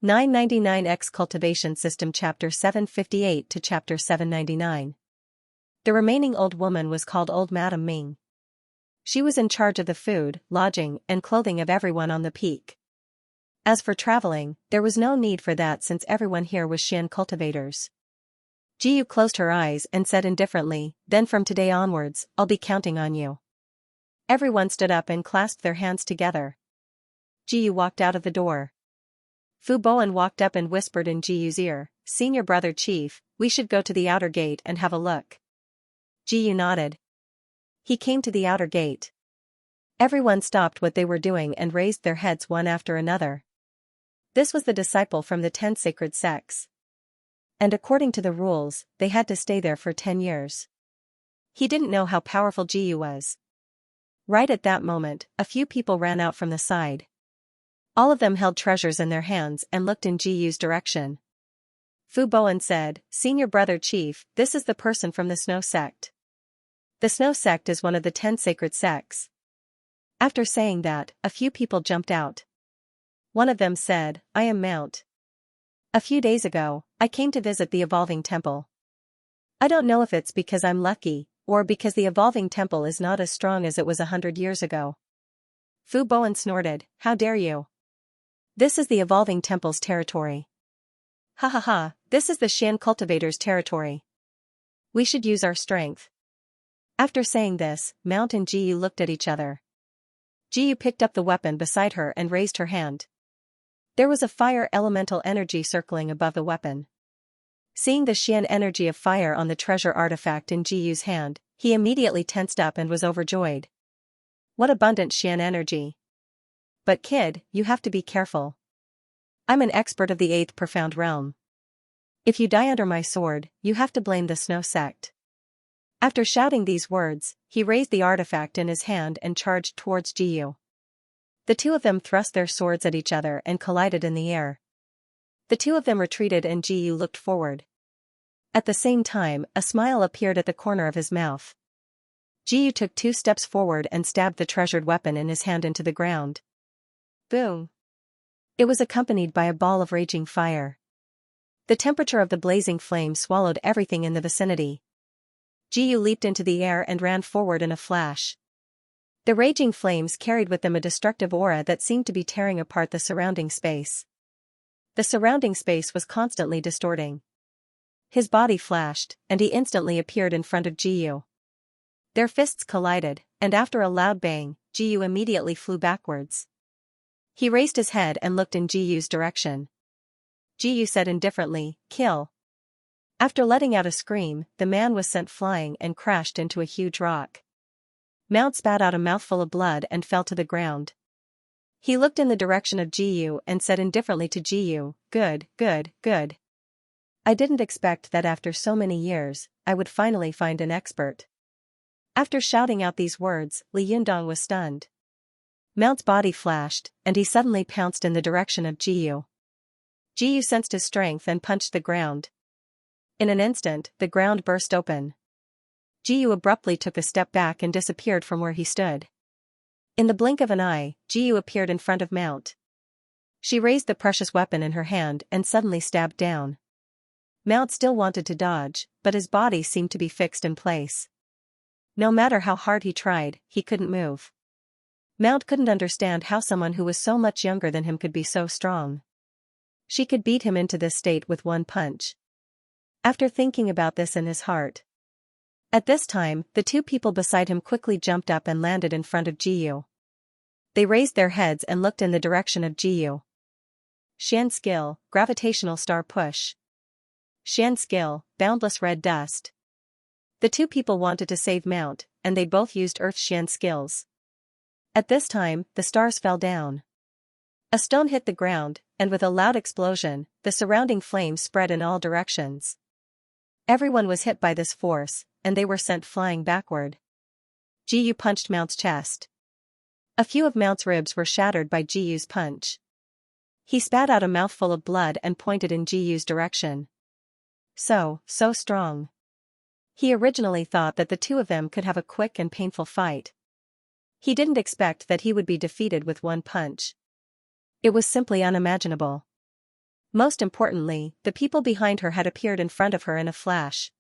999X Cultivation System Chapter 758 to Chapter 799. The remaining old woman was called Old Madam Ming. She was in charge of the food, lodging, and clothing of everyone on the peak. As for traveling, there was no need for that since everyone here was Xian cultivators. Jiyu closed her eyes and said indifferently, "Then from today onwards, I'll be counting on you." Everyone stood up and clasped their hands together. Jiyu walked out of the door. Fu Boan walked up and whispered in Jiyu's ear, "Senior brother chief, we should go to the outer gate and have a look." Jiyu nodded. He came to the outer gate. Everyone stopped what they were doing and raised their heads one after another. This was the disciple from the 10 sacred sects. And according to the rules, they had to stay there for 10 years. He didn't know how powerful Jiyu was. Right at that moment, a few people ran out from the side. All of them held treasures in their hands and looked in Jiyu's direction. Fu Boan said, "Senior brother chief, this is the person from the Snow Sect." The Snow Sect is one of the 10 sacred sects. After saying that, a few people jumped out. One of them said, "I am Mount. A few days ago, I came to visit the Evolving Temple. I don't know if it's because I'm lucky, or because the Evolving Temple is not as strong as it was 100 years ago." Fu Boan snorted, "How dare you? This is the Evolving Temple's territory." "Ha ha ha, this is the Xian cultivator's territory. We should use our strength." After saying this, Mount and Jiyu looked at each other. Jiyu picked up the weapon beside her and raised her hand. There was a fire elemental energy circling above the weapon. Seeing the Xian energy of fire on the treasure artifact in Jiyu's hand, he immediately tensed up and was overjoyed. What abundant Xian energy! "But kid, you have to be careful. I'm an expert of the 8th profound realm. If you die under my sword, you have to blame the Snow Sect." After shouting these words, he raised the artifact in his hand and charged towards Jiyu. The two of them thrust their swords at each other and collided in the air. The two of them retreated and Jiyu looked forward. At the same time, a smile appeared at the corner of his mouth. Jiyu took 2 steps forward and stabbed the treasured weapon in his hand into the ground. Boom! It was accompanied by a ball of raging fire. The temperature of the blazing flame swallowed everything in the vicinity. Jiyu leaped into the air and ran forward in a flash. The raging flames carried with them a destructive aura that seemed to be tearing apart the surrounding space. The surrounding space was constantly distorting. His body flashed, and he instantly appeared in front of Jiyu. Their fists collided, and after a loud bang, Jiyu immediately flew backwards. He raised his head and looked in Jiyu's direction. Jiyu said indifferently, "Kill." After letting out a scream, the man was sent flying and crashed into a huge rock. Mount spat out a mouthful of blood and fell to the ground. He looked in the direction of Jiyu and said indifferently to Jiyu, "Good, good, good. I didn't expect that after so many years, I would finally find an expert." After shouting out these words, Li Yundong was stunned. Mount's body flashed, and he suddenly pounced in the direction of Jiyu. Jiyu sensed his strength and punched the ground. In an instant, the ground burst open. Jiyu abruptly took a step back and disappeared from where he stood. In the blink of an eye, Jiyu appeared in front of Mount. She raised the precious weapon in her hand and suddenly stabbed down. Mount still wanted to dodge, but his body seemed to be fixed in place. No matter how hard he tried, he couldn't move. Mount couldn't understand how someone who was so much younger than him could be so strong. She could beat him into this state with one punch. After thinking about this in his heart. At this time, the two people beside him quickly jumped up and landed in front of Jiyu. They raised their heads and looked in the direction of Jiyu. Xian skill, gravitational star push. Xian skill, boundless red dust. The two people wanted to save Mount, and they both used Earth Xian skills. At this time, the stars fell down. A stone hit the ground, and with a loud explosion, the surrounding flames spread in all directions. Everyone was hit by this force, and they were sent flying backward. Jiyu punched Mount's chest. A few of Mount's ribs were shattered by Jiyu's punch. He spat out a mouthful of blood and pointed in Jiyu's direction. So strong. He originally thought that the two of them could have a quick and painful fight. He didn't expect that he would be defeated with one punch. It was simply unimaginable. Most importantly, the people behind her had appeared in front of her in a flash.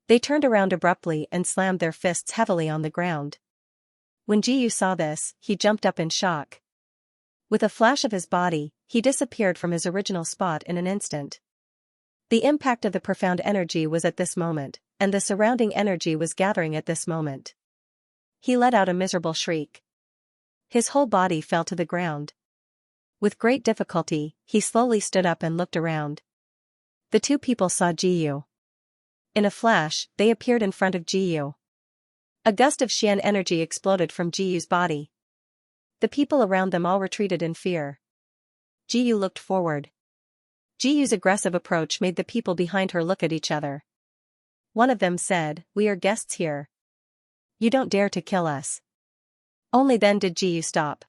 They turned around abruptly and slammed their fists heavily on the ground. When Jiyu saw this, he jumped up in shock. With a flash of his body, he disappeared from his original spot in an instant. The impact of the profound energy was at this moment, and the surrounding energy was gathering at this moment. He let out a miserable shriek. His whole body fell to the ground. With great difficulty, he slowly stood up and looked around. The two people saw Jiyu. In a flash, they appeared in front of Jiyu. A gust of Xian energy exploded from Jiyu's body. The people around them all retreated in fear. Jiyu looked forward. Jiyu's aggressive approach made the people behind her look at each other. One of them said, "We are guests here. You don't dare to kill us." Only then did Jiyu stop.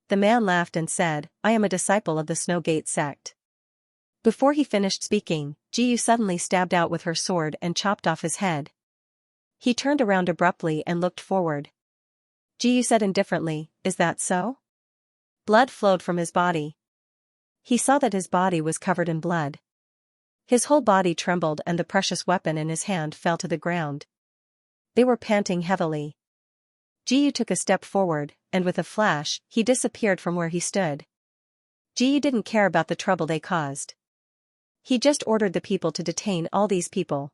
The man laughed and said, "I am a disciple of the Snowgate sect." Before he finished speaking, Jiyu suddenly stabbed out with her sword and chopped off his head. He turned around abruptly and looked forward. Jiyu said indifferently, "Is that so?" Blood flowed from his body. He saw that his body was covered in blood. His whole body trembled and the precious weapon in his hand fell to the ground. They were panting heavily. Jiyu took a step forward, and with a flash, he disappeared from where he stood. Jiyu didn't care about the trouble they caused. He just ordered the people to detain all these people.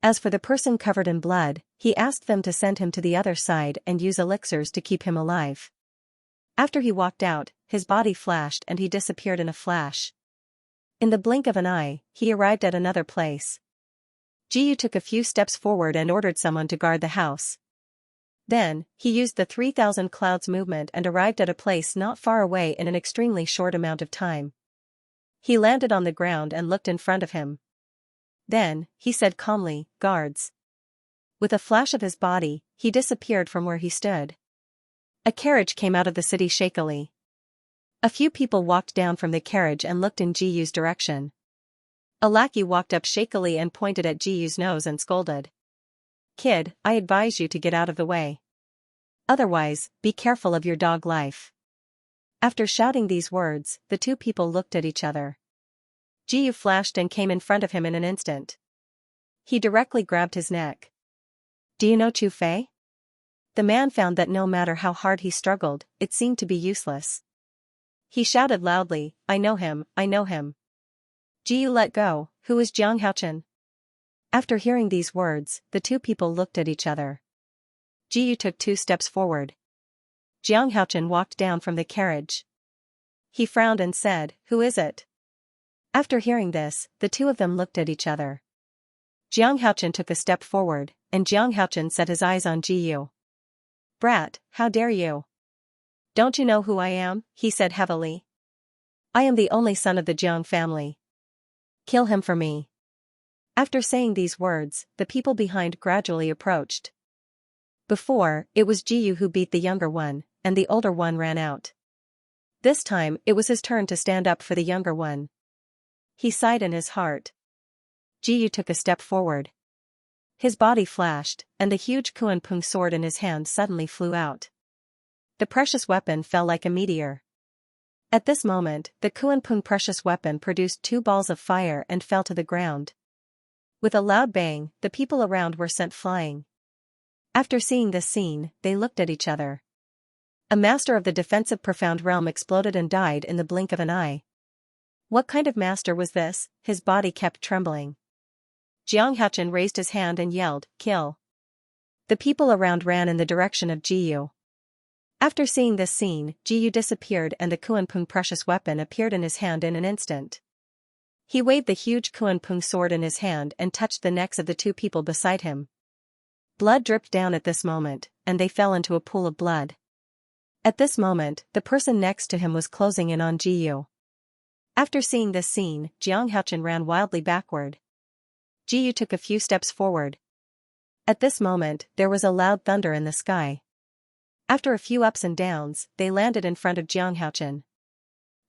As for the person covered in blood, he asked them to send him to the other side and use elixirs to keep him alive. After he walked out, his body flashed and he disappeared in a flash. In the blink of an eye, he arrived at another place. Jiyu took a few steps forward and ordered someone to guard the house. Then, he used the 3,000 clouds movement and arrived at a place not far away in an extremely short amount of time. He landed on the ground and looked in front of him. Then, he said calmly, "Guards." With a flash of his body, he disappeared from where he stood. A carriage came out of the city shakily. A few people walked down from the carriage and looked in Jiyu's direction. A lackey walked up shakily and pointed at Jiyu's nose and scolded. "Kid, I advise you to get out of the way. Otherwise, be careful of your dog life." After shouting these words, the two people looked at each other. Jiyu flashed and came in front of him in an instant. He directly grabbed his neck. "Do you know Chu Fei?" The man found that no matter how hard he struggled, it seemed to be useless. He shouted loudly, "I know him, I know him." Jiyu let go, "Who is Jiang Haochen?" After hearing these words, the two people looked at each other. Jiyu took 2 steps forward. Jiang Haochen walked down from the carriage. He frowned and said, "Who is it?" After hearing this, the two of them looked at each other. Jiang Haochen took a step forward, and Jiang Haochen set his eyes on Jiyu. "Brat, how dare you? Don't you know who I am?" he said heavily. "I am the only son of the Jiang family. Kill him for me." After saying these words, the people behind gradually approached. Before, it was Jiyu who beat the younger one, and the older one ran out. This time, it was his turn to stand up for the younger one. He sighed in his heart. Jiyu took a step forward. His body flashed, and the huge Kuan-Pung sword in his hand suddenly flew out. The precious weapon fell like a meteor. At this moment, the Kuan-Pung precious weapon produced 2 balls of fire and fell to the ground. With a loud bang, the people around were sent flying. After seeing this scene, they looked at each other. A master of the defensive profound realm exploded and died in the blink of an eye. What kind of master was this? His body kept trembling. Jiang Haochen raised his hand and yelled, "Kill." The people around ran in the direction of Jiyu. After seeing this scene, Jiyu disappeared and the Kuan-Pung precious weapon appeared in his hand in an instant. He waved the huge Kuan-Pung sword in his hand and touched the necks of the 2 people beside him. Blood dripped down at this moment, and they fell into a pool of blood. At this moment, the person next to him was closing in on Jiyu. After seeing this scene, Jiang Haochen ran wildly backward. Jiyu took a few steps forward. At this moment, there was a loud thunder in the sky. After a few ups and downs, they landed in front of Jiang Haochen.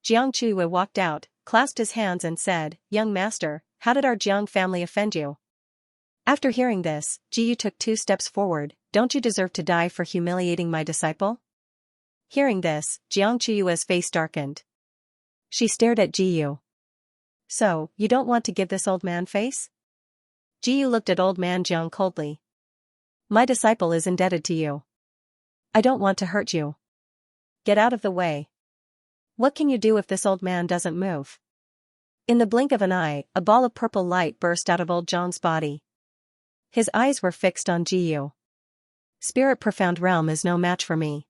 Jiang Chuyi walked out, clasped his hands and said, "Young master, how did our Jiang family offend you?" After hearing this, Jiyu took 2 steps forward. "Don't you deserve to die for humiliating my disciple?" Hearing this, Jiang Chuyue's face darkened. She stared at Jiyu. So, you don't want to give this old man face? Jiyu looked at old man Jiang coldly. My disciple is indebted to you. I don't want to hurt you. Get out of the way. What can you do if this old man doesn't move? In the blink of an eye, a ball of purple light burst out of old Jiang's body. His eyes were fixed on Jiyu. Spirit profound realm is no match for me.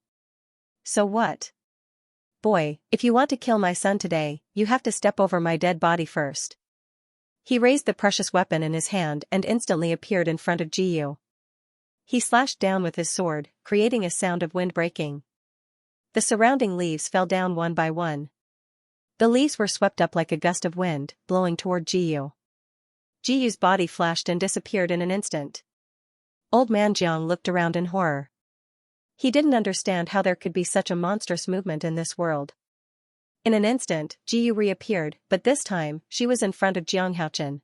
So what? Boy, if you want to kill my son today, you have to step over my dead body first. He raised the precious weapon in his hand and instantly appeared in front of Jiyu. He slashed down with his sword, creating a sound of wind breaking. The surrounding leaves fell down one by one. The leaves were swept up like a gust of wind, blowing toward Jiyu. Jiyu's body flashed and disappeared in an instant. Old man Jiang looked around in horror. He didn't understand how there could be such a monstrous movement in this world. In an instant, Jiyu reappeared, but this time, she was in front of Jiang Haochen.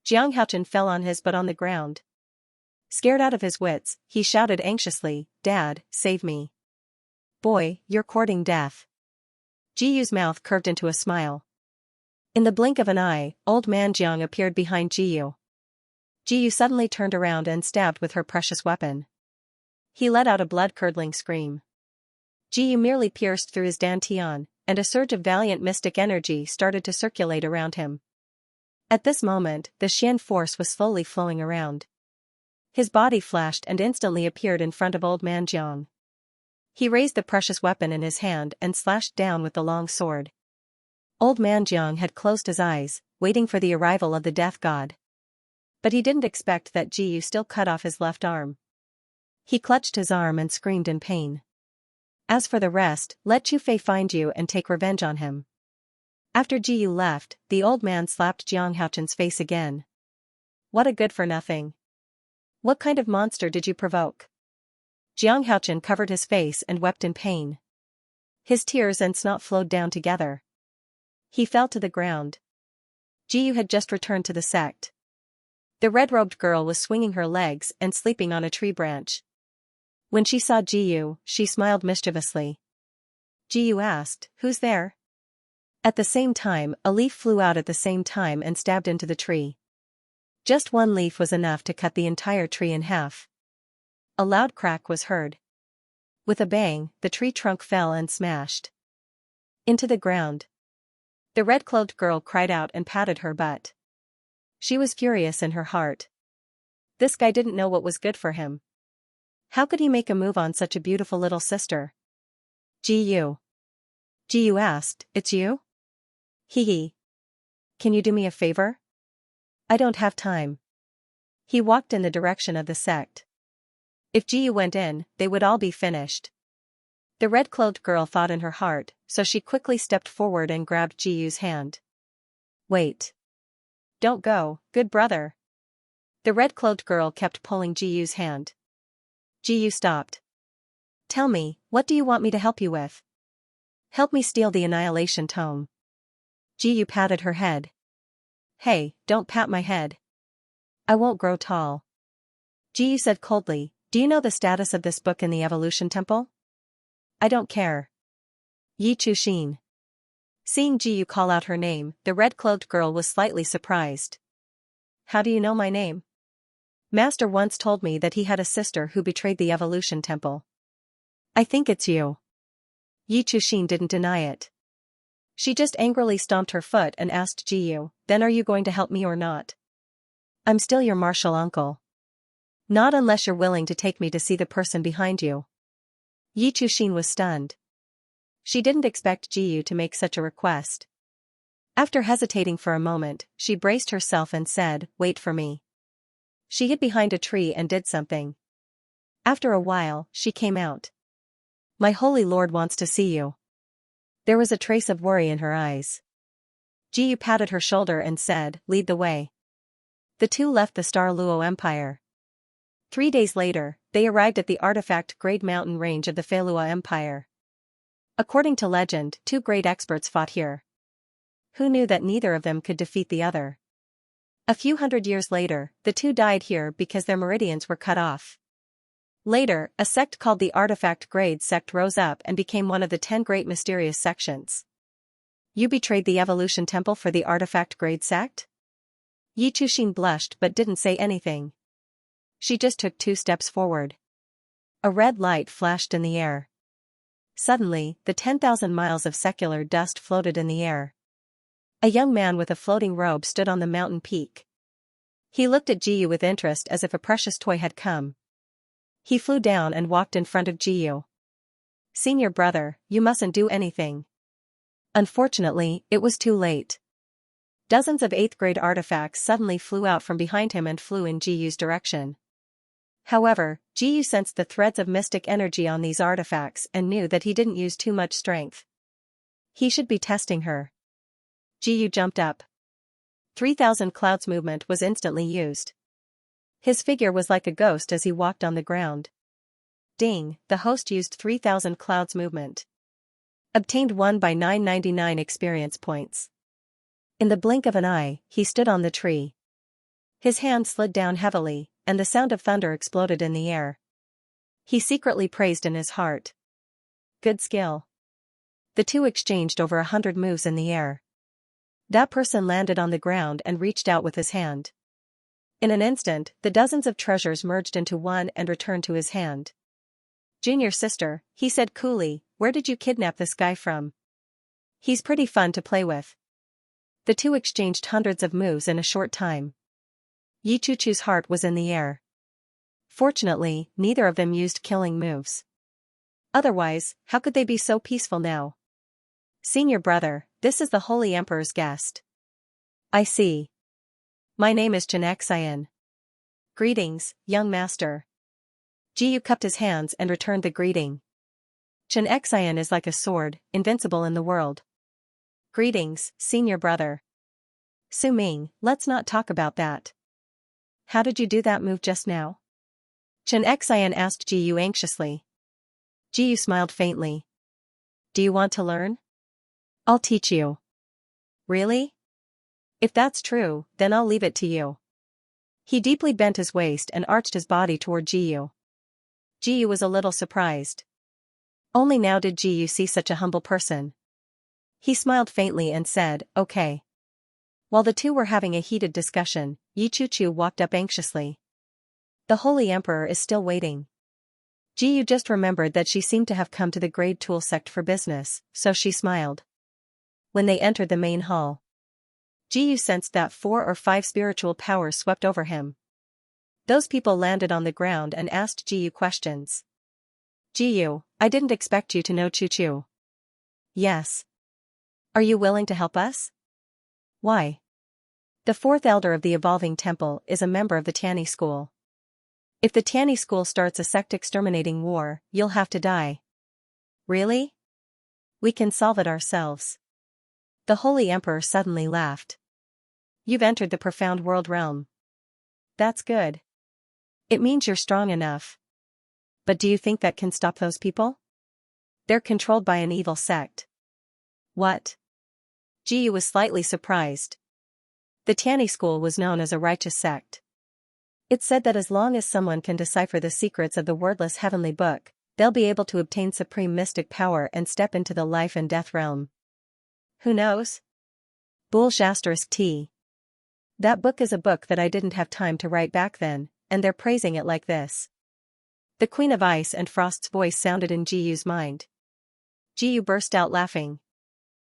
Jiang Haochen fell on his butt on the ground. Scared out of his wits, he shouted anxiously, Dad, save me. Boy, you're courting death. Jiyu's mouth curved into a smile. In the blink of an eye, old man Jiang appeared behind Jiyu. Jiyu suddenly turned around and stabbed with her precious weapon. He let out a blood-curdling scream. Jiyu merely pierced through his dantian, and a surge of valiant mystic energy started to circulate around him. At this moment, the Xian force was slowly flowing around. His body flashed and instantly appeared in front of old man Jiang. He raised the precious weapon in his hand and slashed down with the long sword. Old man Jiang had closed his eyes, waiting for the arrival of the death god. But he didn't expect that Jiyu still cut off his left arm. He clutched his arm and screamed in pain. As for the rest, let Chu Fei find you and take revenge on him. After Jiyu left, the old man slapped Jiang Haochen's face again. What a good-for-nothing. What kind of monster did you provoke? Jiang Haochen covered his face and wept in pain. His tears and snot flowed down together. He fell to the ground. Jiyu had just returned to the sect. The red-robed girl was swinging her legs and sleeping on a tree branch. When she saw Jiyu, she smiled mischievously. Jiyu asked, Who's there? At the same time, a leaf flew out at the same time and stabbed into the tree. Just one leaf was enough to cut the entire tree in half. A loud crack was heard. With a bang, the tree trunk fell and smashed into the ground. The red-clothed girl cried out and patted her butt. She was furious in her heart. This guy didn't know what was good for him. How could he make a move on such a beautiful little sister? Jiyu. Jiyu asked, It's you? Hee. Can you do me a favor? I don't have time. He walked in the direction of the sect. If Jiyu went in, they would all be finished. The red-clothed girl thought in her heart, so she quickly stepped forward and grabbed Jiyu's hand. Wait. Don't go, good brother. The red-clothed girl kept pulling Jiyu's hand. Jiyu stopped. Tell me, what do you want me to help you with? Help me steal the annihilation tome. Jiyu patted her head. Hey, don't pat my head. I won't grow tall. Jiyu said coldly, Do you know the status of this book in the Evolution Temple? I don't care. Yi Chuxin. Seeing Jiyu call out her name, the red-clothed girl was slightly surprised. How do you know my name? Master once told me that he had a sister who betrayed the Evolution Temple. I think it's you. Yi Chuxin didn't deny it. She just angrily stomped her foot and asked Jiyu, Then are you going to help me or not? I'm still your martial uncle. Not unless you're willing to take me to see the person behind you. Yi Chuxin was stunned. She didn't expect Jiyu to make such a request. After hesitating for a moment, she braced herself and said, Wait for me. She hid behind a tree and did something. After a while, she came out. My holy lord wants to see you. There was a trace of worry in her eyes. Jiyu patted her shoulder and said, Lead the way. The two left the Star Luo Empire. 3 days later, they arrived at the artifact-grade mountain range of the Feilua Empire. According to legend, 2 great experts fought here. Who knew that neither of them could defeat the other? A few hundred years later, the two died here because their meridians were cut off. Later, a sect called the Artifact Grade sect rose up and became one of the 10 great mysterious sections. You betrayed the Evolution Temple for the artifact grade sect? Yi Chuxin blushed but didn't say anything. She just took 2 steps forward. A red light flashed in the air. Suddenly, the 10,000 miles of secular dust floated in the air. A young man with a floating robe stood on the mountain peak. He looked at Jiyu with interest as if a precious toy had come. He flew down and walked in front of Jiyu. Senior brother, you mustn't do anything. Unfortunately, it was too late. Dozens of 8th grade artifacts suddenly flew out from behind him and flew in Jiyu's direction. However, Jiyu sensed the threads of mystic energy on these artifacts and knew that he didn't use too much strength. He should be testing her. Jiyu jumped up. 3,000 clouds movement was instantly used. His figure was like a ghost as he walked on the ground. Ding, the host used 3,000 clouds movement. Obtained 1 by 999 experience points. In the blink of an eye, he stood on the tree. His hand slid down heavily, and the sound of thunder exploded in the air. He secretly praised in his heart. Good skill. The two exchanged over 100 moves in the air. That person landed on the ground and reached out with his hand. In an instant, the dozens of treasures merged into one and returned to his hand. Junior sister, he said coolly, where did you kidnap this guy from? He's pretty fun to play with. The two exchanged hundreds of moves in a short time. Yi Chuchu's heart was in the air. Fortunately, neither of them used killing moves. Otherwise, how could they be so peaceful now? Senior brother, this is the Holy Emperor's guest. I see. My name is Xianxia. Greetings, young master. Jiyu cupped his hands and returned the greeting. Xianxia is like a sword, invincible in the world. Greetings, senior brother. Su Ming, let's not talk about that. How did you do that move just now? Xianxia asked Jiyu anxiously. Jiyu smiled faintly. Do you want to learn? I'll teach you. Really? If that's true, then I'll leave it to you. He deeply bent his waist and arched his body toward Jiyu. Jiyu was a little surprised. Only now did Jiyu see such a humble person. He smiled faintly and said, okay. While the two were having a heated discussion, Yi Chuchu walked up anxiously. The Holy Emperor is still waiting. Jiyu just remembered that she seemed to have come to the Grade Tool sect for business, so she smiled. When they entered the main hall, Jiyu sensed that 4 or 5 spiritual powers swept over him. Those people landed on the ground and asked Jiyu questions. Jiyu, I didn't expect you to know Chuchu. Yes. Are you willing to help us? Why? The 4th elder of the Evolving Temple is a member of the Tianyi school. If the Tianyi school starts a sect exterminating war, you'll have to die. Really? We can solve it ourselves. The Holy Emperor suddenly laughed. You've entered the profound world realm. That's good. It means you're strong enough. But do you think that can stop those people? They're controlled by an evil sect. What? Jiyu was slightly surprised. The Tianyi school was known as a righteous sect. It said that as long as someone can decipher the secrets of the wordless heavenly book, they'll be able to obtain supreme mystic power and step into the life and death realm. Who knows? Bool ****. That book is a book that I didn't have time to write back then, and they're praising it like this. The Queen of Ice and Frost's voice sounded in Jiyu's mind. Jiyu burst out laughing.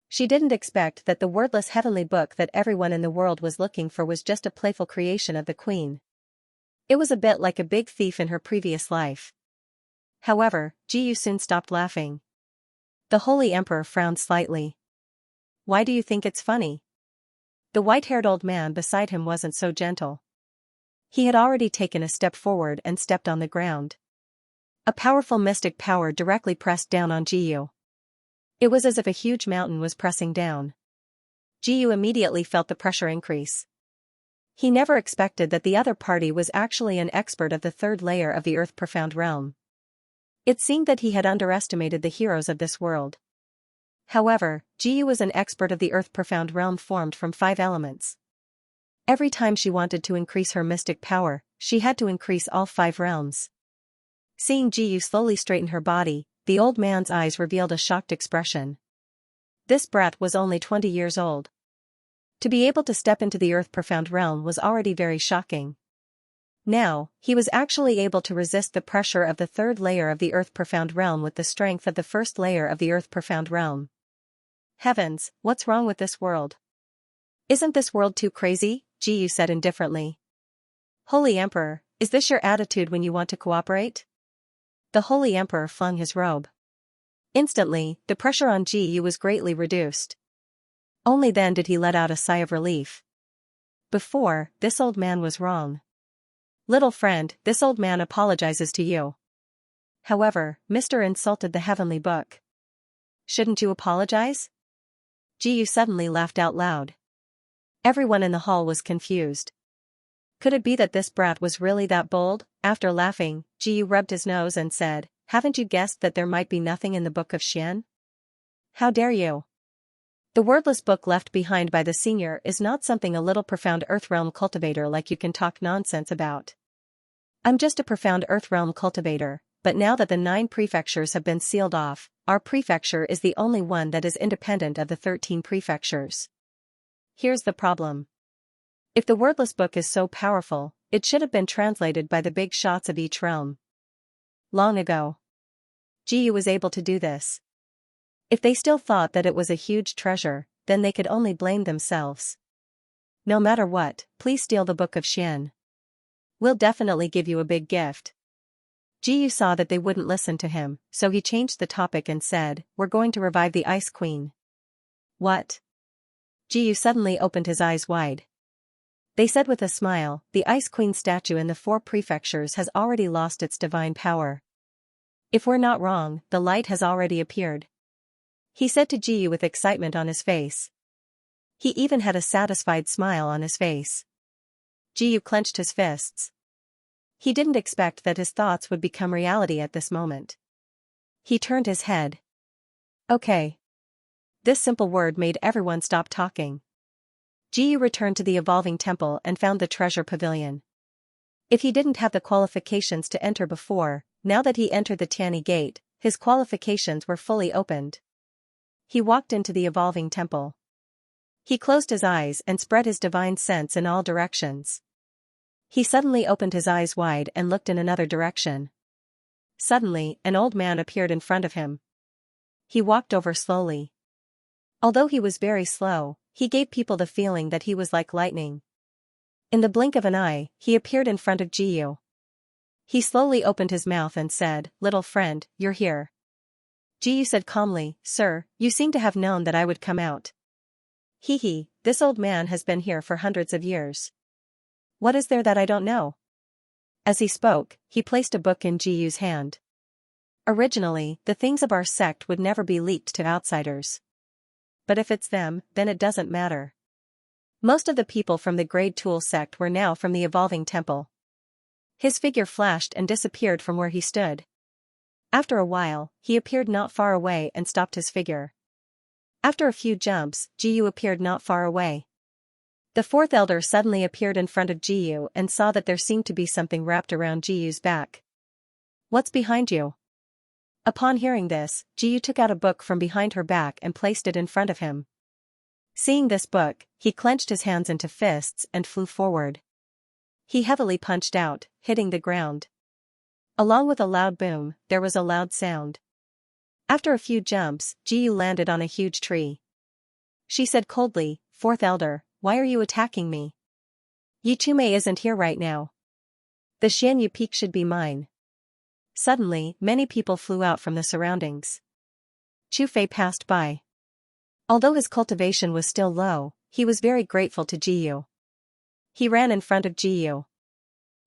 She didn't expect that the wordless heavenly book that everyone in the world was looking for was just a playful creation of the Queen. It was a bit like a big thief in her previous life. However, Jiyu soon stopped laughing. The Holy Emperor frowned slightly. Why do you think it's funny? The white-haired old man beside him wasn't so gentle. He had already taken a step forward and stepped on the ground. A powerful mystic power directly pressed down on Jiyu. It was as if a huge mountain was pressing down. Jiyu immediately felt the pressure increase. He never expected that the other party was actually an expert of the 3rd layer of the Earth Profound Realm. It seemed that he had underestimated the heroes of this world. However, Jiyu was an expert of the Earth Profound Realm formed from 5 elements. Every time she wanted to increase her mystic power, she had to increase all 5 realms. Seeing Jiyu slowly straighten her body, the old man's eyes revealed a shocked expression. This brat was only 20 years old. To be able to step into the earth-profound realm was already very shocking. Now, he was actually able to resist the pressure of the third layer of the earth-profound realm with the strength of the first layer of the earth-profound realm. Heavens, what's wrong with this world? Isn't this world too crazy? Jiyu said indifferently. Holy Emperor, is this your attitude when you want to cooperate? The Holy Emperor flung his robe. Instantly, the pressure on Jiyu was greatly reduced. Only then did he let out a sigh of relief. Before, this old man was wrong. Little friend, this old man apologizes to you. However, Mr. insulted the heavenly book. Shouldn't you apologize? Jiyu suddenly laughed out loud. Everyone in the hall was confused. Could it be that this brat was really that bold? After laughing, Jiyu rubbed his nose and said, haven't you guessed that there might be nothing in the book of Xian? How dare you? The wordless book left behind by the senior is not something a little profound Earthrealm cultivator like you can talk nonsense about. I'm just a profound Earthrealm cultivator, but now that the 9 prefectures have been sealed off, our prefecture is the only one that is independent of the 13 prefectures. Here's the problem. If the wordless book is so powerful, it should have been translated by the big shots of each realm. Long ago. Jiyu was able to do this. If they still thought that it was a huge treasure, then they could only blame themselves. No matter what, please steal the Book of Xian. We'll definitely give you a big gift. Jiyu saw that they wouldn't listen to him, so he changed the topic and said, we're going to revive the Ice Queen. What? Jiyu suddenly opened his eyes wide. They said with a smile, the Ice Queen statue in the 4 prefectures has already lost its divine power. If we're not wrong, the light has already appeared. He said to Jiyu with excitement on his face. He even had a satisfied smile on his face. Jiyu clenched his fists. He didn't expect that his thoughts would become reality at this moment. He turned his head. Okay. This simple word made everyone stop talking. Jiyu returned to the evolving temple and found the treasure pavilion. If he didn't have the qualifications to enter before, now that he entered the Tiani Gate, his qualifications were fully opened. He walked into the evolving temple. He closed his eyes and spread his divine sense in all directions. He suddenly opened his eyes wide and looked in another direction. Suddenly, an old man appeared in front of him. He walked over slowly. Although he was very slow, he gave people the feeling that he was like lightning. In the blink of an eye, he appeared in front of Jiyu. He slowly opened his mouth and said, little friend, you're here. Jiyu said calmly, sir, you seem to have known that I would come out. Hee, this old man has been here for hundreds of years. What is there that I don't know? As he spoke, he placed a book in Jiyu's hand. Originally, the things of our sect would never be leaked to outsiders. But if it's them, then it doesn't matter. Most of the people from the Grade Tool sect were now from the Evolving Temple. His figure flashed and disappeared from where he stood. After a while, he appeared not far away and stopped his figure. After a few jumps, Jiyu appeared not far away. The 4th elder suddenly appeared in front of Jiyu and saw that there seemed to be something wrapped around Jiyu's back. What's behind you? Upon hearing this, Jiyu took out a book from behind her back and placed it in front of him. Seeing this book, he clenched his hands into fists and flew forward. He heavily punched out, hitting the ground. Along with a loud boom, there was a loud sound. After a few jumps, Jiyu landed on a huge tree. She said coldly, 4th elder, why are you attacking me? Yichume isn't here right now. The Xianyu peak should be mine. Suddenly, many people flew out from the surroundings. Chu Fei passed by. Although his cultivation was still low, he was very grateful to Jiyu. He ran in front of Jiyu.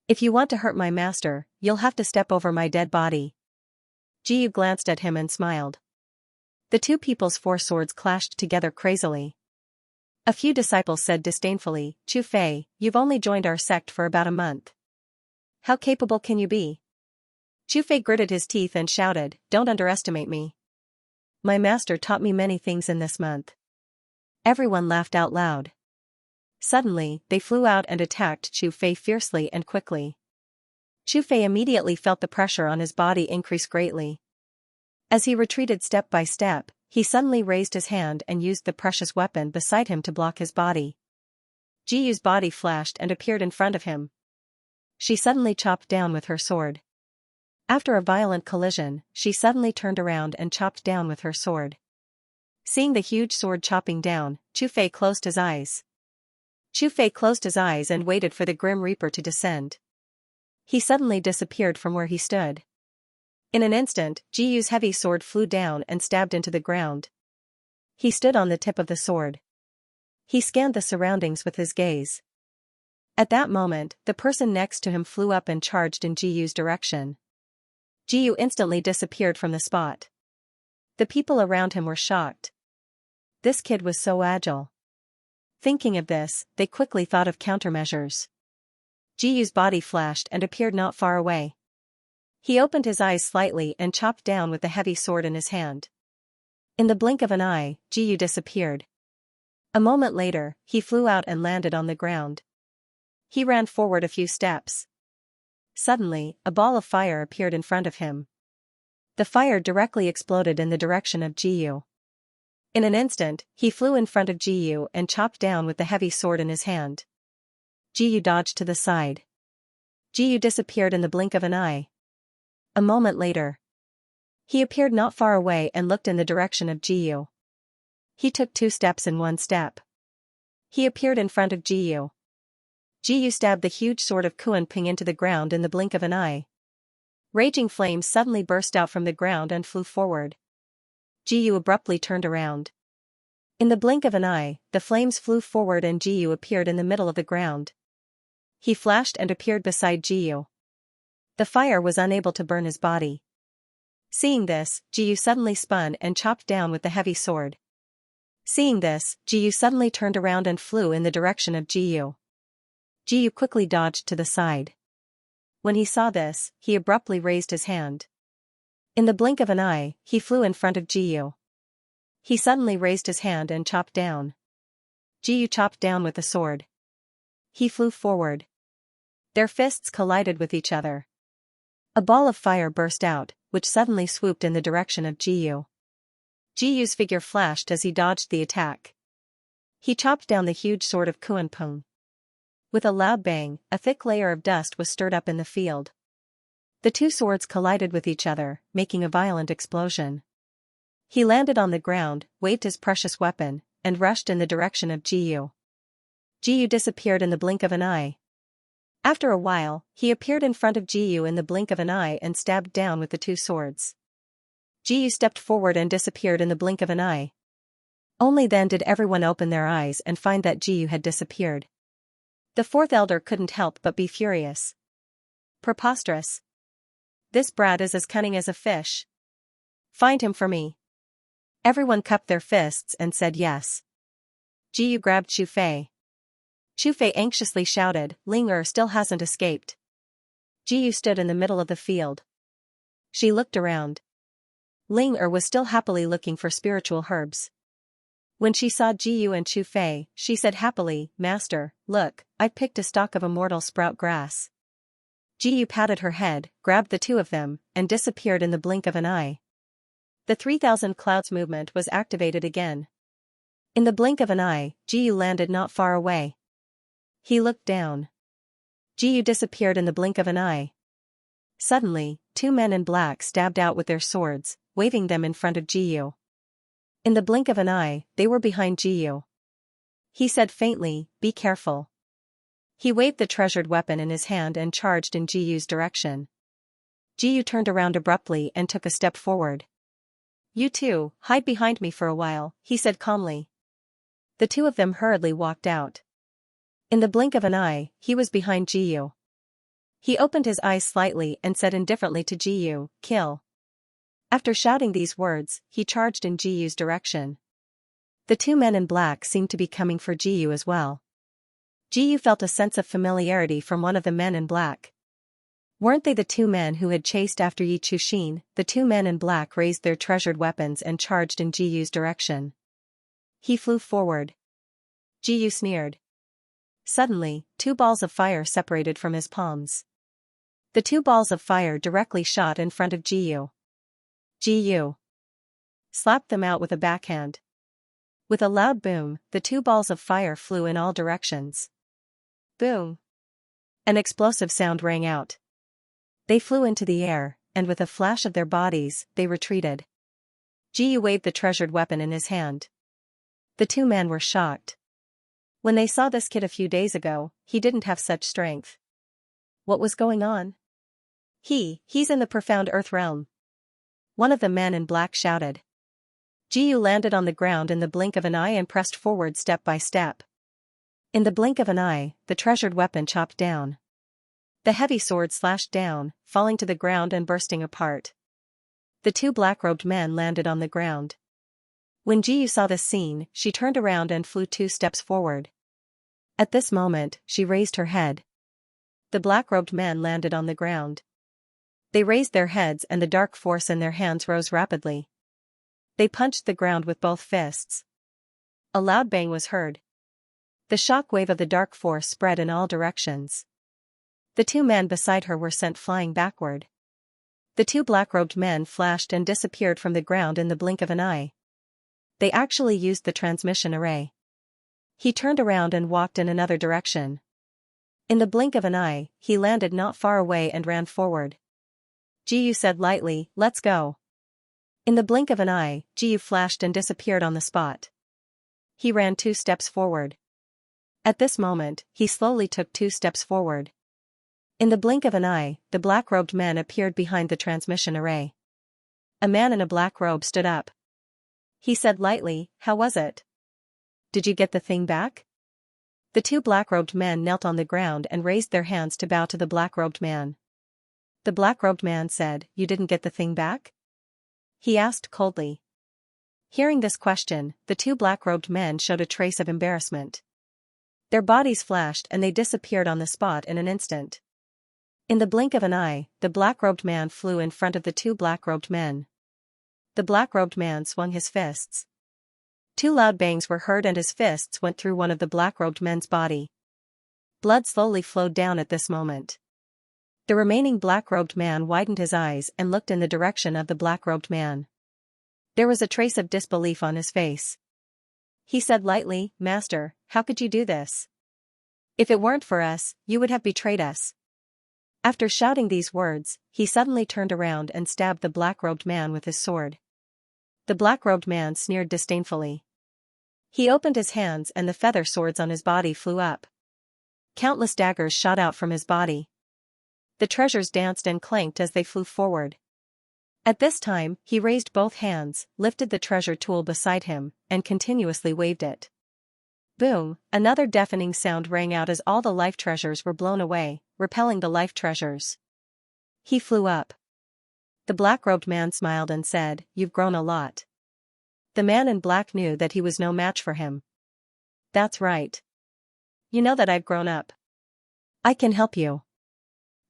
If you want to hurt my master, you'll have to step over my dead body. Jiyu glanced at him and smiled. The two people's 4 swords clashed together crazily. A few disciples said disdainfully, Chu Fei, you've only joined our sect for about a month. How capable can you be? Chu Fei gritted his teeth and shouted, don't underestimate me. My master taught me many things in this month. Everyone laughed out loud. Suddenly, they flew out and attacked Chu Fei fiercely and quickly. Chu Fei immediately felt the pressure on his body increase greatly. As he retreated step by step, he suddenly raised his hand and used the precious weapon beside him to block his body. Ji Yu's body flashed and appeared in front of him. She suddenly chopped down with her sword. After a violent collision, she suddenly turned around and chopped down with her sword. Seeing the huge sword chopping down, Chu Fei closed his eyes. Chu Fei closed his eyes and waited for the Grim Reaper to descend. He suddenly disappeared from where he stood. In an instant, Ji Yu's heavy sword flew down and stabbed into the ground. He stood on the tip of the sword. He scanned the surroundings with his gaze. At that moment, the person next to him flew up and charged in Ji Yu's direction. Ji Yu instantly disappeared from the spot. The people around him were shocked. This kid was so agile. Thinking of this, they quickly thought of countermeasures. Ji Yu's body flashed and appeared not far away. He opened his eyes slightly and chopped down with the heavy sword in his hand. In the blink of an eye, Ji Yu disappeared. A moment later, he flew out and landed on the ground. He ran forward a few steps. Suddenly, a ball of fire appeared in front of him. The fire directly exploded in the direction of Ji Yu. In an instant, he flew in front of Ji Yu and chopped down with the heavy sword in his hand. Ji Yu dodged to the side. Ji Yu disappeared in the blink of an eye. A moment later, he appeared not far away and looked in the direction of Ji Yu. He took 2 steps in 1 step. He appeared in front of Ji Yu. Ji Yu stabbed the huge sword of Kuan Ping into the ground in the blink of an eye. Raging flames suddenly burst out from the ground and flew forward. Ji Yu abruptly turned around. In the blink of an eye, the flames flew forward and Ji Yu appeared in the middle of the ground. He flashed and appeared beside Ji Yu. The fire was unable to burn his body. Seeing this, Ji Yu suddenly spun and chopped down with the heavy sword. Seeing this, Ji Yu suddenly turned around and flew in the direction of Ji Yu. Ji Yu quickly dodged to the side. When he saw this, he abruptly raised his hand. In the blink of an eye, he flew in front of Ji Yu. He suddenly raised his hand and chopped down. Ji Yu chopped down with the sword. He flew forward. Their fists collided with each other. A ball of fire burst out, which suddenly swooped in the direction of Ji Yu. Ji Yu's figure flashed as he dodged the attack. He chopped down the huge sword of Kuan Ping. With a loud bang, a thick layer of dust was stirred up in the field. The 2 swords collided with each other, making a violent explosion. He landed on the ground, waved his precious weapon, and rushed in the direction of Ji Yu. Ji Yu disappeared in the blink of an eye. After a while, he appeared in front of Ji Yu in the blink of an eye and stabbed down with the 2 swords. Ji Yu stepped forward and disappeared in the blink of an eye. Only then did everyone open their eyes and find that Ji Yu had disappeared. The 4th elder couldn't help but be furious. Preposterous. This brat is as cunning as a fish. Find him for me. Everyone cupped their fists and said yes. Ji Yu grabbed Chu Fei. Chu Fei anxiously shouted, Ling still hasn't escaped. Ji Yu stood in the middle of the field. She looked around. Ling was still happily looking for spiritual herbs. When she saw Ji Yu and Chu Fei, she said happily, Master, look, I picked a stalk of immortal sprout grass. Ji Yu patted her head, grabbed the 2 of them, and disappeared in the blink of an eye. The 3,000 clouds movement was activated again. In the blink of an eye, Ji Yu landed not far away. He looked down. Ji Yu disappeared in the blink of an eye. Suddenly, 2 men in black stabbed out with their swords, waving them in front of Ji Yu. In the blink of an eye, they were behind Ji Yu. He said faintly, Be careful. He waved the treasured weapon in his hand and charged in Ji Yu's direction. Ji Yu turned around abruptly and took a step forward. You 2, hide behind me for a while, he said calmly. The 2 of them hurriedly walked out. In the blink of an eye, he was behind Ji Yu. He opened his eyes slightly and said indifferently to Ji Yu, Kill. After shouting these words, he charged in Ji Yu's direction. The 2 men in black seemed to be coming for Ji Yu as well. Ji Yu felt a sense of familiarity from one of the men in black. Weren't they the 2 men who had chased after Yi Chuxin? The 2 men in black raised their treasured weapons and charged in Ji Yu's direction. He flew forward. Ji Yu sneered. Suddenly, 2 balls of fire separated from his palms. The 2 balls of fire directly shot in front of Ji Yu. Ji Yu. slapped them out with a backhand. With a loud boom, the two balls of fire flew in all directions. Boom! An explosive sound rang out. They flew into the air, and with a flash of their bodies, they retreated. Ji Yu waved the treasured weapon in his hand. The two men were shocked. When they saw this kid a few days ago, he didn't have such strength. What was going on? He's in the profound earth realm. One of the men in black shouted. Ji Yu landed on the ground in the blink of an eye and pressed forward step by step. In the blink of an eye, the treasured weapon chopped down. The heavy sword slashed down, falling to the ground and bursting apart. The two black-robed men landed on the ground. When Ji Yu saw this scene, she turned around and flew 2 steps forward. At this moment, she raised her head. The black-robed men landed on the ground. They raised their heads and the dark force in their hands rose rapidly. They punched the ground with both fists. A loud bang was heard. The shock wave of the dark force spread in all directions. The two men beside her were sent flying backward. The two black-robed men flashed and disappeared from the ground in the blink of an eye. They actually used the transmission array. He turned around and walked in another direction. In the blink of an eye, he landed not far away and ran forward. Ji Yu said lightly, "Let's go." In the blink of an eye, Ji Yu flashed and disappeared on the spot. He ran 2 steps forward. At this moment, he slowly took 2 steps forward. In the blink of an eye, the black-robed men appeared behind the transmission array. A man in a black robe stood up. He said lightly, "How was it? Did you get the thing back?" The two black-robed men knelt on the ground and raised their hands to bow to the black-robed man. The black-robed man said, "You didn't get the thing back?" He asked coldly. Hearing this question, the two black-robed men showed a trace of embarrassment. Their bodies flashed and they disappeared on the spot in an instant. In the blink of an eye, the black-robed man flew in front of the two black-robed men. The black-robed man swung his fists. 2 loud bangs were heard and his fists went through one of the black-robed men's body. Blood slowly flowed down at this moment. The remaining black-robed man widened his eyes and looked in the direction of the black-robed man. There was a trace of disbelief on his face. He said lightly, "Master, how could you do this? If it weren't for us, you would have betrayed us." After shouting these words, he suddenly turned around and stabbed the black-robed man with his sword. The black-robed man sneered disdainfully. He opened his hands and the feather swords on his body flew up. Countless daggers shot out from his body. The treasures danced and clanked as they flew forward. At this time, he raised both hands, lifted the treasure tool beside him, and continuously waved it. Boom! Another deafening sound rang out as all the life treasures were blown away, repelling the life treasures. He flew up. The black-robed man smiled and said, "You've grown a lot." The man in black knew that he was no match for him. "That's right. You know that I've grown up. I can help you."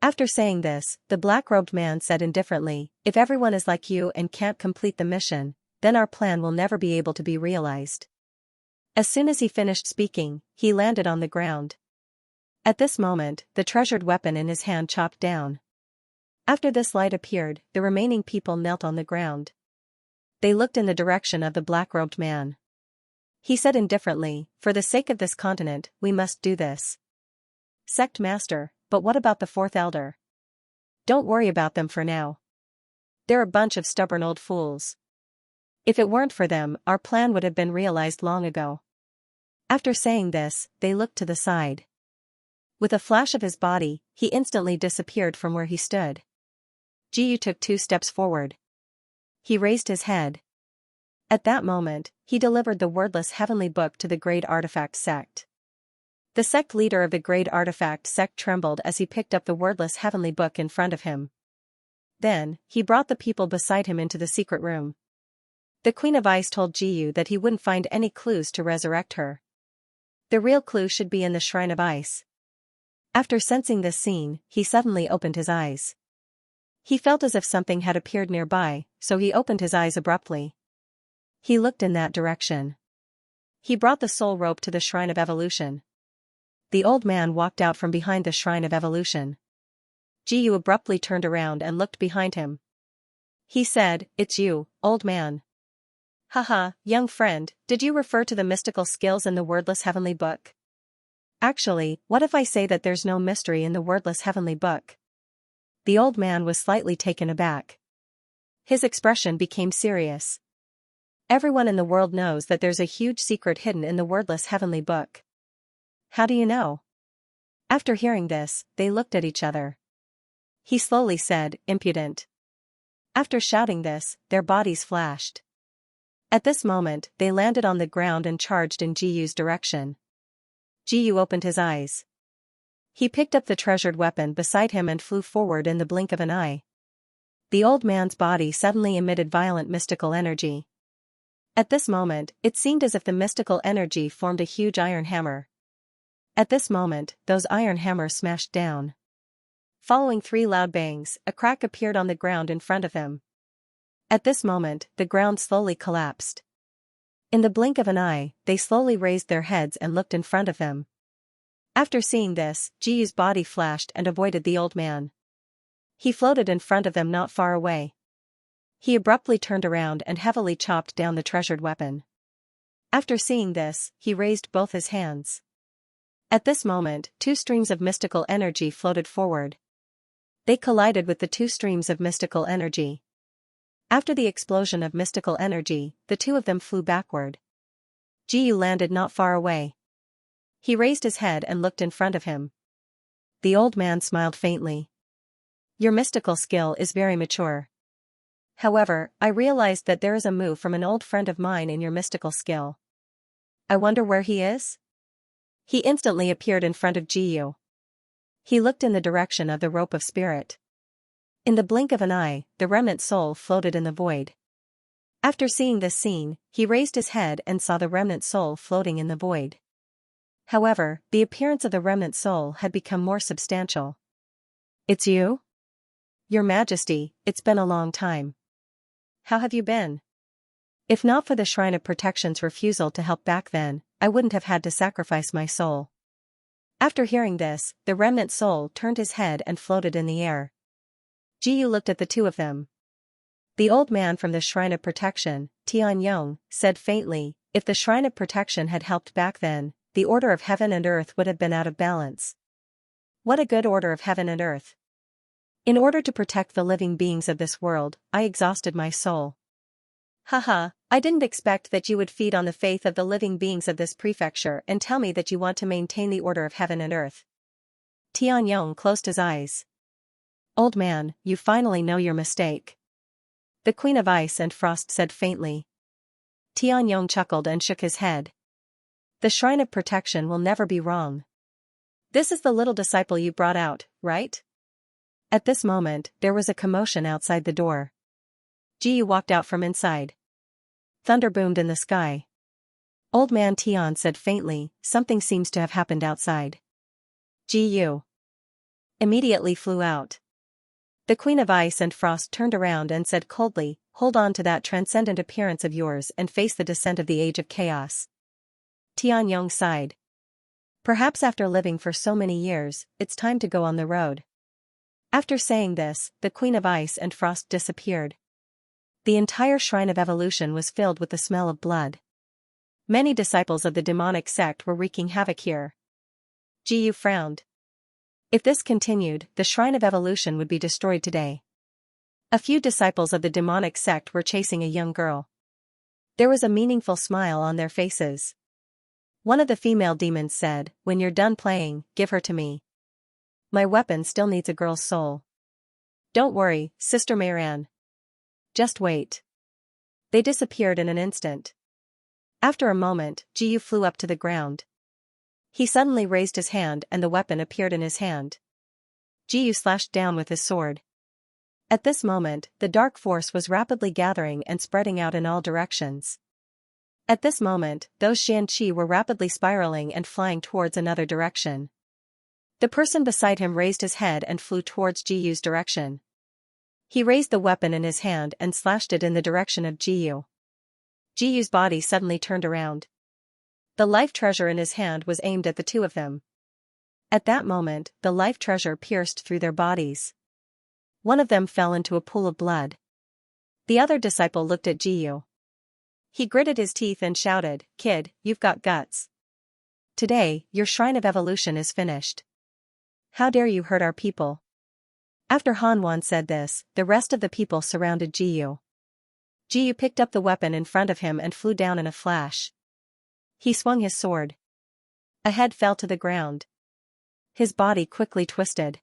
After saying this, the black-robed man said indifferently, "If everyone is like you and can't complete the mission, then our plan will never be able to be realized." As soon as he finished speaking, he landed on the ground. At this moment, the treasured weapon in his hand chopped down. After this light appeared, the remaining people knelt on the ground. They looked in the direction of the black-robed man. He said indifferently, "For the sake of this continent, we must do this." "Sect Master, but what about the 4th elder?" "Don't worry about them for now. They're a bunch of stubborn old fools. If it weren't for them, our plan would have been realized long ago." After saying this, they looked to the side. With a flash of his body, he instantly disappeared from where he stood. Ji Yu took 2 steps forward. He raised his head. At that moment, he delivered the wordless heavenly book to the Great Artifact sect. The sect leader of the Great Artifact sect trembled as he picked up the wordless heavenly book in front of him. Then, he brought the people beside him into the secret room. The Queen of Ice told Ji Yu that he wouldn't find any clues to resurrect her. The real clue should be in the Shrine of Ice. After sensing this scene, he suddenly opened his eyes. He felt as if something had appeared nearby, so he opened his eyes abruptly. He looked in that direction. He brought the soul rope to the Shrine of Evolution. The old man walked out from behind the Shrine of Evolution. Ji Yu abruptly turned around and looked behind him. He said, "It's you, old man." Haha, young friend, did you refer to the mystical skills in the wordless heavenly book? Actually, what if I say that there's no mystery in the wordless heavenly book? The old man was slightly taken aback. His expression became serious. Everyone in the world knows that there's a huge secret hidden in the wordless heavenly book. How do you know? After hearing this, they looked at each other. He slowly said, impudent. After shouting this, their bodies flashed. At this moment, they landed on the ground and charged in Jiyu's direction. Jiyu opened his eyes. He picked up the treasured weapon beside him and flew forward in the blink of an eye. The old man's body suddenly emitted violent mystical energy. At this moment, it seemed as if the mystical energy formed a huge iron hammer. At this moment, those iron hammers smashed down. Following 3 loud bangs, a crack appeared on the ground in front of him. At this moment, the ground slowly collapsed. In the blink of an eye, they slowly raised their heads and looked in front of them. After seeing this, Jiyu's body flashed and avoided the old man. He floated in front of them not far away. He abruptly turned around and heavily chopped down the treasured weapon. After seeing this, he raised both his hands. At this moment, 2 streams of mystical energy floated forward. They collided with the 2 streams of mystical energy. After the explosion of mystical energy, the 2 of them flew backward. Jiyu landed not far away. He raised his head and looked in front of him. The old man smiled faintly. Your mystical skill is very mature. However, I realized that there is a move from an old friend of mine in your mystical skill. I wonder where he is? He instantly appeared in front of Jiyu. He looked in the direction of the rope of spirit. In the blink of an eye, the remnant soul floated in the void. After seeing this scene, he raised his head and saw the remnant soul floating in the void. However, the appearance of the remnant soul had become more substantial. It's you? Your Majesty, it's been a long time. How have you been? If not for the Shrine of Protection's refusal to help back then, I wouldn't have had to sacrifice my soul. After hearing this, the remnant soul turned his head and floated in the air. Jiyu looked at the 2 of them. The old man from the Shrine of Protection, Tianyong, said faintly, if the Shrine of Protection had helped back then, the order of heaven and earth would have been out of balance. What a good order of heaven and earth. In order to protect the living beings of this world, I exhausted my soul. Haha, I didn't expect that you would feed on the faith of the living beings of this prefecture and tell me that you want to maintain the order of heaven and earth. Tianyong closed his eyes. Old man, you finally know your mistake. The Queen of Ice and Frost said faintly. Tianyong chuckled and shook his head. The Shrine of Protection will never be wrong. This is the little disciple you brought out, right? At this moment, there was a commotion outside the door. Jiyu walked out from inside. Thunder boomed in the sky. Old man Tian said faintly, something seems to have happened outside. Jiyu immediately flew out. The Queen of Ice and Frost turned around and said coldly, hold on to that transcendent appearance of yours and face the descent of the Age of Chaos. Tianyong sighed. Perhaps after living for so many years, it's time to go on the road. After saying this, the Queen of Ice and Frost disappeared. The entire Shrine of Evolution was filled with the smell of blood. Many disciples of the demonic sect were wreaking havoc here. Jiyu frowned. If this continued, the Shrine of Evolution would be destroyed today. A few disciples of the demonic sect were chasing a young girl. There was a meaningful smile on their faces. One of the female demons said, when you're done playing, give her to me. My weapon still needs a girl's soul. Don't worry, Sister Mayran. Just wait. They disappeared in an instant. After a moment, Jiyu flew up to the ground. He suddenly raised his hand and the weapon appeared in his hand. Jiyu slashed down with his sword. At this moment, the dark force was rapidly gathering and spreading out in all directions. At this moment, those Xianxia were rapidly spiraling and flying towards another direction. The person beside him raised his head and flew towards Jiyu's direction. He raised the weapon in his hand and slashed it in the direction of Jiyu. Jiyu's body suddenly turned around. The life treasure in his hand was aimed at the 2 of them. At that moment, the life treasure pierced through their bodies. One of them fell into a pool of blood. The other disciple looked at Jiyu. He gritted his teeth and shouted, "Kid, you've got guts. Today, your shrine of evolution is finished. How dare you hurt our people?" After Hanwan said this, the rest of the people surrounded Jiyu. Jiyu picked up the weapon in front of him and flew down in a flash. He swung his sword. A head fell to the ground. His body quickly twisted.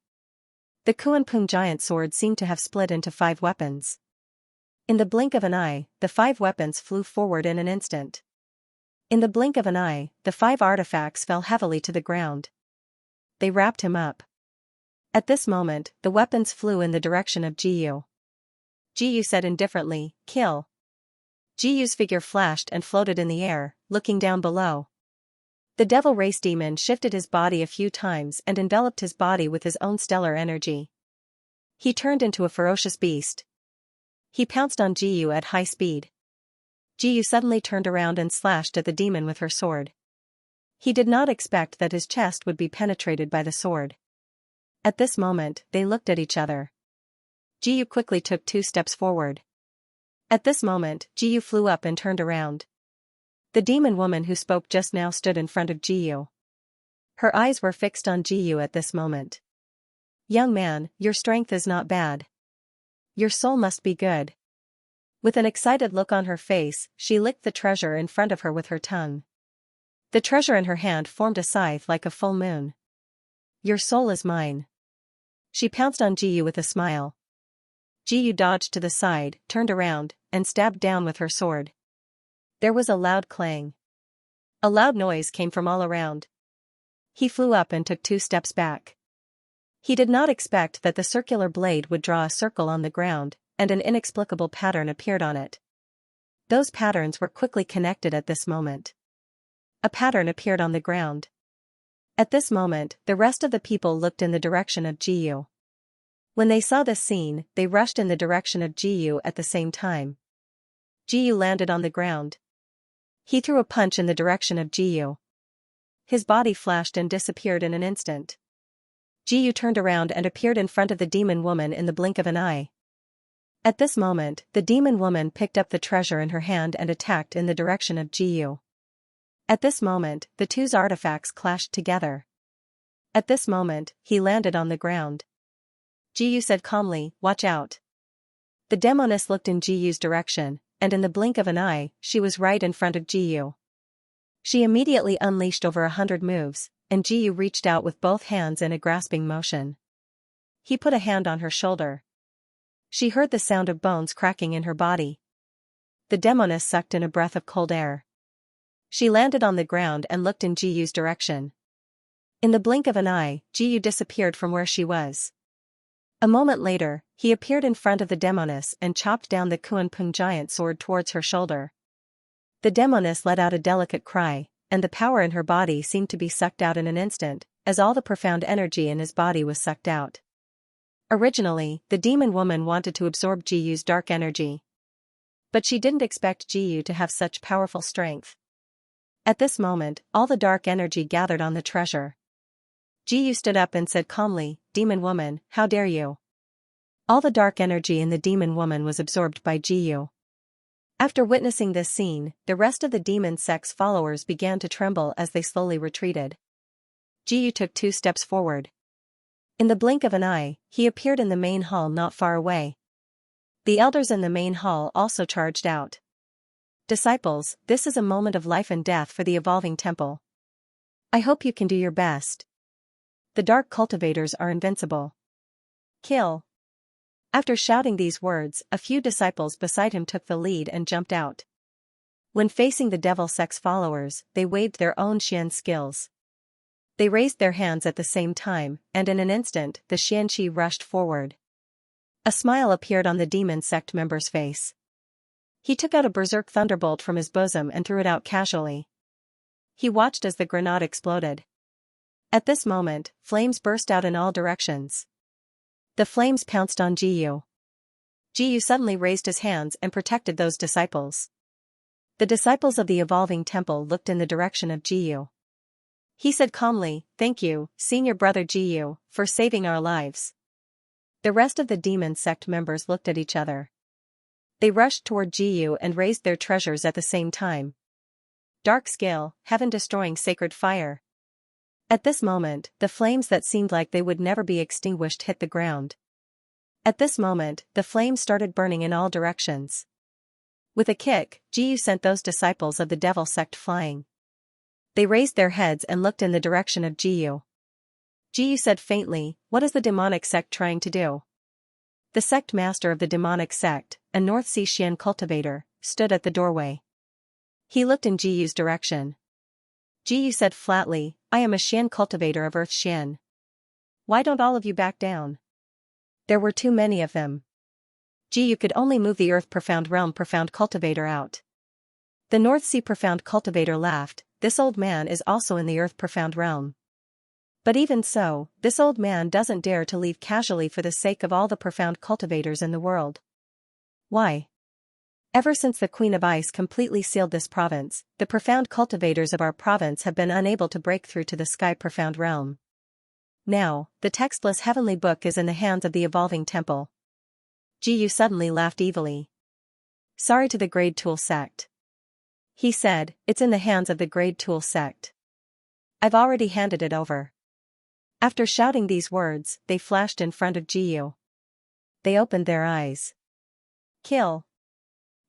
The Kuanpung giant sword seemed to have split into 5 weapons. In the blink of an eye, the 5 weapons flew forward in an instant. In the blink of an eye, the 5 artifacts fell heavily to the ground. They wrapped him up. At this moment, the weapons flew in the direction of Jiyu. Jiyu said indifferently, "Kill." Jiyu's figure flashed and floated in the air, looking down below. The devil race demon shifted his body a few times and enveloped his body with his own stellar energy. He turned into a ferocious beast. He pounced on Jiyu at high speed. Jiyu suddenly turned around and slashed at the demon with her sword. He did not expect that his chest would be penetrated by the sword. At this moment, they looked at each other. Jiyu quickly took 2 steps forward. At this moment, Jiyu flew up and turned around. The demon woman who spoke just now stood in front of Jiyu. Her eyes were fixed on Jiyu at this moment. "Young man, your strength is not bad. Your soul must be good." With an excited look on her face, she licked the treasure in front of her with her tongue. The treasure in her hand formed a scythe like a full moon. "Your soul is mine." She pounced on Jiyu with a smile. Jiyu dodged to the side, turned around, and stabbed down with her sword. There was a loud clang. A loud noise came from all around. He flew up and took 2 steps back. He did not expect that the circular blade would draw a circle on the ground, and an inexplicable pattern appeared on it. Those patterns were quickly connected at this moment. A pattern appeared on the ground. At this moment, the rest of the people looked in the direction of Jiyu. When they saw this scene, they rushed in the direction of Jiyu at the same time. Jiyu landed on the ground. He threw a punch in the direction of Jiyu. His body flashed and disappeared in an instant. Jiyu turned around and appeared in front of the demon woman in the blink of an eye. At this moment, the demon woman picked up the treasure in her hand and attacked in the direction of Jiyu. At this moment, the 2 artifacts clashed together. At this moment, he landed on the ground. Jiyu said calmly, "Watch out." The demoness looked in Jiyu's direction, and in the blink of an eye, she was right in front of Jiyu. She immediately unleashed over 100 moves, and Jiyu reached out with both hands in a grasping motion. He put a hand on her shoulder. She heard the sound of bones cracking in her body. The demoness sucked in a breath of cold air. She landed on the ground and looked in Jiyu's direction. In the blink of an eye, Jiyu disappeared from where she was. A moment later, he appeared in front of the demoness and chopped down the Kuanpung giant sword towards her shoulder. The demoness let out a delicate cry, and the power in her body seemed to be sucked out in an instant, as all the profound energy in his body was sucked out. Originally, the demon woman wanted to absorb Jiyu's dark energy. But she didn't expect Jiyu to have such powerful strength. At this moment, all the dark energy gathered on the treasure. Jiyu stood up and said calmly, "Demon woman, how dare you?" All the dark energy in the demon woman was absorbed by Jiyu. After witnessing this scene, the rest of the demon sect's followers began to tremble as they slowly retreated. Jiyu took 2 steps forward. In the blink of an eye, he appeared in the main hall not far away. The elders in the main hall also charged out. "Disciples, this is a moment of life and death for the evolving temple. I hope you can do your best. The dark cultivators are invincible. Kill." After shouting these words, a few disciples beside him took the lead and jumped out. When facing the devil sect's followers, they waved their own Xian skills. They raised their hands at the same time, and in an instant, the Xianxia rushed forward. A smile appeared on the demon sect member's face. He took out a berserk thunderbolt from his bosom and threw it out casually. He watched as the grenade exploded. At this moment, flames burst out in all directions. The flames pounced on Jiyu. Jiyu suddenly raised his hands and protected those disciples. The disciples of the evolving temple looked in the direction of Jiyu. He said calmly, "Thank you, senior brother Jiyu, for saving our lives." The rest of the demon sect members looked at each other. They rushed toward Jiyu and raised their treasures at the same time. Dark scale, heaven-destroying sacred fire. At this moment, the flames that seemed like they would never be extinguished hit the ground. At this moment, the flames started burning in all directions. With a kick, Jiyu sent those disciples of the devil sect flying. They raised their heads and looked in the direction of Jiyu. Jiyu said faintly, "What is the demonic sect trying to do?" The sect master of the demonic sect, a North Sea Xian cultivator, stood at the doorway. He looked in Jiyu's direction. Jiyu said flatly, "I am a Xian cultivator of Earth Xian. Why don't all of you back down?" There were too many of them. Jiyu could only move the Earth Profound Realm Profound Cultivator out. The North Sea Profound Cultivator laughed, "This old man is also in the Earth Profound Realm. But even so, this old man doesn't dare to leave casually for the sake of all the profound cultivators in the world. Why? Ever since the Queen of Ice completely sealed this province, the profound cultivators of our province have been unable to break through to the Sky Profound Realm. Now, the textless heavenly book is in the hands of the Evolving Temple." Jiyu suddenly laughed evilly. "Sorry to the Grade Tool sect," he said, "it's in the hands of the Grade Tool sect. I've already handed it over." After shouting these words, they flashed in front of Jiyu. They opened their eyes. "Kill."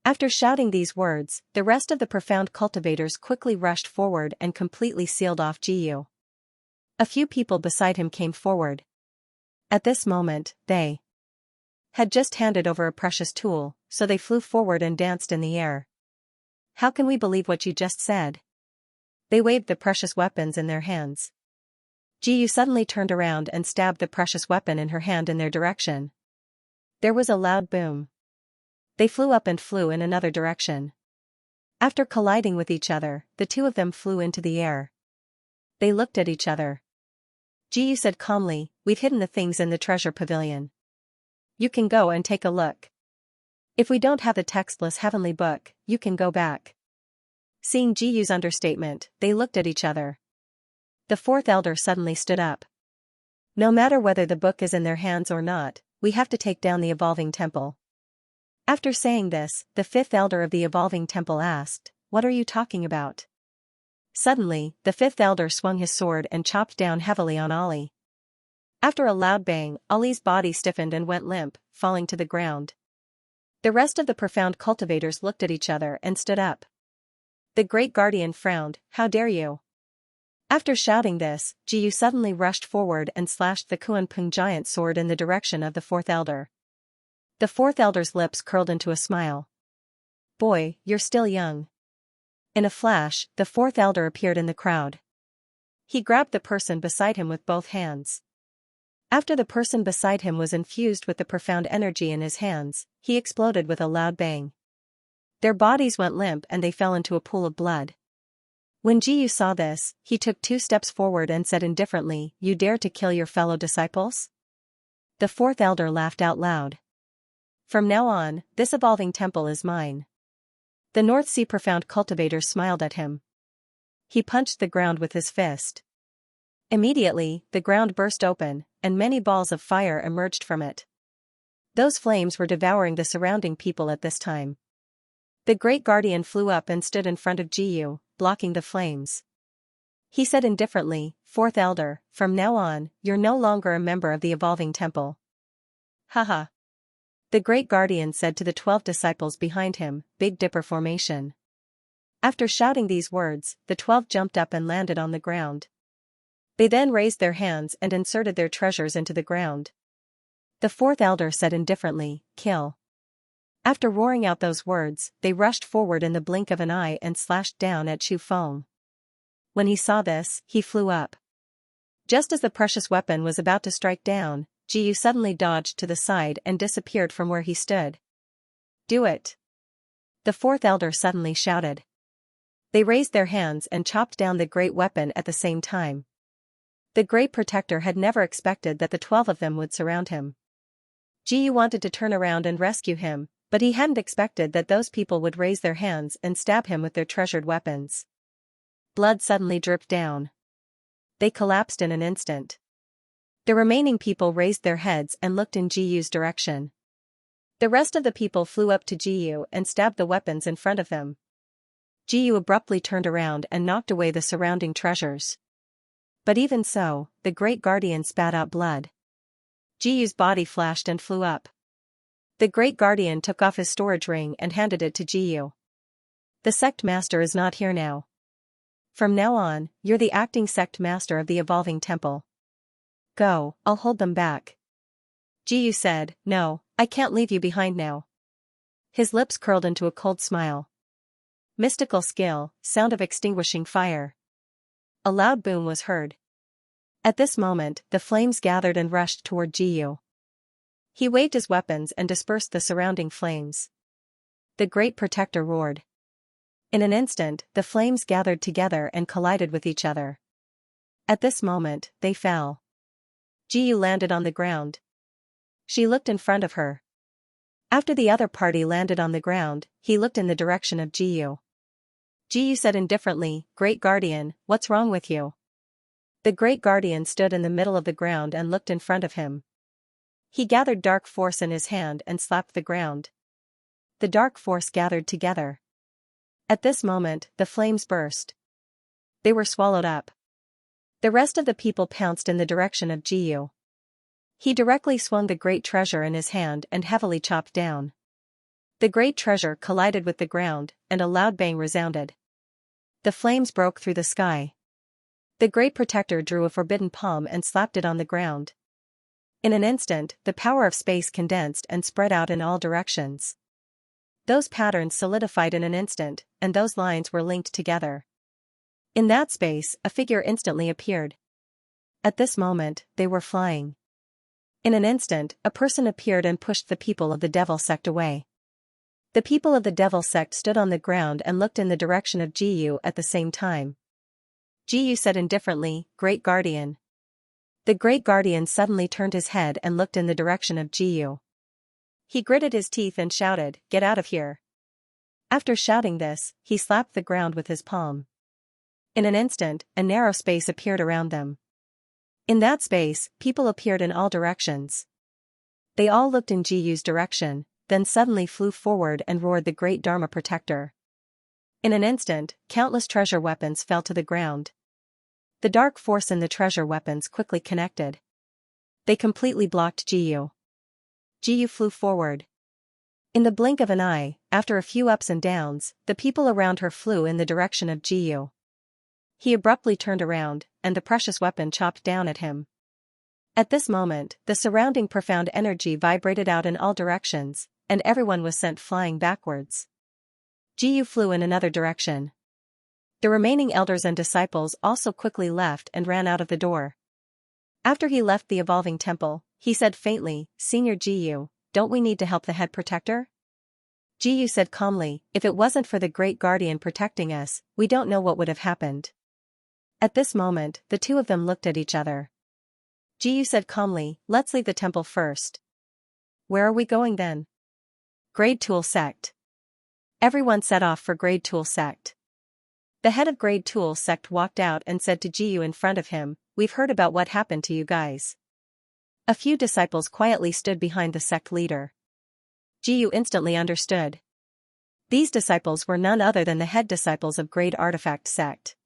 After shouting these words, the rest of the profound cultivators quickly rushed forward and completely sealed off Jiyu. A few people beside him came forward. At this moment, they had just handed over a precious tool, so they flew forward and danced in the air. "How can we believe what you just said?" They waved the precious weapons in their hands. Jiyu suddenly turned around and stabbed the precious weapon in her hand in their direction. There was a loud boom. They flew up and flew in another direction. After colliding with each other, the two of them flew into the air. They looked at each other. Jiyu said calmly, "We've hidden the things in the treasure pavilion. You can go and take a look. If we don't have the textless heavenly book, you can go back." Seeing Jiyu's understatement, they looked at each other. The fourth elder suddenly stood up. "No matter whether the book is in their hands or not, we have to take down the Evolving Temple." After saying this, the fifth elder of the Evolving Temple asked, "What are you talking about?" Suddenly, the fifth elder swung his sword and chopped down heavily on Ali. After a loud bang, Ali's body stiffened and went limp, falling to the ground. The rest of the profound cultivators looked at each other and stood up. The great guardian frowned, "How dare you?" After shouting this, Jiyu suddenly rushed forward and slashed the Kuanping giant sword in the direction of the fourth elder. The fourth elder's lips curled into a smile. "Boy, you're still young." In a flash, the fourth elder appeared in the crowd. He grabbed the person beside him with both hands. After the person beside him was infused with the profound energy in his hands, he exploded with a loud bang. Their bodies went limp and they fell into a pool of blood. When Jiyu saw this, he took 2 steps forward and said indifferently, "You dare to kill your fellow disciples?" The fourth elder laughed out loud. "From now on, this evolving temple is mine." The North Sea profound cultivator smiled at him. He punched the ground with his fist. Immediately, the ground burst open, and many balls of fire emerged from it. Those flames were devouring the surrounding people at this time. The great guardian flew up and stood in front of Jiyu, blocking the flames. He said indifferently, "Fourth elder, from now on, you're no longer a member of the Evolving Temple." "Haha." The great guardian said to the 12 disciples behind him, "Big Dipper formation." After shouting these words, the 12 jumped up and landed on the ground. They then raised their hands and inserted their treasures into the ground. The fourth elder said indifferently, "Kill." After roaring out those words, they rushed forward in the blink of an eye and slashed down at Chu Feng. When he saw this, he flew up. Just as the precious weapon was about to strike down, Jiyu suddenly dodged to the side and disappeared from where he stood. "Do it!" the fourth elder suddenly shouted. They raised their hands and chopped down the great weapon at the same time. The great protector had never expected that the 12 of them would surround him. Jiyu wanted to turn around and rescue him, but he hadn't expected that those people would raise their hands and stab him with their treasured weapons. Blood suddenly dripped down. They collapsed in an instant. The remaining people raised their heads and looked in Jiyu's direction. The rest of the people flew up to Jiyu and stabbed the weapons in front of them. Jiyu abruptly turned around and knocked away the surrounding treasures. But even so, the Great Guardian spat out blood. Jiyu's body flashed and flew up. The Great Guardian took off his storage ring and handed it to Jiyu. The sect master is not here now. From now on, you're the acting sect master of the Evolving Temple. Go, I'll hold them back. Jiyu said, no, I can't leave you behind now. His lips curled into a cold smile. Mystical skill, sound of extinguishing fire. A loud boom was heard. At this moment, the flames gathered and rushed toward Jiyu. He waved his weapons and dispersed the surrounding flames. The Great Protector roared. In an instant, the flames gathered together and collided with each other. At this moment, they fell. Jiyu landed on the ground. She looked in front of her. After the other party landed on the ground, he looked in the direction of Jiyu. Jiyu said indifferently, Great Guardian, what's wrong with you? The Great Guardian stood in the middle of the ground and looked in front of him. He gathered dark force in his hand and slapped the ground. The dark force gathered together. At this moment, the flames burst. They were swallowed up. The rest of the people pounced in the direction of Jiyu. He directly swung the great treasure in his hand and heavily chopped down. The great treasure collided with the ground, and a loud bang resounded. The flames broke through the sky. The Great Protector drew a forbidden palm and slapped it on the ground. In an instant, the power of space condensed and spread out in all directions. Those patterns solidified in an instant, and those lines were linked together. In that space, a figure instantly appeared. At this moment, they were flying. In an instant, a person appeared and pushed the people of the Devil Sect away. The people of the Devil Sect stood on the ground and looked in the direction of Jiyu at the same time. Jiyu said indifferently, Great Guardian. The Great Guardian suddenly turned his head and looked in the direction of Jiyu. He gritted his teeth and shouted, Get out of here. After shouting this, he slapped the ground with his palm. In an instant, a narrow space appeared around them. In that space, people appeared in all directions. They all looked in Jiyu's direction, then suddenly flew forward and roared the Great Dharma Protector. In an instant, countless treasure weapons fell to the ground. The dark force in the treasure weapons quickly connected. They completely blocked Jiyu. Jiyu flew forward. In the blink of an eye, after a few ups and downs, the people around her flew in the direction of Jiyu. He abruptly turned around, and the precious weapon chopped down at him. At this moment, the surrounding profound energy vibrated out in all directions, and everyone was sent flying backwards. Jiyu flew in another direction. The remaining elders and disciples also quickly left and ran out of the door. After he left the Evolving Temple, he said faintly, Senior Jiyu, don't we need to help the head protector? Jiyu said calmly, if it wasn't for the Great Guardian protecting us, we don't know what would have happened. At this moment, the two of them looked at each other. Jiyu said calmly, let's leave the temple first. Where are we going then? Grade Tool Sect. Everyone set off for Grade Tool Sect. The head of Grade Tool Sect walked out and said to Jiyu in front of him, we've heard about what happened to you guys. A few disciples quietly stood behind the sect leader. Jiyu instantly understood. These disciples were none other than the head disciples of Grade Artifact Sect.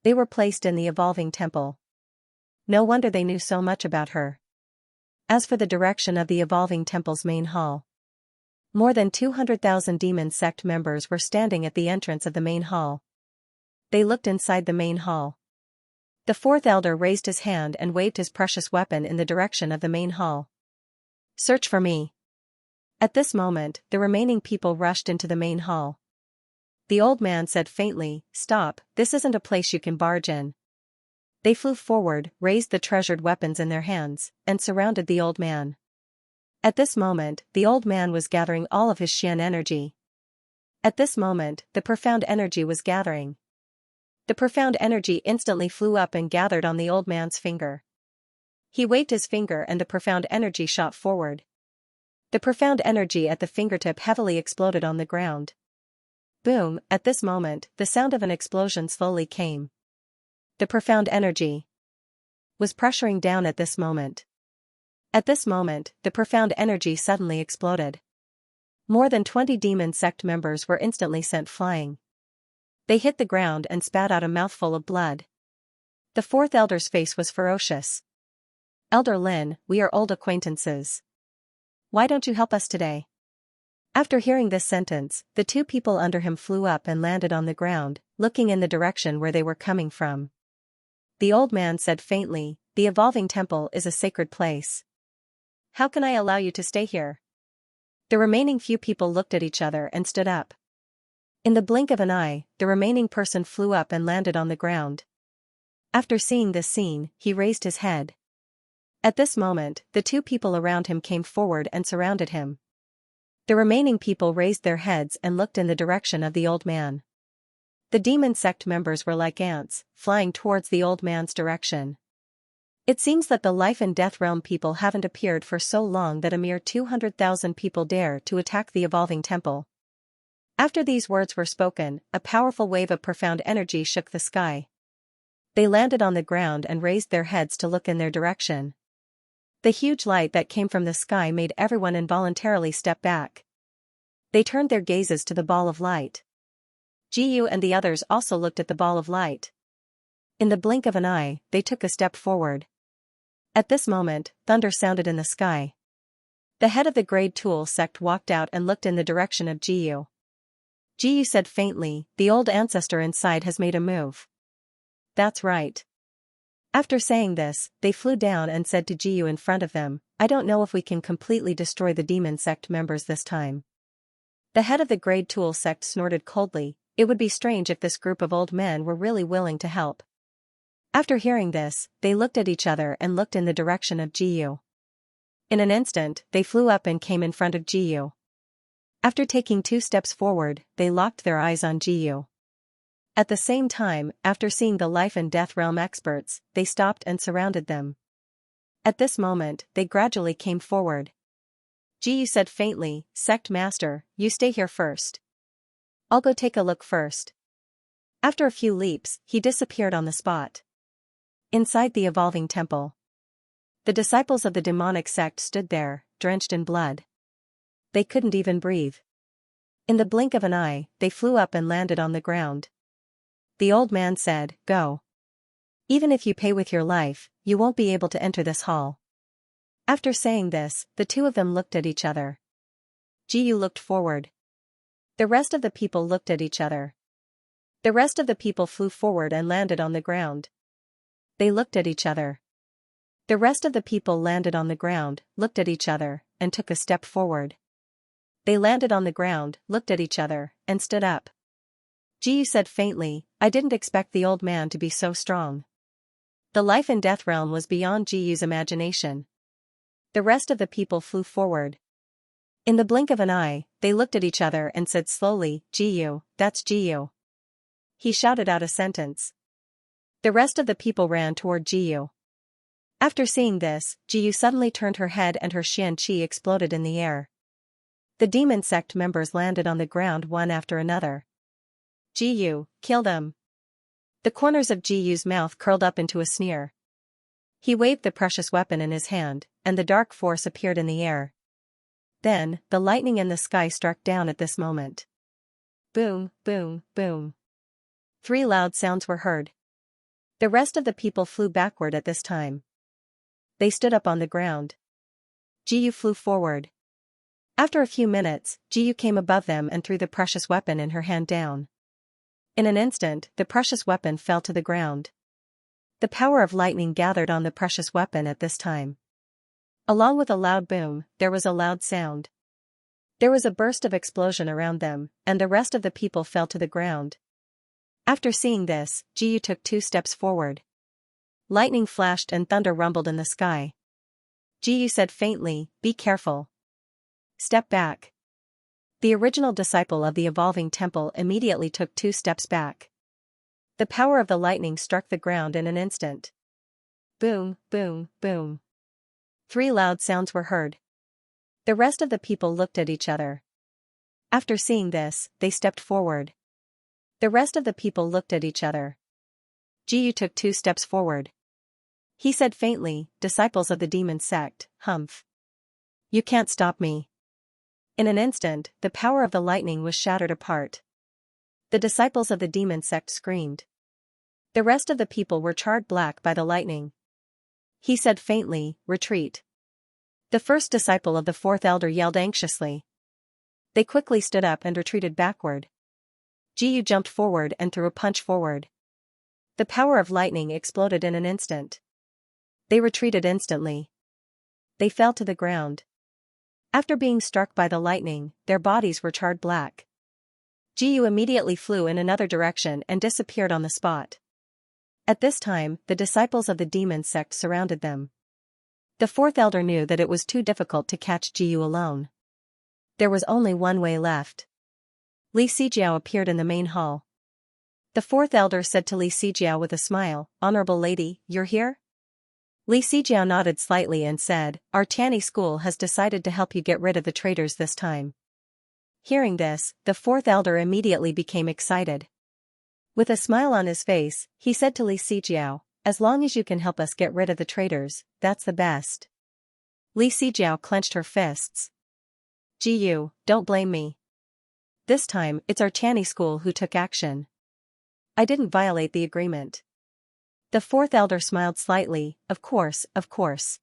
They were placed in the Evolving Temple. No wonder they knew so much about her. As for the direction of the Evolving Temple's main hall, more than 200,000 demon sect members were standing at the entrance of the main hall. They looked inside the main hall. The fourth elder raised his hand and waved his precious weapon in the direction of the main hall. Search for me. At this moment, the remaining people rushed into the main hall. The old man said faintly, Stop, this isn't a place you can barge in. They flew forward, raised the treasured weapons in their hands, and surrounded the old man. At this moment, the old man was gathering all of his Xian energy. At this moment, the profound energy was gathering. The profound energy instantly flew up and gathered on the old man's finger. He waved his finger and the profound energy shot forward. The profound energy at the fingertip heavily exploded on the ground. Boom, at this moment, the sound of an explosion slowly came. The profound energy was pressuring down at this moment. At this moment, the profound energy suddenly exploded. More than 20 demon sect members were instantly sent flying. They hit the ground and spat out a mouthful of blood. The fourth elder's face was ferocious. "Elder Lin, we are old acquaintances. Why don't you help us today?" After hearing this sentence, the two people under him flew up and landed on the ground, looking in the direction where they were coming from. The old man said faintly, "The evolving temple is a sacred place. How can I allow you to stay here?" The remaining few people looked at each other and stood up. In the blink of an eye, the remaining person flew up and landed on the ground. After seeing this scene, he raised his head. At this moment, the two people around him came forward and surrounded him. The remaining people raised their heads and looked in the direction of the old man. The demon sect members were like ants, flying towards the old man's direction. It seems that the life and death realm people haven't appeared for so long that a mere 200,000 people dare to attack the evolving temple. After these words were spoken, a powerful wave of profound energy shook the sky. They landed on the ground and raised their heads to look in their direction. The huge light that came from the sky made everyone involuntarily step back. They turned their gazes to the ball of light. Jiyu and the others also looked at the ball of light. In the blink of an eye, they took a step forward. At this moment, thunder sounded in the sky. The head of the Grade Tool sect walked out and looked in the direction of Jiyu. Jiyu said faintly, "The old ancestor inside has made a move." "That's right." After saying this, they flew down and said to Jiyu in front of them, "I don't know if we can completely destroy the demon sect members this time." The head of the Grade Tool sect snorted coldly. It would be strange if this group of old men were really willing to help. After hearing this, they looked at each other and looked in the direction of Jiyu. In an instant, they flew up and came in front of Jiyu. After taking 2 steps forward, they locked their eyes on Jiyu. At the same time, after seeing the life and death realm experts, they stopped and surrounded them. At this moment, they gradually came forward. Jiyu said faintly, "Sect Master, you stay here first. I'll go take a look first." After a few leaps, he disappeared on the spot. Inside the evolving temple, the disciples of the demonic sect stood there, drenched in blood. They couldn't even breathe. In the blink of an eye, they flew up and landed on the ground. The old man said, "Go. Even if you pay with your life, you won't be able to enter this hall." After saying this, the two of them looked at each other. Jiyu looked forward. The rest of the people looked at each other. The rest of the people flew forward and landed on the ground. They looked at each other. The rest of the people landed on the ground, looked at each other, and took a step forward. They landed on the ground, looked at each other, and stood up. Jiyu said faintly, "I didn't expect the old man to be so strong." The life and death realm was beyond Jiyu's imagination. The rest of the people flew forward. In the blink of an eye, they looked at each other and said slowly, "Jiyu, that's Jiyu." He shouted out a sentence. The rest of the people ran toward Jiyu. After seeing this, Jiyu suddenly turned her head and her Xianxia exploded in the air. The demon sect members landed on the ground one after another. "Jiyu, kill them." The corners of Jiyu's mouth curled up into a sneer. He waved the precious weapon in his hand, and the dark force appeared in the air. Then, the lightning in the sky struck down at this moment. Boom, boom, boom. 3 loud sounds were heard. The rest of the people flew backward at this time. They stood up on the ground. Jiyu flew forward. After a few minutes, Jiyu came above them and threw the precious weapon in her hand down. In an instant, the precious weapon fell to the ground. The power of lightning gathered on the precious weapon at this time. Along with a loud boom, there was a loud sound. There was a burst of explosion around them, and the rest of the people fell to the ground. After seeing this, Jiyu took 2 steps forward. Lightning flashed and thunder rumbled in the sky. Jiyu said faintly, "Be careful. Step back." The original disciple of the evolving temple immediately took 2 steps back. The power of the lightning struck the ground in an instant. Boom, boom, boom. 3 loud sounds were heard. The rest of the people looked at each other. After seeing this, they stepped forward. The rest of the people looked at each other. Jiyu took 2 steps forward. He said faintly, "Disciples of the demon sect, humph. You can't stop me." In an instant, the power of the lightning was shattered apart. The disciples of the demon sect screamed. The rest of the people were charred black by the lightning. He said faintly, "Retreat." The first disciple of the fourth elder yelled anxiously. They quickly stood up and retreated backward. Jiyu jumped forward and threw a punch forward. The power of lightning exploded in an instant. They retreated instantly. They fell to the ground. After being struck by the lightning, their bodies were charred black. Jiyu immediately flew in another direction and disappeared on the spot. At this time, the disciples of the demon sect surrounded them. The fourth elder knew that it was too difficult to catch Jiyu alone. There was only one way left. Li Sijiao appeared in the main hall. The fourth elder said to Li Sijiao with a smile, "Honorable lady, you're here?" Li Sijiao nodded slightly and said, "Our Tianyi school has decided to help you get rid of the traitors this time." Hearing this, the fourth elder immediately became excited. With a smile on his face, he said to Li Sijiao, "As long as you can help us get rid of the traitors, that's the best." Li Sijiao clenched her fists. "Jiyu, don't blame me. This time, it's our Tianyi school who took action. I didn't violate the agreement." The fourth elder smiled slightly, Of course, of course."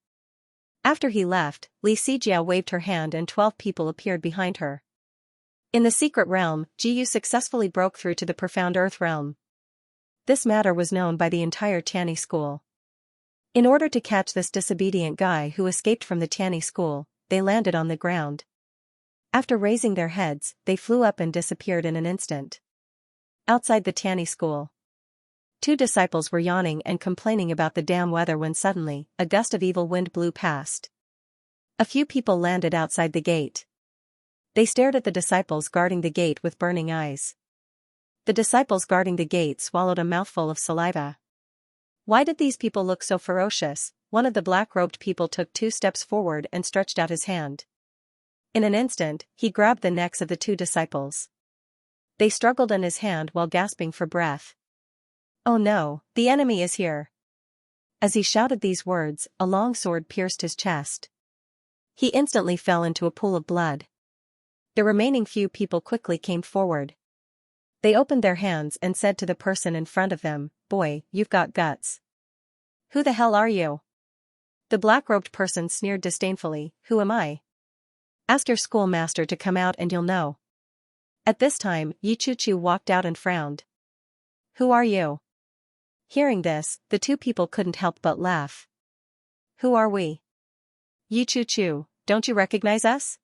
After he left, Li Sijiao waved her hand and 12 people appeared behind her. In the secret realm, Jiyu successfully broke through to the profound earth realm. This matter was known by the entire Tianyi school. In order to catch this disobedient guy who escaped from the Tianyi school, they landed on the ground. After raising their heads, they flew up and disappeared in an instant. Outside the Tianyi school, 2 disciples were yawning and complaining about the damn weather when suddenly, a gust of evil wind blew past. A few people landed outside the gate. They stared at the disciples guarding the gate with burning eyes. The disciples guarding the gate swallowed a mouthful of saliva. Why did these people look so ferocious? One of the black-robed people took 2 steps forward and stretched out his hand. In an instant, he grabbed the necks of the 2 disciples. They struggled in his hand while gasping for breath. "Oh no, the enemy is here." As he shouted these words, a long sword pierced his chest. He instantly fell into a pool of blood. The remaining few people quickly came forward. They opened their hands and said to the person in front of them, "Boy, you've got guts." "Who the hell are you?" The black-robed person sneered disdainfully, "Who am I? Ask your schoolmaster to come out and you'll know." At this time, Yi Chu walked out and frowned. "Who are you?" Hearing this, the 2 people couldn't help but laugh. "Who are we? Yi Chu, don't you recognize us?"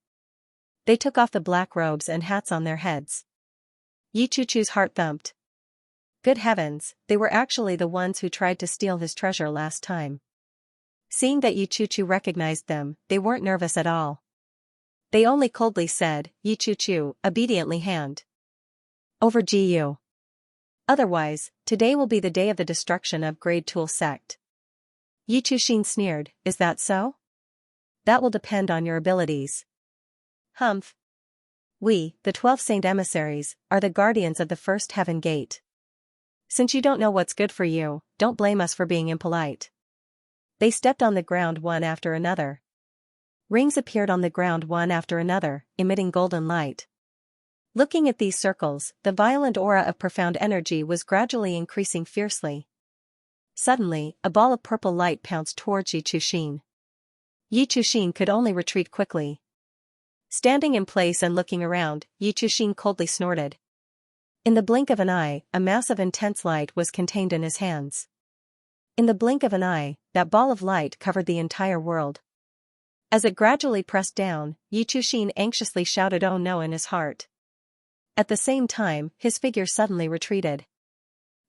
They took off the black robes and hats on their heads. Yi Chu's heart thumped. Good heavens, they were actually the ones who tried to steal his treasure last time. Seeing that Yi Chu recognized them, they weren't nervous at all. They only coldly said, "Yi Chu, obediently hand over Jiyu. Otherwise, today will be the day of the destruction of Grade Tool sect." Yi Chu sneered, "Is that so? That will depend on your abilities." "Humph. We, the 12 Saint Emissaries, are the guardians of the first heaven gate. Since you don't know what's good for you, don't blame us for being impolite." They stepped on the ground one after another. Rings appeared on the ground one after another, emitting golden light. Looking at these circles, the violent aura of profound energy was gradually increasing fiercely. Suddenly, a ball of purple light pounced towards Yi Chu. Yi Chu could only retreat quickly. Standing in place and looking around, Yi Chu coldly snorted. In the blink of an eye, a mass of intense light was contained in his hands. In the blink of an eye, that ball of light covered the entire world. As it gradually pressed down, Yi Chu anxiously shouted "Oh no" in his heart. At the same time, his figure suddenly retreated.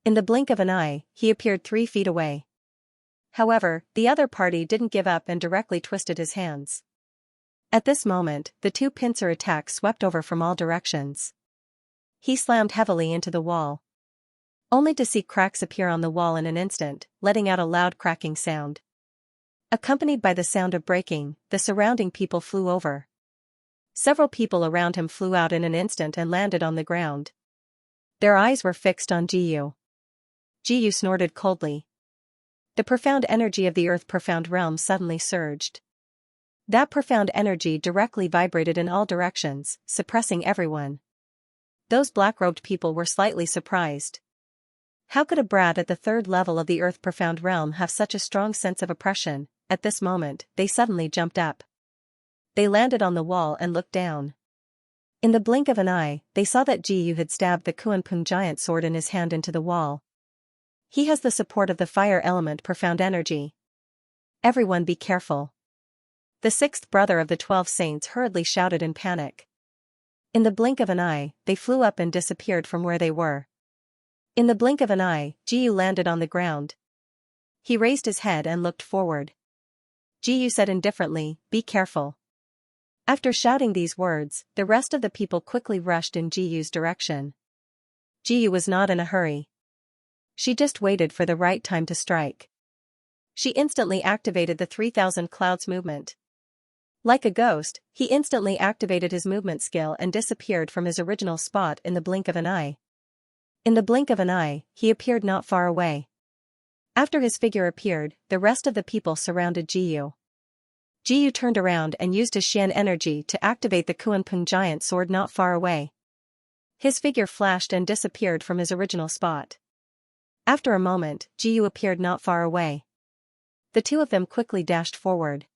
In the blink of an eye, he appeared 3 feet away. However, the other party didn't give up and directly twisted his hands. At this moment, the 2 pincer attacks swept over from all directions. He slammed heavily into the wall, only to see cracks appear on the wall in an instant, letting out a loud cracking sound. Accompanied by the sound of breaking, the surrounding people flew over. Several people around him flew out in an instant and landed on the ground. Their eyes were fixed on Jiyu. Jiyu snorted coldly. The profound energy of the earth profound realm suddenly surged. That profound energy directly vibrated in all directions, suppressing everyone. Those black-robed people were slightly surprised. How could a brat at the third level of the Earth Profound Realm have such a strong sense of oppression? At this moment, they suddenly jumped up. They landed on the wall and looked down. In the blink of an eye, they saw that Jiyu had stabbed the Kuanping giant sword in his hand into the wall. He has the support of the fire element profound energy. Everyone be careful. The sixth brother of the 12 saints hurriedly shouted in panic. In the blink of an eye, they flew up and disappeared from where they were. In the blink of an eye, Jiyu landed on the ground. He raised his head and looked forward. Jiyu said indifferently, "Be careful." After shouting these words, the rest of the people quickly rushed in Jiyu's direction. Jiyu was not in a hurry. She just waited for the right time to strike. She instantly activated the 3000 clouds movement. Like a ghost, he instantly activated his movement skill and disappeared from his original spot in the blink of an eye. In the blink of an eye, he appeared not far away. After his figure appeared, the rest of the people surrounded Jiyu. Jiyu turned around and used his Xian energy to activate the Kuanping giant sword not far away. His figure flashed and disappeared from his original spot. After a moment, Jiyu appeared not far away. The two of them quickly dashed forward.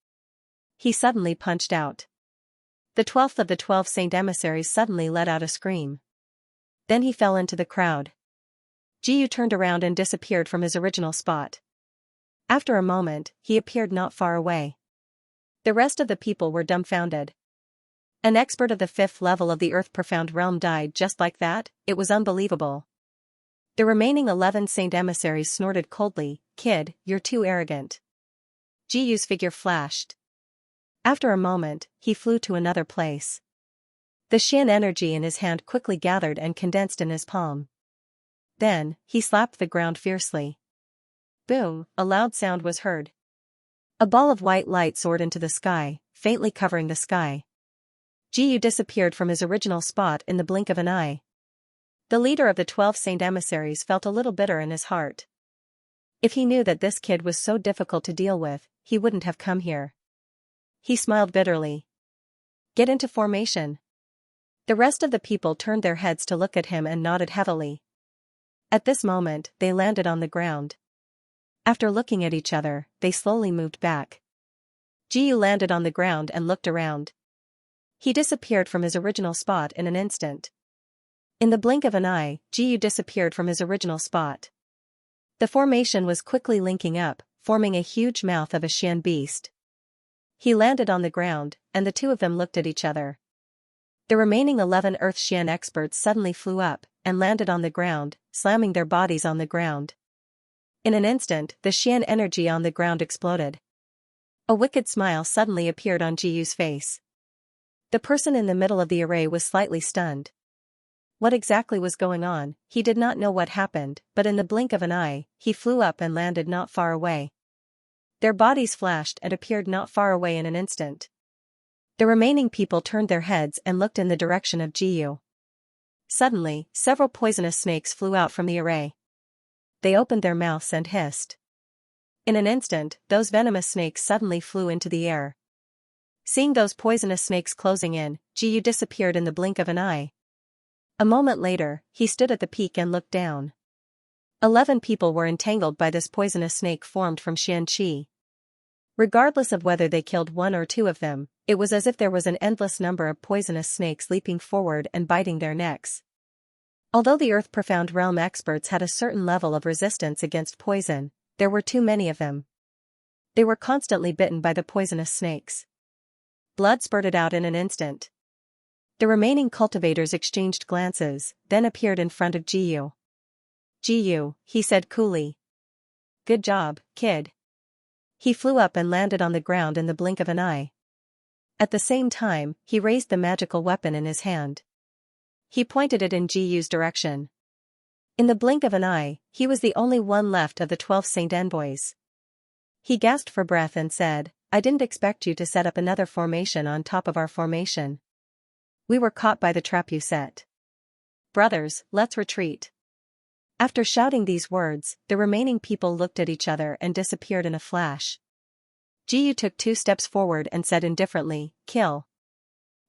He suddenly punched out. The 12th of the 12 saint emissaries suddenly let out a scream. Then he fell into the crowd. Jiyu turned around and disappeared from his original spot. After a moment, he appeared not far away. The rest of the people were dumbfounded. An expert of the 5th level of the Earth Profound Realm died just like that. It was unbelievable. The remaining 11 saint emissaries snorted coldly, "Kid, you're too arrogant." Jiyu's figure flashed. After a moment, he flew to another place. The Xian energy in his hand quickly gathered and condensed in his palm. Then, he slapped the ground fiercely. Boom, a loud sound was heard. A ball of white light soared into the sky, faintly covering the sky. Jiyu disappeared from his original spot in the blink of an eye. The leader of the 12 saint emissaries felt a little bitter in his heart. If he knew that this kid was so difficult to deal with, he wouldn't have come here. He smiled bitterly. "Get into formation." The rest of the people turned their heads to look at him and nodded heavily. At this moment, they landed on the ground. After looking at each other, they slowly moved back. Jiyu landed on the ground and looked around. He disappeared from his original spot in an instant. In the blink of an eye, Jiyu disappeared from his original spot. The formation was quickly linking up, forming a huge mouth of a Xian beast. He landed on the ground, and the two of them looked at each other. The remaining 11 Earth Xian experts suddenly flew up, and landed on the ground, slamming their bodies on the ground. In an instant, the Xian energy on the ground exploded. A wicked smile suddenly appeared on Jiyu's face. The person in the middle of the array was slightly stunned. What exactly was going on? He did not know what happened, but in the blink of an eye, he flew up and landed not far away. Their bodies flashed and appeared not far away in an instant. The remaining people turned their heads and looked in the direction of Jiyu. Suddenly, several poisonous snakes flew out from the array. They opened their mouths and hissed. In an instant, those venomous snakes suddenly flew into the air. Seeing those poisonous snakes closing in, Jiyu disappeared in the blink of an eye. A moment later, he stood at the peak and looked down. 11 people were entangled by this poisonous snake formed from Xianxia. Regardless of whether they killed one or two of them, it was as if there was an endless number of poisonous snakes leaping forward and biting their necks. Although the Earth Profound Realm experts had a certain level of resistance against poison, there were too many of them. They were constantly bitten by the poisonous snakes. Blood spurted out in an instant. The remaining cultivators exchanged glances, then appeared in front of Jiyu. "Jiyu," he said coolly. "Good job, kid." He flew up and landed on the ground in the blink of an eye. At the same time, he raised the magical weapon in his hand. He pointed it in Jiyu's direction. In the blink of an eye, he was the only one left of the 12 Saint Envoys. He gasped for breath and said, "I didn't expect you to set up another formation on top of our formation. We were caught by the trap you set. Brothers, let's retreat." After shouting these words, the remaining people looked at each other and disappeared in a flash. Jiyu took 2 steps forward and said indifferently, "Kill.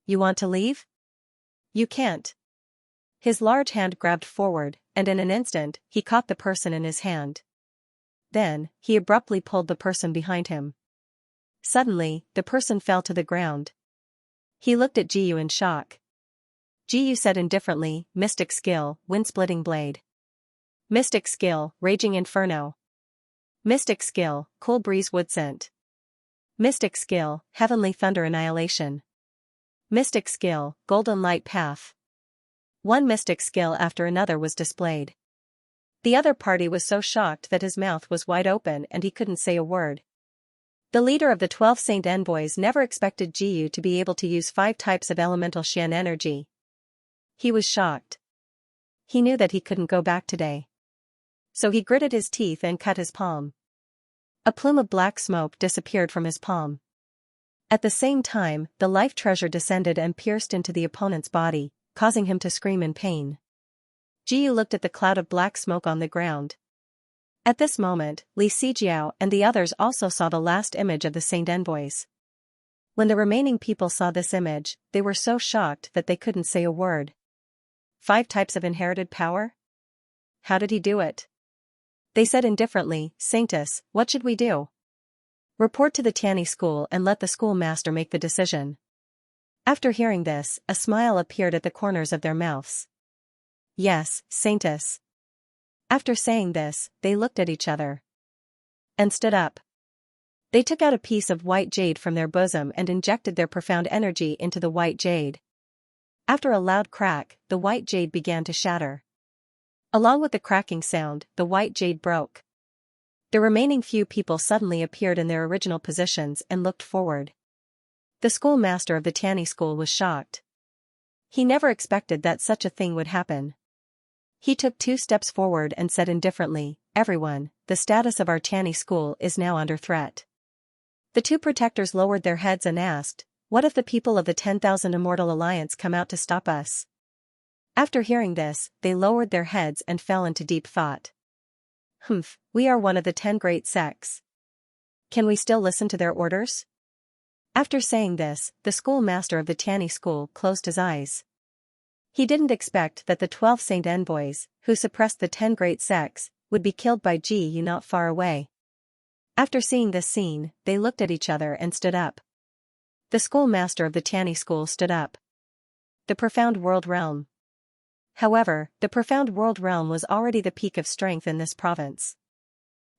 You want to leave? You can't." His large hand grabbed forward, and in an instant, he caught the person in his hand. Then, he abruptly pulled the person behind him. Suddenly, the person fell to the ground. He looked at Jiyu in shock. Jiyu said indifferently, "Mystic skill, wind-splitting blade. Mystic skill, raging inferno. Mystic skill, cool breeze wood scent. Mystic skill, heavenly thunder annihilation. Mystic skill, golden light path." One mystic skill after another was displayed. The other party was so shocked that his mouth was wide open and he couldn't say a word. The leader of the 12 Saint Envoys never expected Jiyu to be able to use 5 types of elemental Xian energy. He was shocked. He knew that he couldn't go back today. So he gritted his teeth and cut his palm. A plume of black smoke disappeared from his palm. At the same time, the life treasure descended and pierced into the opponent's body, causing him to scream in pain. Jiyu looked at the cloud of black smoke on the ground. At this moment, Li Sijiao and the others also saw the last image of the Saint Envoys. When the remaining people saw this image, they were so shocked that they couldn't say a word. 5 types of inherited power? How did he do it? They said indifferently, "Saintess, what should we do?" "Report to the Tianyi school and let the schoolmaster make the decision." After hearing this, a smile appeared at the corners of their mouths. "Yes, Saintess." After saying this, they looked at each other and stood up. They took out a piece of white jade from their bosom and injected their profound energy into the white jade. After a loud crack, the white jade began to shatter. Along with the cracking sound, the white jade broke. The remaining few people suddenly appeared in their original positions and looked forward. The schoolmaster of the Tianyi school was shocked. He never expected that such a thing would happen. He took 2 steps forward and said indifferently, "Everyone, the status of our Tianyi school is now under threat." The 2 protectors lowered their heads and asked, "What if the people of the 10,000 Immortal Alliance come out to stop us?" After hearing this, they lowered their heads and fell into deep thought. "Humph, we are one of the 10 great sects. Can we still listen to their orders?" After saying this, the schoolmaster of the Tianyi school closed his eyes. He didn't expect that the 12 Saint Envoys, who suppressed the 10 great sects, would be killed by Jiyu not far away. After seeing this scene, they looked at each other and stood up. The schoolmaster of the Tianyi school stood up. The profound world realm. However, the profound world realm was already the peak of strength in this province.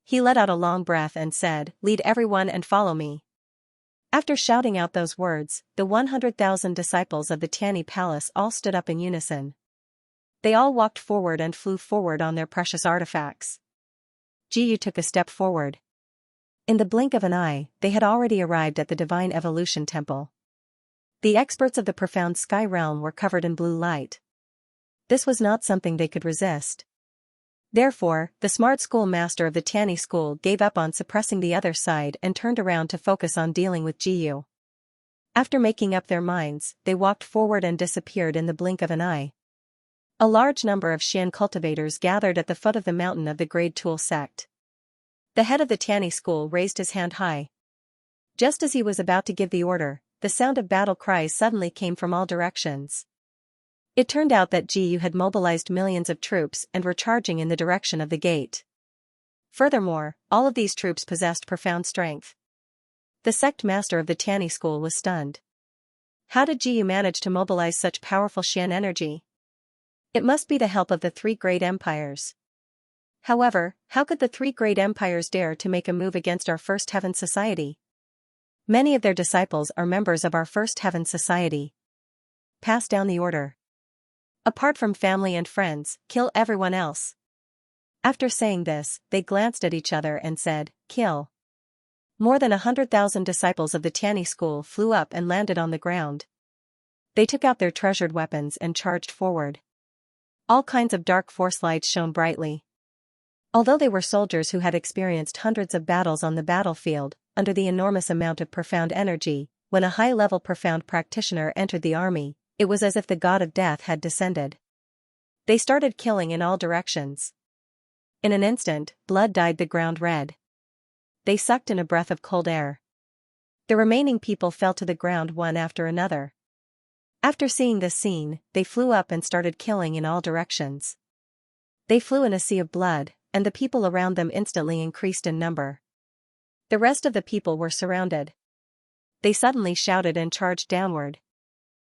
He let out a long breath and said, "Lead everyone and follow me." After shouting out those words, the 100,000 disciples of the Tianyi palace all stood up in unison. They all walked forward and flew forward on their precious artifacts. Jiyu took a step forward. In the blink of an eye, they had already arrived at the Divine Evolution Temple. The experts of the profound sky realm were covered in blue light. This was not something they could resist. Therefore, the smart schoolmaster of the Tianyi school gave up on suppressing the other side and turned around to focus on dealing with Jiyu. After making up their minds, they walked forward and disappeared in the blink of an eye. A large number of Xian cultivators gathered at the foot of the mountain of the Grade Tool sect. The head of the Tianyi school raised his hand high. Just as he was about to give the order, the sound of battle cries suddenly came from all directions. It turned out that Jiyu had mobilized millions of troops and were charging in the direction of the gate. Furthermore, all of these troops possessed profound strength. The sect master of the Tianyi school was stunned. How did Jiyu manage to mobilize such powerful Xian energy? It must be the help of the 3 great empires. However, how could the 3 great empires dare to make a move against our First Heaven Society? Many of their disciples are members of our First Heaven Society. Pass down the order. Apart from family and friends, kill everyone else. After saying this, they glanced at each other and said, "Kill." More than 100,000 disciples of the Tianyi school flew up and landed on the ground. They took out their treasured weapons and charged forward. All kinds of dark force lights shone brightly. Although they were soldiers who had experienced hundreds of battles on the battlefield, under the enormous amount of profound energy, when a high-level profound practitioner entered the army, it was as if the god of death had descended. They started killing in all directions. In an instant, blood dyed the ground red. They sucked in a breath of cold air. The remaining people fell to the ground one after another. After seeing this scene, they flew up and started killing in all directions. They flew in a sea of blood, and the people around them instantly increased in number. The rest of the people were surrounded. They suddenly shouted and charged downward.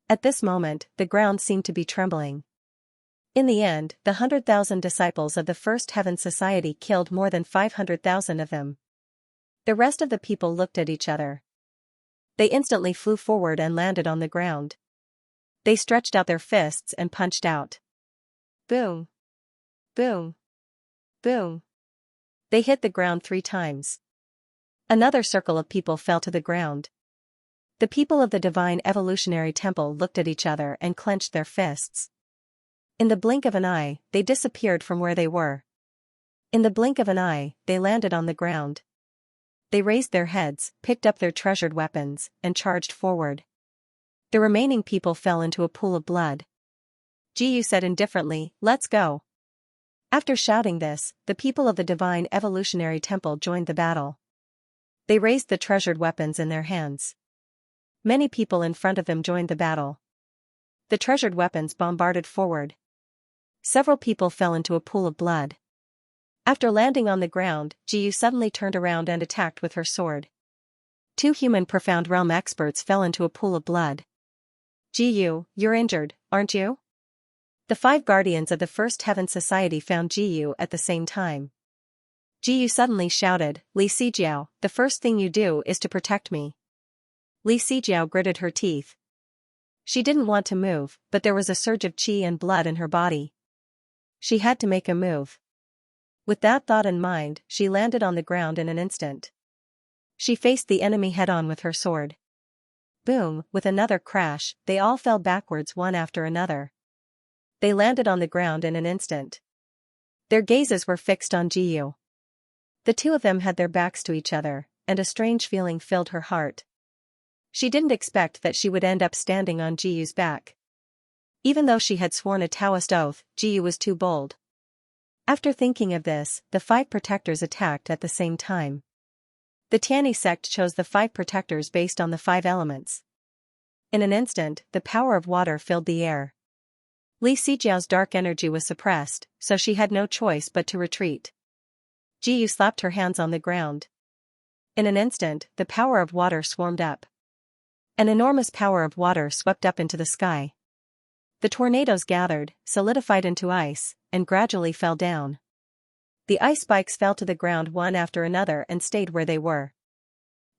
At this moment, the ground seemed to be trembling. In the end, the 100,000 disciples of the First Heaven Society killed more than 500,000 of them. The rest of the people looked at each other. They instantly flew forward and landed on the ground. They stretched out their fists and punched out. Boom! Boom! Boom! They hit the ground 3 times. Another circle of people fell to the ground. The people of the Divine Evolutionary Temple looked at each other and clenched their fists. In the blink of an eye, they disappeared from where they were. In the blink of an eye, they landed on the ground. They raised their heads, picked up their treasured weapons, and charged forward. The remaining people fell into a pool of blood. Jiyu said indifferently, "Let's go." After shouting this, the people of the Divine Evolutionary Temple joined the battle. They raised the treasured weapons in their hands. Many people in front of them joined the battle. The treasured weapons bombarded forward. Several people fell into a pool of blood. After landing on the ground, Jiyu suddenly turned around and attacked with her sword. 2 human Profound Realm experts fell into a pool of blood. Jiyu, you're injured, aren't you? The 5 guardians of the First Heaven Society found Jiyu at the same time. Jiyu suddenly shouted, "Li Sijiao, the first thing you do is to protect me." Li Sijiao gritted her teeth. She didn't want to move, but there was a surge of qi and blood in her body. She had to make a move. With that thought in mind, she landed on the ground in an instant. She faced the enemy head-on with her sword. Boom, with another crash, they all fell backwards one after another. They landed on the ground in an instant. Their gazes were fixed on Jiyu. The 2 of them had their backs to each other, and a strange feeling filled her heart. She didn't expect that she would end up standing on Jiyu's back. Even though she had sworn a Taoist oath, Jiyu was too bold. After thinking of this, the 5 protectors attacked at the same time. The Tianyi sect chose the 5 protectors based on the 5 elements. In an instant, the power of water filled the air. Li Sijiao's dark energy was suppressed, so she had no choice but to retreat. Jiyu slapped her hands on the ground. In an instant, the power of water swarmed up. An enormous power of water swept up into the sky. The tornadoes gathered, solidified into ice, and gradually fell down. The ice spikes fell to the ground one after another and stayed where they were.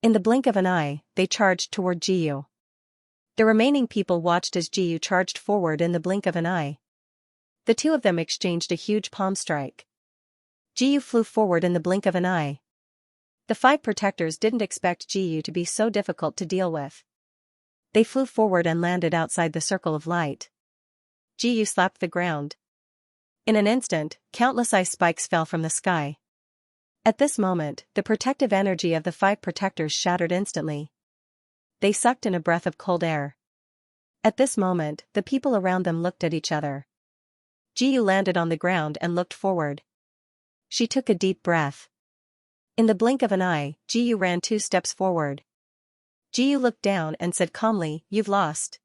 In the blink of an eye, they charged toward Jiyu. The remaining people watched as Jiyu charged forward in the blink of an eye. The 2 of them exchanged a huge palm strike. Jiyu flew forward in the blink of an eye. The 5 protectors didn't expect Jiyu to be so difficult to deal with. They flew forward and landed outside the circle of light. Jiyu slapped the ground. In an instant, countless ice spikes fell from the sky. At this moment, the protective energy of the 5 protectors shattered instantly. They sucked in a breath of cold air. At this moment, the people around them looked at each other. Jiyu landed on the ground and looked forward. She took a deep breath. In the blink of an eye, Jiyu ran 2 steps forward. Jiyu looked down and said calmly, "You've lost."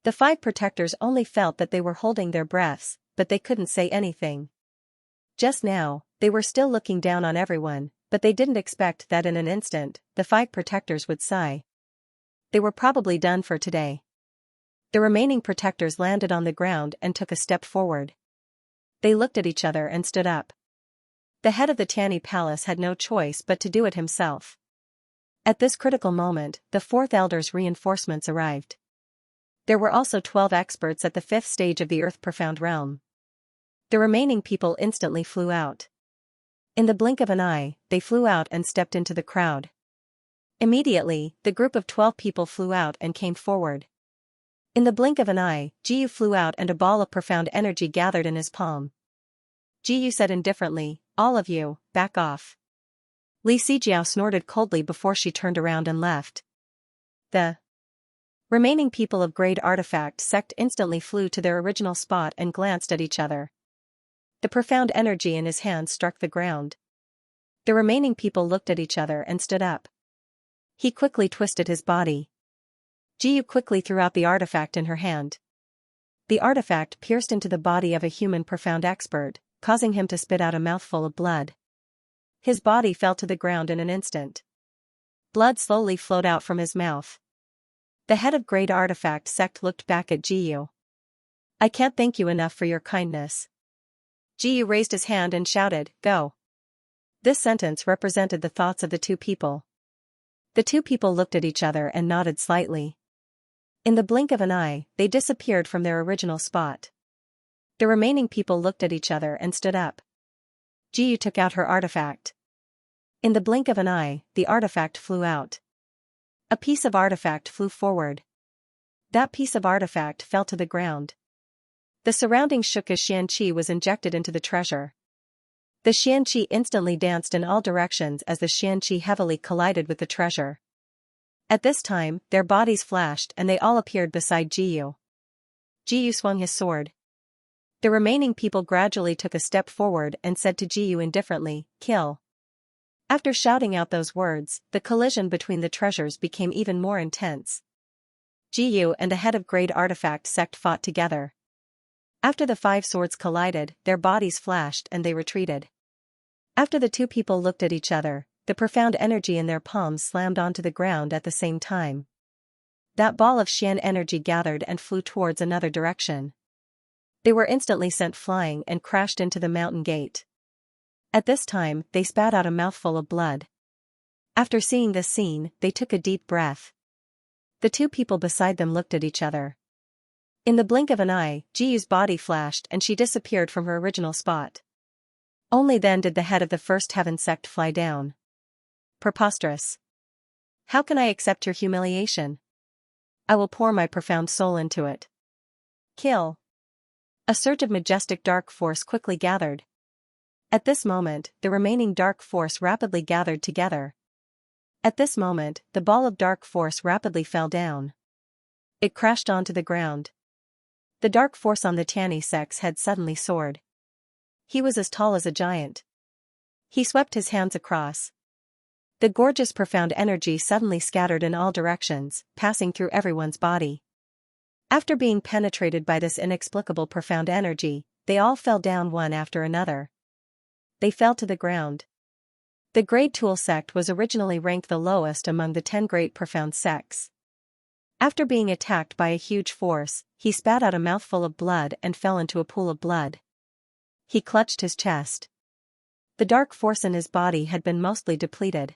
The 5 protectors only felt that they were holding their breaths, but they couldn't say anything. Just now, they were still looking down on everyone, but they didn't expect that in an instant, the 5 protectors would sigh. They were probably done for today. The remaining protectors landed on the ground and took a step forward. They looked at each other and stood up. The head of the Tianyi Palace had no choice but to do it himself. At this critical moment, the 4th Elder's reinforcements arrived. There were also 12 experts at the 5th stage of the Earth Profound Realm. The remaining people instantly flew out. In the blink of an eye, they flew out and stepped into the crowd. Immediately, the group of 12 people flew out and came forward. In the blink of an eye, Jiyu flew out and a ball of profound energy gathered in his palm. Jiyu said indifferently, "All of you, back off." Li Sijiao snorted coldly before she turned around and left. The remaining people of Grade Artifact Sect instantly flew to their original spot and glanced at each other. The profound energy in his hands struck the ground. The remaining people looked at each other and stood up. He quickly twisted his body. Jiyu quickly threw out the artifact in her hand. The artifact pierced into the body of a human profound expert, causing him to spit out a mouthful of blood. His body fell to the ground in an instant. Blood slowly flowed out from his mouth. The head of Great Artifact Sect looked back at Jiyu. I can't thank you enough for your kindness. Jiyu raised his hand and shouted, Go. This sentence represented the thoughts of the two people. The two people looked at each other and nodded slightly. In the blink of an eye, they disappeared from their original spot. The remaining people looked at each other and stood up. Jiyu took out her artifact. In the blink of an eye, the artifact flew out. A piece of artifact flew forward. That piece of artifact fell to the ground. The surroundings shook as Xianxia was injected into the treasure. The Xianxia instantly danced in all directions as the Xianxia heavily collided with the treasure. At this time, their bodies flashed and they all appeared beside Jiyu. Jiyu swung his sword. The remaining people gradually took a step forward and said to Jiyu indifferently, Kill. After shouting out those words, the collision between the treasures became even more intense. Jiyu and the head of Great Artifact Sect fought together. After the 5 swords collided, their bodies flashed and they retreated. After the two people looked at each other, the profound energy in their palms slammed onto the ground at the same time. That ball of Xian energy gathered and flew towards another direction. They were instantly sent flying and crashed into the mountain gate. At this time, they spat out a mouthful of blood. After seeing this scene, they took a deep breath. The two people beside them looked at each other. In the blink of an eye, Jiyu's body flashed and she disappeared from her original spot. Only then did the head of the First Heaven Sect fly down. Preposterous. How can I accept your humiliation? I will pour my profound soul into it. Kill. A surge of majestic dark force quickly gathered. At this moment, the remaining dark force rapidly gathered together. At this moment, the ball of dark force rapidly fell down. It crashed onto the ground. The dark force on the Tianyi sect's head suddenly soared. He was as tall as a giant. He swept his hands across. The gorgeous profound energy suddenly scattered in all directions, passing through everyone's body. After being penetrated by this inexplicable profound energy, they all fell down one after another. They fell to the ground. The Great Tool sect was originally ranked the lowest among the 10 great profound sects. After being attacked by a huge force, he spat out a mouthful of blood and fell into a pool of blood. He clutched his chest. The dark force in his body had been mostly depleted.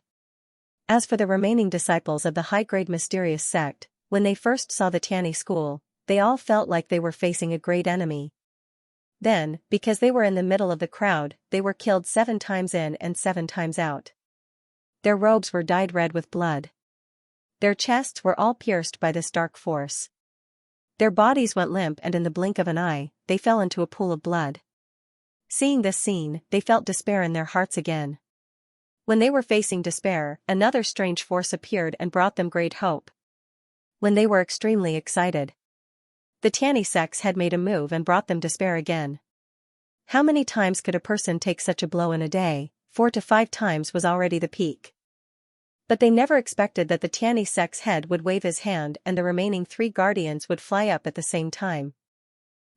As for the remaining disciples of the high-grade mysterious sect, when they first saw the Tianyi school, they all felt like they were facing a great enemy. Then, because they were in the middle of the crowd, they were killed 7 times in and 7 times out. Their robes were dyed red with blood. Their chests were all pierced by this dark force. Their bodies went limp and in the blink of an eye, they fell into a pool of blood. Seeing this scene, they felt despair in their hearts again. When they were facing despair, another strange force appeared and brought them great hope. When they were extremely excited, the Tianyi sects had made a move and brought them despair again. How many times could a person take such a blow in a day? 4 to 5 times was already the peak. But they never expected that the Tianyi sect's head would wave his hand and the remaining 3 guardians would fly up at the same time.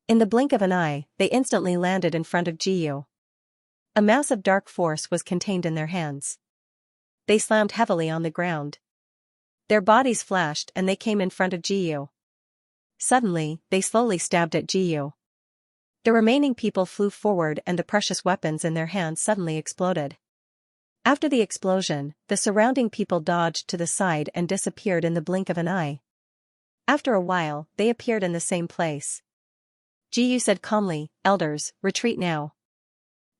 In the blink of an eye, they instantly landed in front of Jiyu. A massive dark force was contained in their hands. They slammed heavily on the ground. Their bodies flashed and they came in front of Jiyu. Suddenly, they slowly stabbed at Jiyu. The remaining people flew forward and the precious weapons in their hands suddenly exploded. After the explosion, the surrounding people dodged to the side and disappeared in the blink of an eye. After a while, they appeared in the same place. Jiyu said calmly, Elders, retreat now.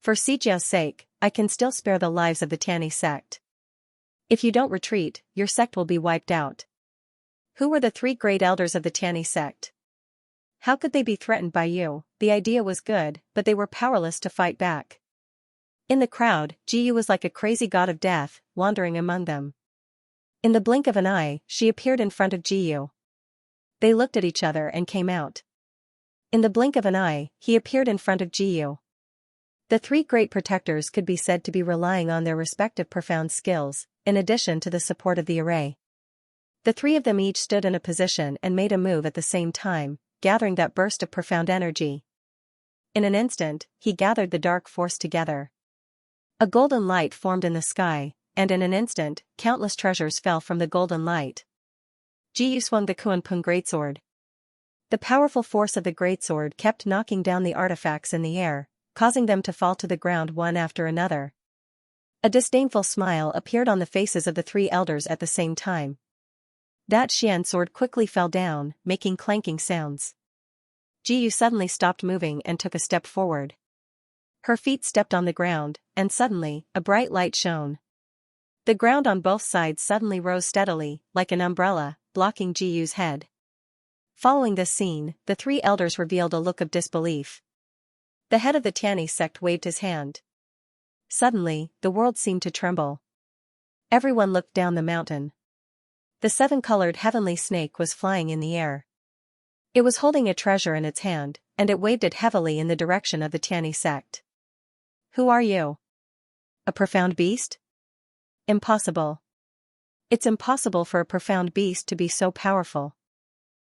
For Xijia's sake, I can still spare the lives of the Tianyi sect. If you don't retreat, your sect will be wiped out. Who were the 3 great elders of the Tianyi sect? How could they be threatened by you? The idea was good, but they were powerless to fight back. In the crowd, Jiyu was like a crazy god of death, wandering among them. In the blink of an eye, she appeared in front of Jiyu. They looked at each other and came out. In the blink of an eye, he appeared in front of Jiyu. The 3 great protectors could be said to be relying on their respective profound skills, in addition to the support of the array. The three of them each stood in a position and made a move at the same time, gathering that burst of profound energy. In an instant, he gathered the dark force together. A golden light formed in the sky, and in an instant, countless treasures fell from the golden light. Ji Yu swung the Kuanping greatsword. The powerful force of the greatsword kept knocking down the artifacts in the air, causing them to fall to the ground one after another. A disdainful smile appeared on the faces of the three elders at the same time. That Xian sword quickly fell down, making clanking sounds. Ji Yu suddenly stopped moving and took a step forward. Her feet stepped on the ground, and suddenly, a bright light shone. The ground on both sides suddenly rose steadily, like an umbrella, blocking Ji Yu's head. Following this scene, the three elders revealed a look of disbelief. The head of the Tianyi sect waved his hand. Suddenly, the world seemed to tremble. Everyone looked down the mountain. The seven-colored heavenly snake was flying in the air. It was holding a treasure in its hand, and it waved it heavily in the direction of the Tianyi sect. Who are you? A profound beast? Impossible. It's impossible for a profound beast to be so powerful.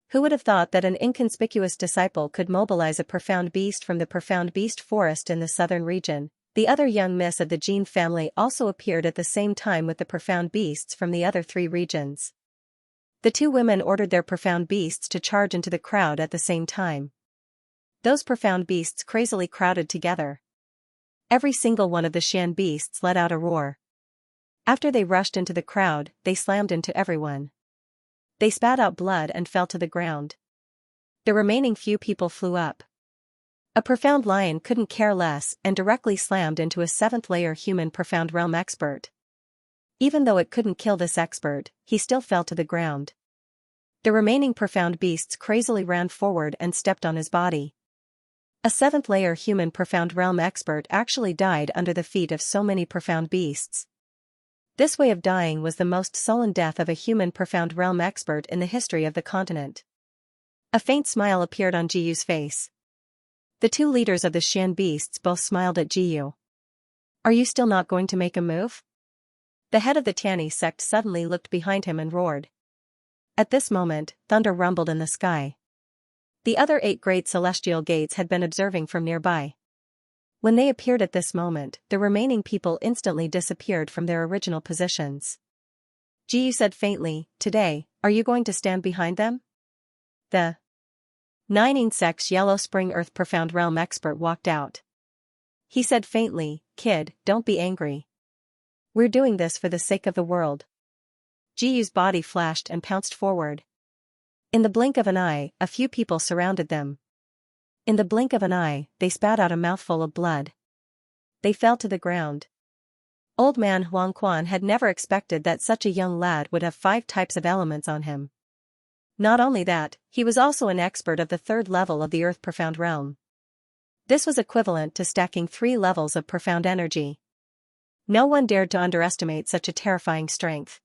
Who would have thought that an inconspicuous disciple could mobilize a profound beast from the profound beast forest in the southern region? The other young miss of the Jin family also appeared at the same time with the profound beasts from the other three regions. The two women ordered their profound beasts to charge into the crowd at the same time. Those profound beasts crazily crowded together. Every single one of the Xian beasts let out a roar. After they rushed into the crowd, they slammed into everyone. They spat out blood and fell to the ground. The remaining few people flew up. A profound lion couldn't care less and directly slammed into a seventh-layer human profound realm expert. Even though it couldn't kill this expert, he still fell to the ground. The remaining profound beasts crazily ran forward and stepped on his body. A seventh-layer human profound realm expert actually died under the feet of so many profound beasts. This way of dying was the most sullen death of a human profound realm expert in the history of the continent. A faint smile appeared on Ji Yu's face. The two leaders of the Xian beasts both smiled at Ji Yu. Are you still not going to make a move? The head of the Tianyi sect suddenly looked behind him and roared. At this moment, thunder rumbled in the sky. The other 8 great celestial gates had been observing from nearby. When they appeared at this moment, the remaining people instantly disappeared from their original positions. Ji Yu said faintly, "Today, are you going to stand behind them?" The Nining sect's Yellow Spring Earth Profound Realm expert walked out. He said faintly, "Kid, don't be angry. We're doing this for the sake of the world." Ji Yu's body flashed and pounced forward. In the blink of an eye, a few people surrounded them. In the blink of an eye, they spat out a mouthful of blood. They fell to the ground. Old man Huang Quan had never expected that such a young lad would have 5 types of elements on him. Not only that, he was also an expert of the 3rd level of the Earth Profound Realm. This was equivalent to stacking 3 levels of profound energy. No one dared to underestimate such a terrifying strength.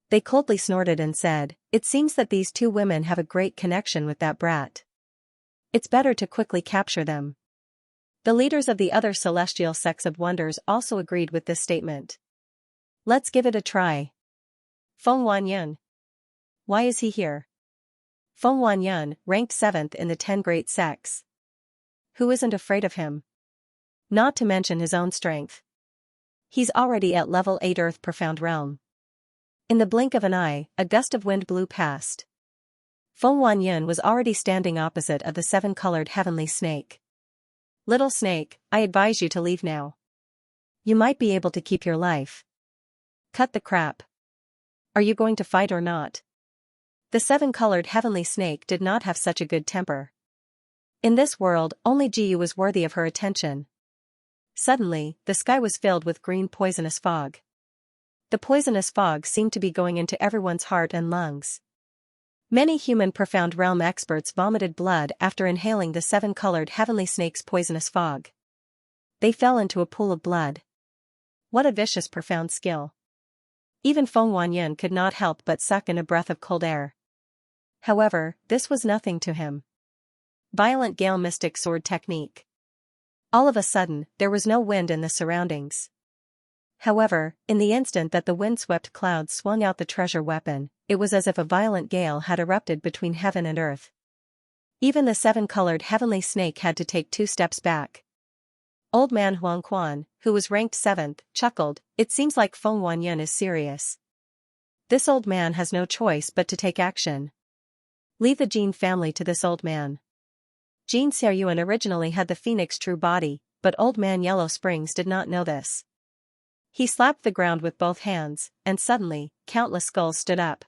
They coldly snorted and said, "It seems that these 2 women have a great connection with that brat. It's better to quickly capture them." The leaders of the other celestial sects of wonders also agreed with this statement. "Let's give it a try." Feng Wanyun. Why is he here? Feng Wanyun, ranked 7th in the 10 great sects. Who isn't afraid of him? Not to mention his own strength. He's already at level 8 Earth Profound Realm. In the blink of an eye, a gust of wind blew past. Feng Wanyun was already standing opposite of the 7-colored heavenly snake. "Little snake, I advise you to leave now. You might be able to keep your life." "Cut the crap. Are you going to fight or not?" The 7-colored heavenly snake did not have such a good temper. In this world, only Ji Yu was worthy of her attention. Suddenly, the sky was filled with green poisonous fog. The poisonous fog seemed to be going into everyone's heart and lungs. Many human profound realm experts vomited blood after inhaling the 7-colored heavenly snake's poisonous fog. They fell into a pool of blood. What a vicious profound skill. Even Feng Wanyun could not help but suck in a breath of cold air. However, this was nothing to him. Violent Gale Mystic Sword Technique. All of a sudden, there was no wind in the surroundings. However, in the instant that the windswept clouds swung out the treasure weapon, it was as if a violent gale had erupted between heaven and earth. Even the seven-colored heavenly snake had to take 2 steps back. Old man Huang Quan, who was ranked 7th, chuckled, "It seems like Feng Wanyan is serious. This old man has no choice but to take action. Leave the Jin family to this old man." Jin Xiaoyuan originally had the phoenix true body, but Old Man Yellow Springs did not know this. He slapped the ground with both hands, and suddenly, countless skulls stood up.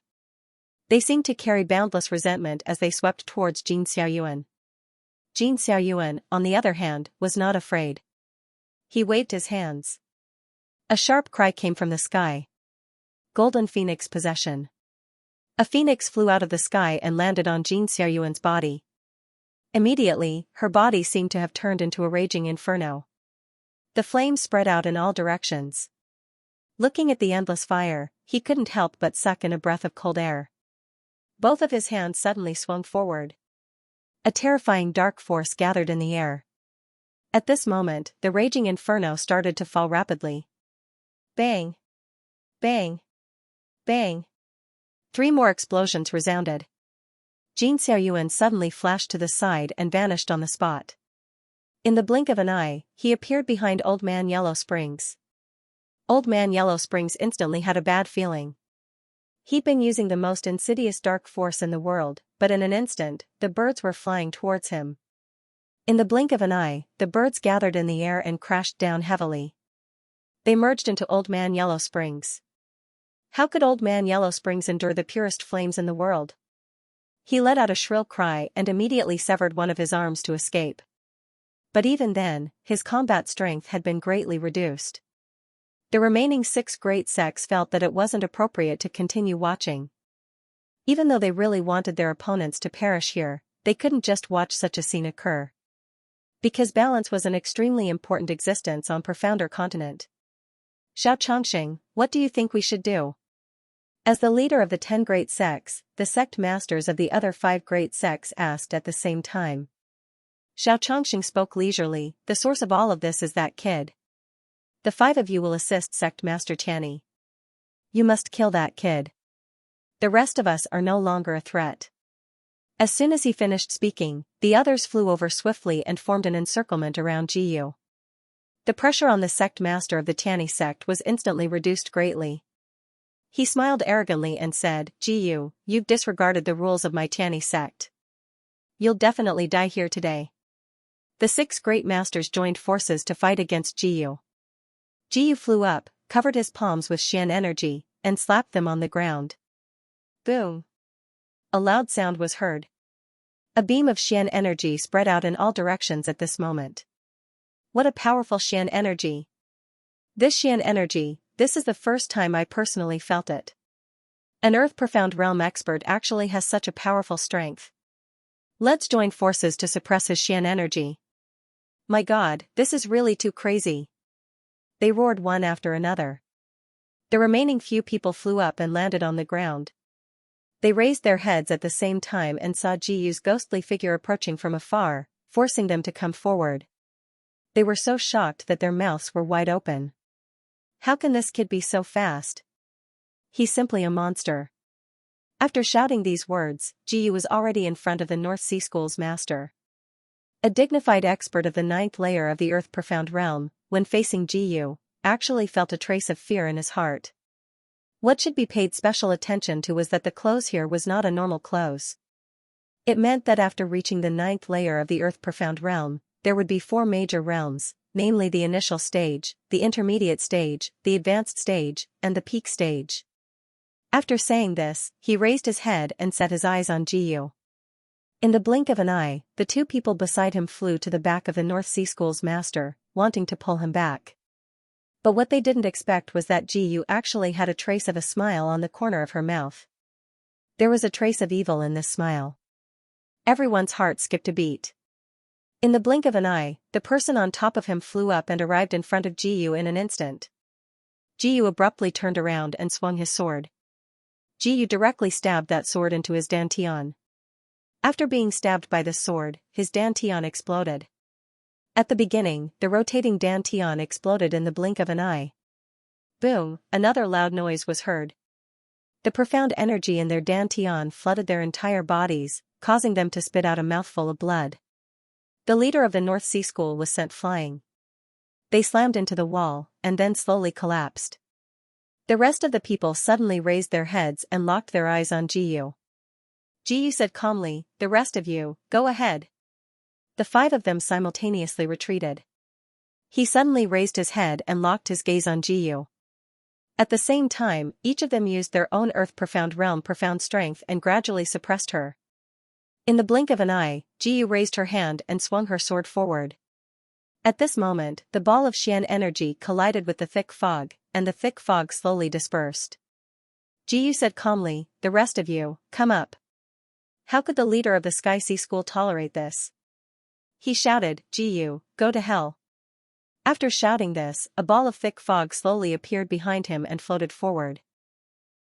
They seemed to carry boundless resentment as they swept towards Jin Xiaoyuan. Jin Xiaoyuan, on the other hand, was not afraid. He waved his hands. A sharp cry came from the sky. Golden Phoenix possession. A phoenix flew out of the sky and landed on Jin Xiaoyuan's body. Immediately, her body seemed to have turned into a raging inferno. The flames spread out in all directions. Looking at the endless fire, he couldn't help but suck in a breath of cold air. Both of his hands suddenly swung forward. A terrifying dark force gathered in the air. At this moment, the raging inferno started to fall rapidly. Bang! Bang! Bang! 3 more explosions resounded. Jin Xiaoyuan suddenly flashed to the side and vanished on the spot. In the blink of an eye, he appeared behind Old Man Yellow Springs. Old Man Yellow Springs instantly had a bad feeling. He'd been using the most insidious dark force in the world, but in an instant, the birds were flying towards him. In the blink of an eye, the birds gathered in the air and crashed down heavily. They merged into Old Man Yellow Springs. How could Old Man Yellow Springs endure the purest flames in the world? He let out a shrill cry and immediately severed one of his arms to escape. But even then, his combat strength had been greatly reduced. The remaining 6 great sects felt that it wasn't appropriate to continue watching. Even though they really wanted their opponents to perish here, they couldn't just watch such a scene occur. Because balance was an extremely important existence on Profounder Continent. Xiao Chongqing, what do you think we should do? As the leader of the 10 great sects, the sect masters of the other 5 great sects asked at the same time. Xiao Chongqing spoke leisurely, "The source of all of this is that kid. The 5 of you will assist Sect Master Tianyi. You must kill that kid. The rest of us are no longer a threat." As soon as he finished speaking, the others flew over swiftly and formed an encirclement around Jiyu. The pressure on the sect master of the Tianyi sect was instantly reduced greatly. He smiled arrogantly and said, "Jiyu, you've disregarded the rules of my Tianyi sect. You'll definitely die here today." The 6 great masters joined forces to fight against Jiyu. Jiyu flew up, covered his palms with Xian energy, and slapped them on the ground. Boom! A loud sound was heard. A beam of Xian energy spread out in all directions at this moment. What a powerful Xian energy! This Xian energy, this is the first time I personally felt it. An Earth Profound Realm expert actually has such a powerful strength. Let's join forces to suppress his Xian energy. My god, this is really too crazy. They roared one after another. The remaining few people flew up and landed on the ground. They raised their heads at the same time and saw Jiyu's ghostly figure approaching from afar, forcing them to come forward. They were so shocked that their mouths were wide open. How can this kid be so fast? He's simply a monster. After shouting these words, Jiyu was already in front of the North Sea School's master. A dignified expert of the 9th layer of the Earth Profound Realm, when facing Jiyu, actually felt a trace of fear in his heart. What should be paid special attention to was that the close here was not a normal close. It meant that after reaching the 9th layer of the Earth Profound Realm, there would be 4 major realms, namely the initial stage, the intermediate stage, the advanced stage, and the peak stage. After saying this, he raised his head and set his eyes on Jiyu. In the blink of an eye, the 2 people beside him flew to the back of the North Sea School's master, wanting to pull him back. But what they didn't expect was that Jiyu actually had a trace of a smile on the corner of her mouth. There was a trace of evil in this smile. Everyone's heart skipped a beat. In the blink of an eye, the person on top of him flew up and arrived in front of Jiyu in an instant. Jiyu abruptly turned around and swung his sword. Jiyu directly stabbed that sword into his dantian. After being stabbed by the sword, his dantian exploded. At the beginning, the rotating dantian exploded in the blink of an eye. Boom, another loud noise was heard. The profound energy in their dantian flooded their entire bodies, causing them to spit out a mouthful of blood. The leader of the North Sea School was sent flying. They slammed into the wall, and then slowly collapsed. The rest of the people suddenly raised their heads and locked their eyes on Jiyu. Jiyu said calmly, "The rest of you, go ahead." The 5 of them simultaneously retreated. He suddenly raised his head and locked his gaze on Jiyu. At the same time, each of them used their own earth profound realm profound strength and gradually suppressed her. In the blink of an eye, Jiyu raised her hand and swung her sword forward. At this moment, the ball of Xian energy collided with the thick fog, and the thick fog slowly dispersed. Jiyu said calmly, "The rest of you, come up." How could the leader of the Sky Sea School tolerate this? He shouted, "Jiyu, go to hell." After shouting this, a ball of thick fog slowly appeared behind him and floated forward.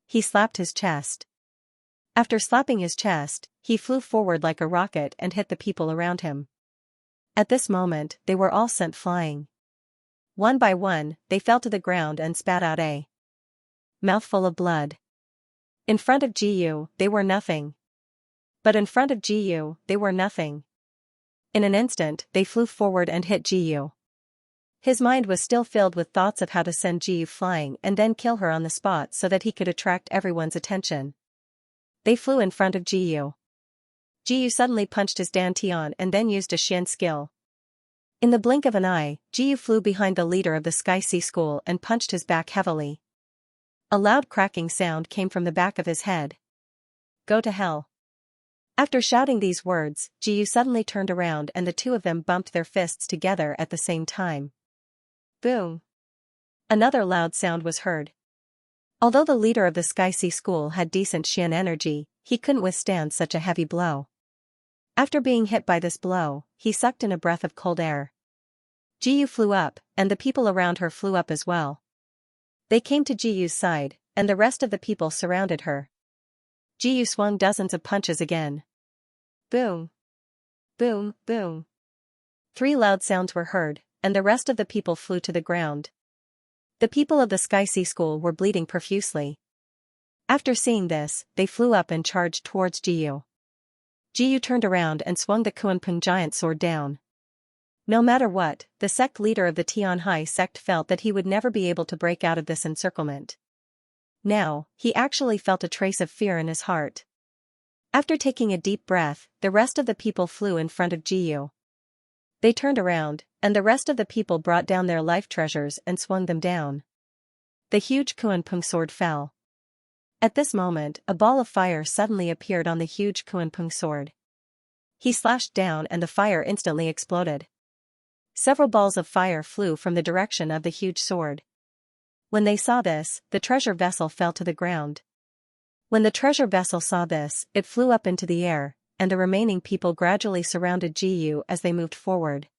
He slapped his chest. After slapping his chest, he flew forward like a rocket and hit the people around him. At this moment, they were all sent flying. One by one, they fell to the ground and spat out a mouthful of blood. In front of Jiyu, they were nothing. But in front of Jiyu, they were nothing. In an instant, they flew forward and hit Jiyu. His mind was still filled with thoughts of how to send Jiyu flying and then kill her on the spot so that he could attract everyone's attention. They flew in front of Jiyu. Jiyu suddenly punched his dantian and then used a Xian skill. In the blink of an eye, Jiyu flew behind the leader of the Sky Sea School and punched his back heavily. A loud cracking sound came from the back of his head. "Go to hell." After shouting these words, Jiyu suddenly turned around and the 2 of them bumped their fists together at the same time. Boom! Another loud sound was heard. Although the leader of the Sky Sea School had decent Xian energy, he couldn't withstand such a heavy blow. After being hit by this blow, he sucked in a breath of cold air. Jiyu flew up, and the people around her flew up as well. They came to Jiyu's side, and the rest of the people surrounded her. Jiyu swung dozens of punches again. Boom! Boom! Boom! 3 loud sounds were heard, and the rest of the people flew to the ground. The people of the Sky Sea School were bleeding profusely. After seeing this, they flew up and charged towards Jiyu. Jiyu turned around and swung the Kuanping giant sword down. No matter what, the sect leader of the Tianhai sect felt that he would never be able to break out of this encirclement. Now, he actually felt a trace of fear in his heart. After taking a deep breath, the rest of the people flew in front of Jiyu. They turned around, and the rest of the people brought down their life treasures and swung them down. The huge Kuanping sword fell. At this moment, a ball of fire suddenly appeared on the huge Kuanping sword. He slashed down and the fire instantly exploded. Several balls of fire flew from the direction of the huge sword. When they saw this, the treasure vessel fell to the ground. When the treasure vessel saw this, it flew up into the air, and the remaining people gradually surrounded Jiyu as they moved forward.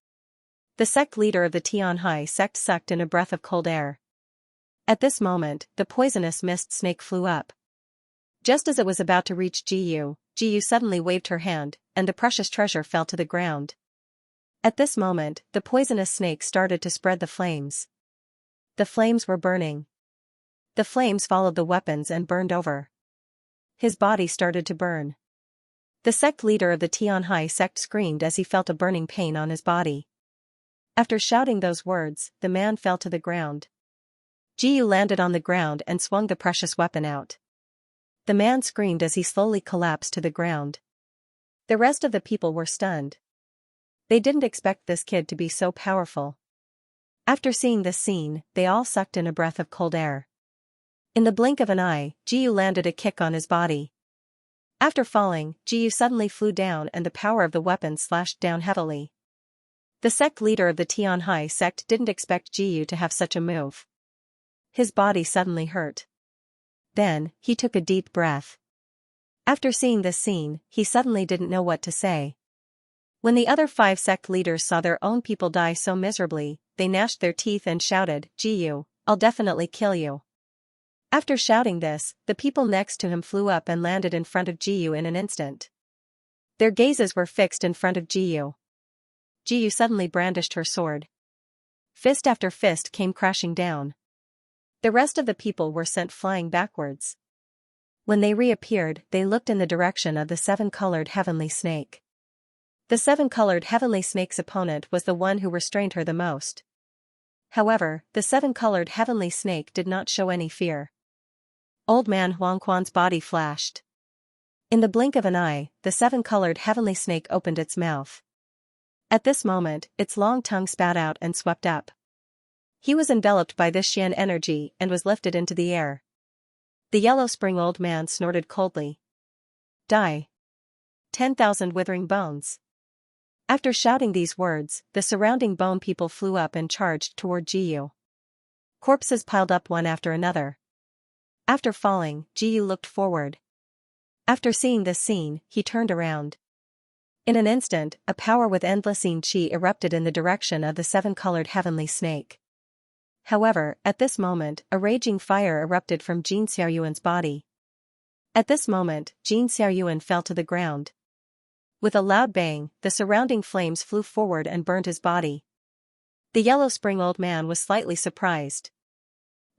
The sect leader of the Tianhai sect sucked in a breath of cold air. At this moment, the poisonous mist snake flew up. Just as it was about to reach Jiyu, Jiyu suddenly waved her hand, and the precious treasure fell to the ground. At this moment, the poisonous snake started to spread the flames. The flames were burning. The flames followed the weapons and burned over. His body started to burn. The sect leader of the Tianhai sect screamed as he felt a burning pain on his body. After shouting those words, the man fell to the ground. Jiyu landed on the ground and swung the precious weapon out. The man screamed as he slowly collapsed to the ground. The rest of the people were stunned. They didn't expect this kid to be so powerful. After seeing this scene, they all sucked in a breath of cold air. In the blink of an eye, Jiyu landed a kick on his body. After falling, Jiyu suddenly flew down and the power of the weapon slashed down heavily. The sect leader of the Tianhai sect didn't expect Jiyu to have such a move. His body suddenly hurt. Then, he took a deep breath. After seeing this scene, he suddenly didn't know what to say. When the other 5 sect leaders saw their own people die so miserably, they gnashed their teeth and shouted, "Jiyu, I'll definitely kill you." After shouting this, the people next to him flew up and landed in front of Jiyu in an instant. Their gazes were fixed in front of Jiyu. Jiyu suddenly brandished her sword. Fist after fist came crashing down. The rest of the people were sent flying backwards. When they reappeared, they looked in the direction of the seven-colored heavenly snake. The seven-colored heavenly snake's opponent was the one who restrained her the most. However, the seven-colored heavenly snake did not show any fear. Old man Huangquan's body flashed. In the blink of an eye, the seven-colored heavenly snake opened its mouth. At this moment, its long tongue spat out and swept up. He was enveloped by this Xian energy and was lifted into the air. The yellow spring old man snorted coldly. Die. 10,000 withering bones. After shouting these words, the surrounding bone people flew up and charged toward Jiyu. Corpses piled up one after another. After falling, Jiyu looked forward. After seeing this scene, he turned around. In an instant, a power with endless qi erupted in the direction of the seven-colored heavenly snake. However, at this moment, a raging fire erupted from Jin Xiaoyuan's body. At this moment, Jin Xiaoyuan fell to the ground. With a loud bang, the surrounding flames flew forward and burned his body. The yellow spring old man was slightly surprised.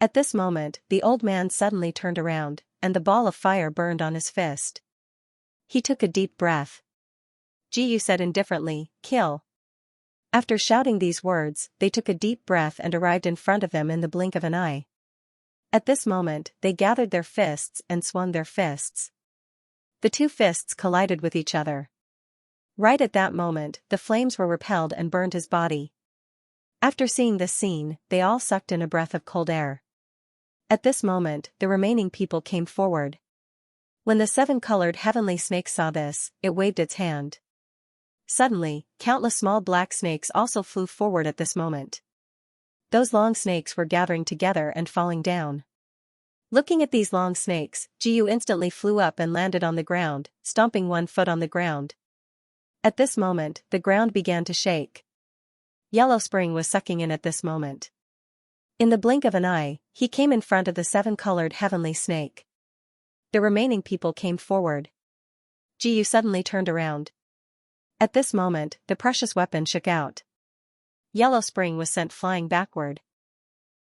At this moment, the old man suddenly turned around, and the ball of fire burned on his fist. He took a deep breath. Jiyu said indifferently, "Kill." After shouting these words, they took a deep breath and arrived in front of them in the blink of an eye. At this moment, they gathered their fists and swung their fists. The two fists collided with each other. Right at that moment, the flames were repelled and burned his body. After seeing this scene, they all sucked in a breath of cold air. At this moment, the remaining people came forward. When the seven-colored heavenly snake saw this, it waved its hand. Suddenly, countless small black snakes also flew forward at this moment. Those long snakes were gathering together and falling down. Looking at these long snakes, Jiyu instantly flew up and landed on the ground, stomping one foot on the ground. At this moment, the ground began to shake. Yellow Spring was sucking in at this moment. In the blink of an eye, he came in front of the seven-colored heavenly snake. The remaining people came forward. Jiyu suddenly turned around. At this moment, the precious weapon shook out. Yellow Spring was sent flying backward.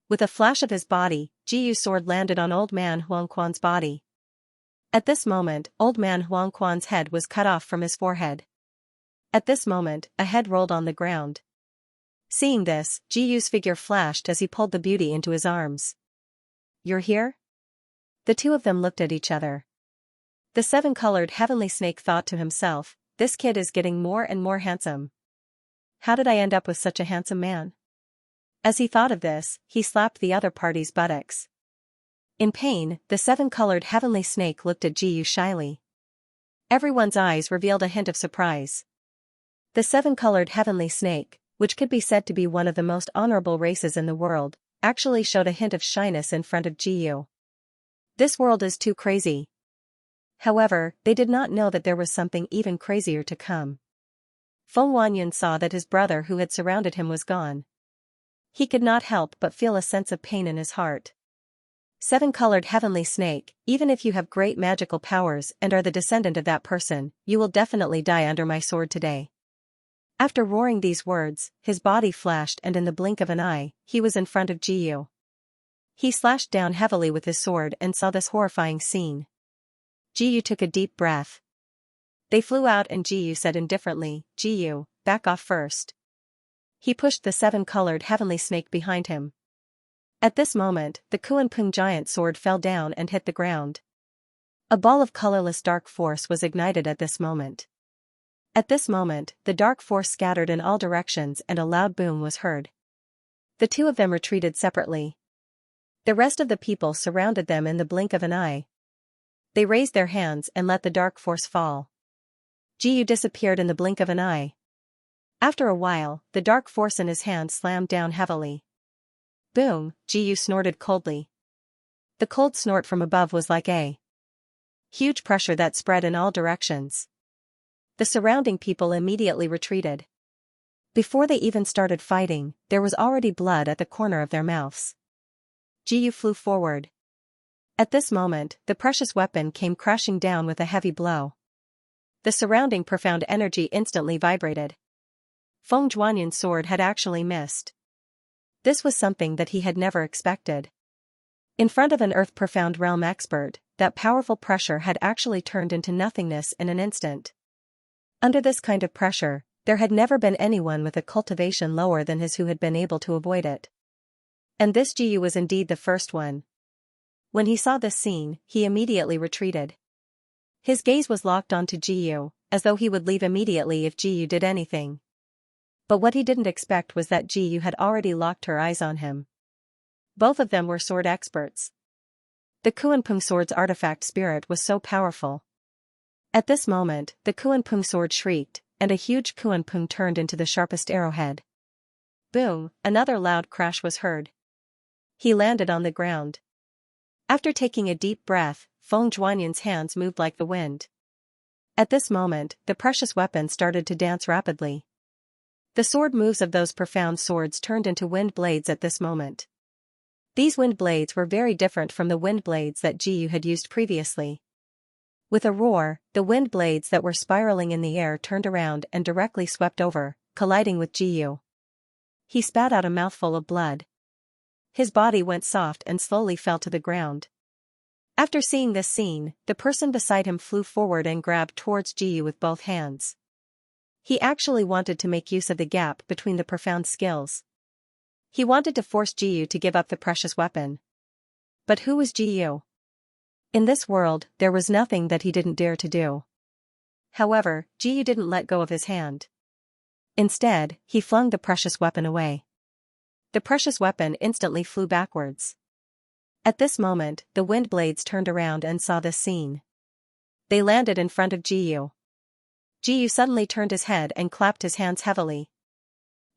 With a flash of his body, Jiyu's sword landed on old man Huangquan's body. At this moment, old man Huangquan's head was cut off from his forehead. At this moment, a head rolled on the ground. Seeing this, Jiyu's figure flashed as he pulled the beauty into his arms. "You're here?" The two of them looked at each other. The seven-colored heavenly snake thought to himself, "This kid is getting more and more handsome. How did I end up with such a handsome man?" As he thought of this, he slapped the other party's buttocks. In pain, the seven-colored heavenly snake looked at Jiyu shyly. Everyone's eyes revealed a hint of surprise. The seven-colored heavenly snake, which could be said to be one of the most honorable races in the world, actually showed a hint of shyness in front of Jiyu. This world is too crazy. However, they did not know that there was something even crazier to come. Feng Wanyan saw that his brother who had surrounded him was gone. He could not help but feel a sense of pain in his heart. Seven-colored heavenly snake, even if you have great magical powers and are the descendant of that person, you will definitely die under my sword today. After roaring these words, his body flashed and in the blink of an eye, he was in front of Jiyu. He slashed down heavily with his sword and saw this horrifying scene. Jiyu took a deep breath. They flew out and Jiyu said indifferently, "Jiyu, back off first." He pushed the seven-colored heavenly snake behind him. At this moment, the Kuanping giant sword fell down and hit the ground. A ball of colorless dark force was ignited at this moment. At this moment, the dark force scattered in all directions and a loud boom was heard. The two of them retreated separately. The rest of the people surrounded them in the blink of an eye. They raised their hands and let the dark force fall. Jiyu disappeared in the blink of an eye. After a while, the dark force in his hand slammed down heavily. Boom, Jiyu snorted coldly. The cold snort from above was like a huge pressure that spread in all directions. The surrounding people immediately retreated. Before they even started fighting, there was already blood at the corner of their mouths. Jiyu flew forward. At this moment, the precious weapon came crashing down with a heavy blow. The surrounding profound energy instantly vibrated. Feng Zhuanyan's sword had actually missed. This was something that he had never expected. In front of an earth-profound realm expert, that powerful pressure had actually turned into nothingness in an instant. Under this kind of pressure, there had never been anyone with a cultivation lower than his who had been able to avoid it. And this Jiyu was indeed the first one. When he saw this scene, he immediately retreated. His gaze was locked onto Jiyu, as though he would leave immediately if Jiyu did anything. But what he didn't expect was that Jiyu had already locked her eyes on him. Both of them were sword experts. The Kuanpung sword's artifact spirit was so powerful. At this moment, the Kuanpung sword shrieked, and a huge Kuanpung turned into the sharpest arrowhead. Boom, another loud crash was heard. He landed on the ground. After taking a deep breath, Feng Zhuanyan's hands moved like the wind. At this moment, the precious weapon started to dance rapidly. The sword moves of those profound swords turned into wind blades at this moment. These wind blades were very different from the wind blades that Jiyu had used previously. With a roar, the wind blades that were spiraling in the air turned around and directly swept over, colliding with Jiyu. He spat out a mouthful of blood. His body went soft and slowly fell to the ground. After seeing this scene, the person beside him flew forward and grabbed towards Jiyu with both hands. He actually wanted to make use of the gap between the profound skills. He wanted to force Jiyu to give up the precious weapon. But who was Jiyu? In this world, there was nothing that he didn't dare to do. However, Jiyu didn't let go of his hand. Instead, he flung the precious weapon away. The precious weapon instantly flew backwards. At this moment, the wind blades turned around and saw this scene. They landed in front of Jiyu. Jiyu suddenly turned his head and clapped his hands heavily.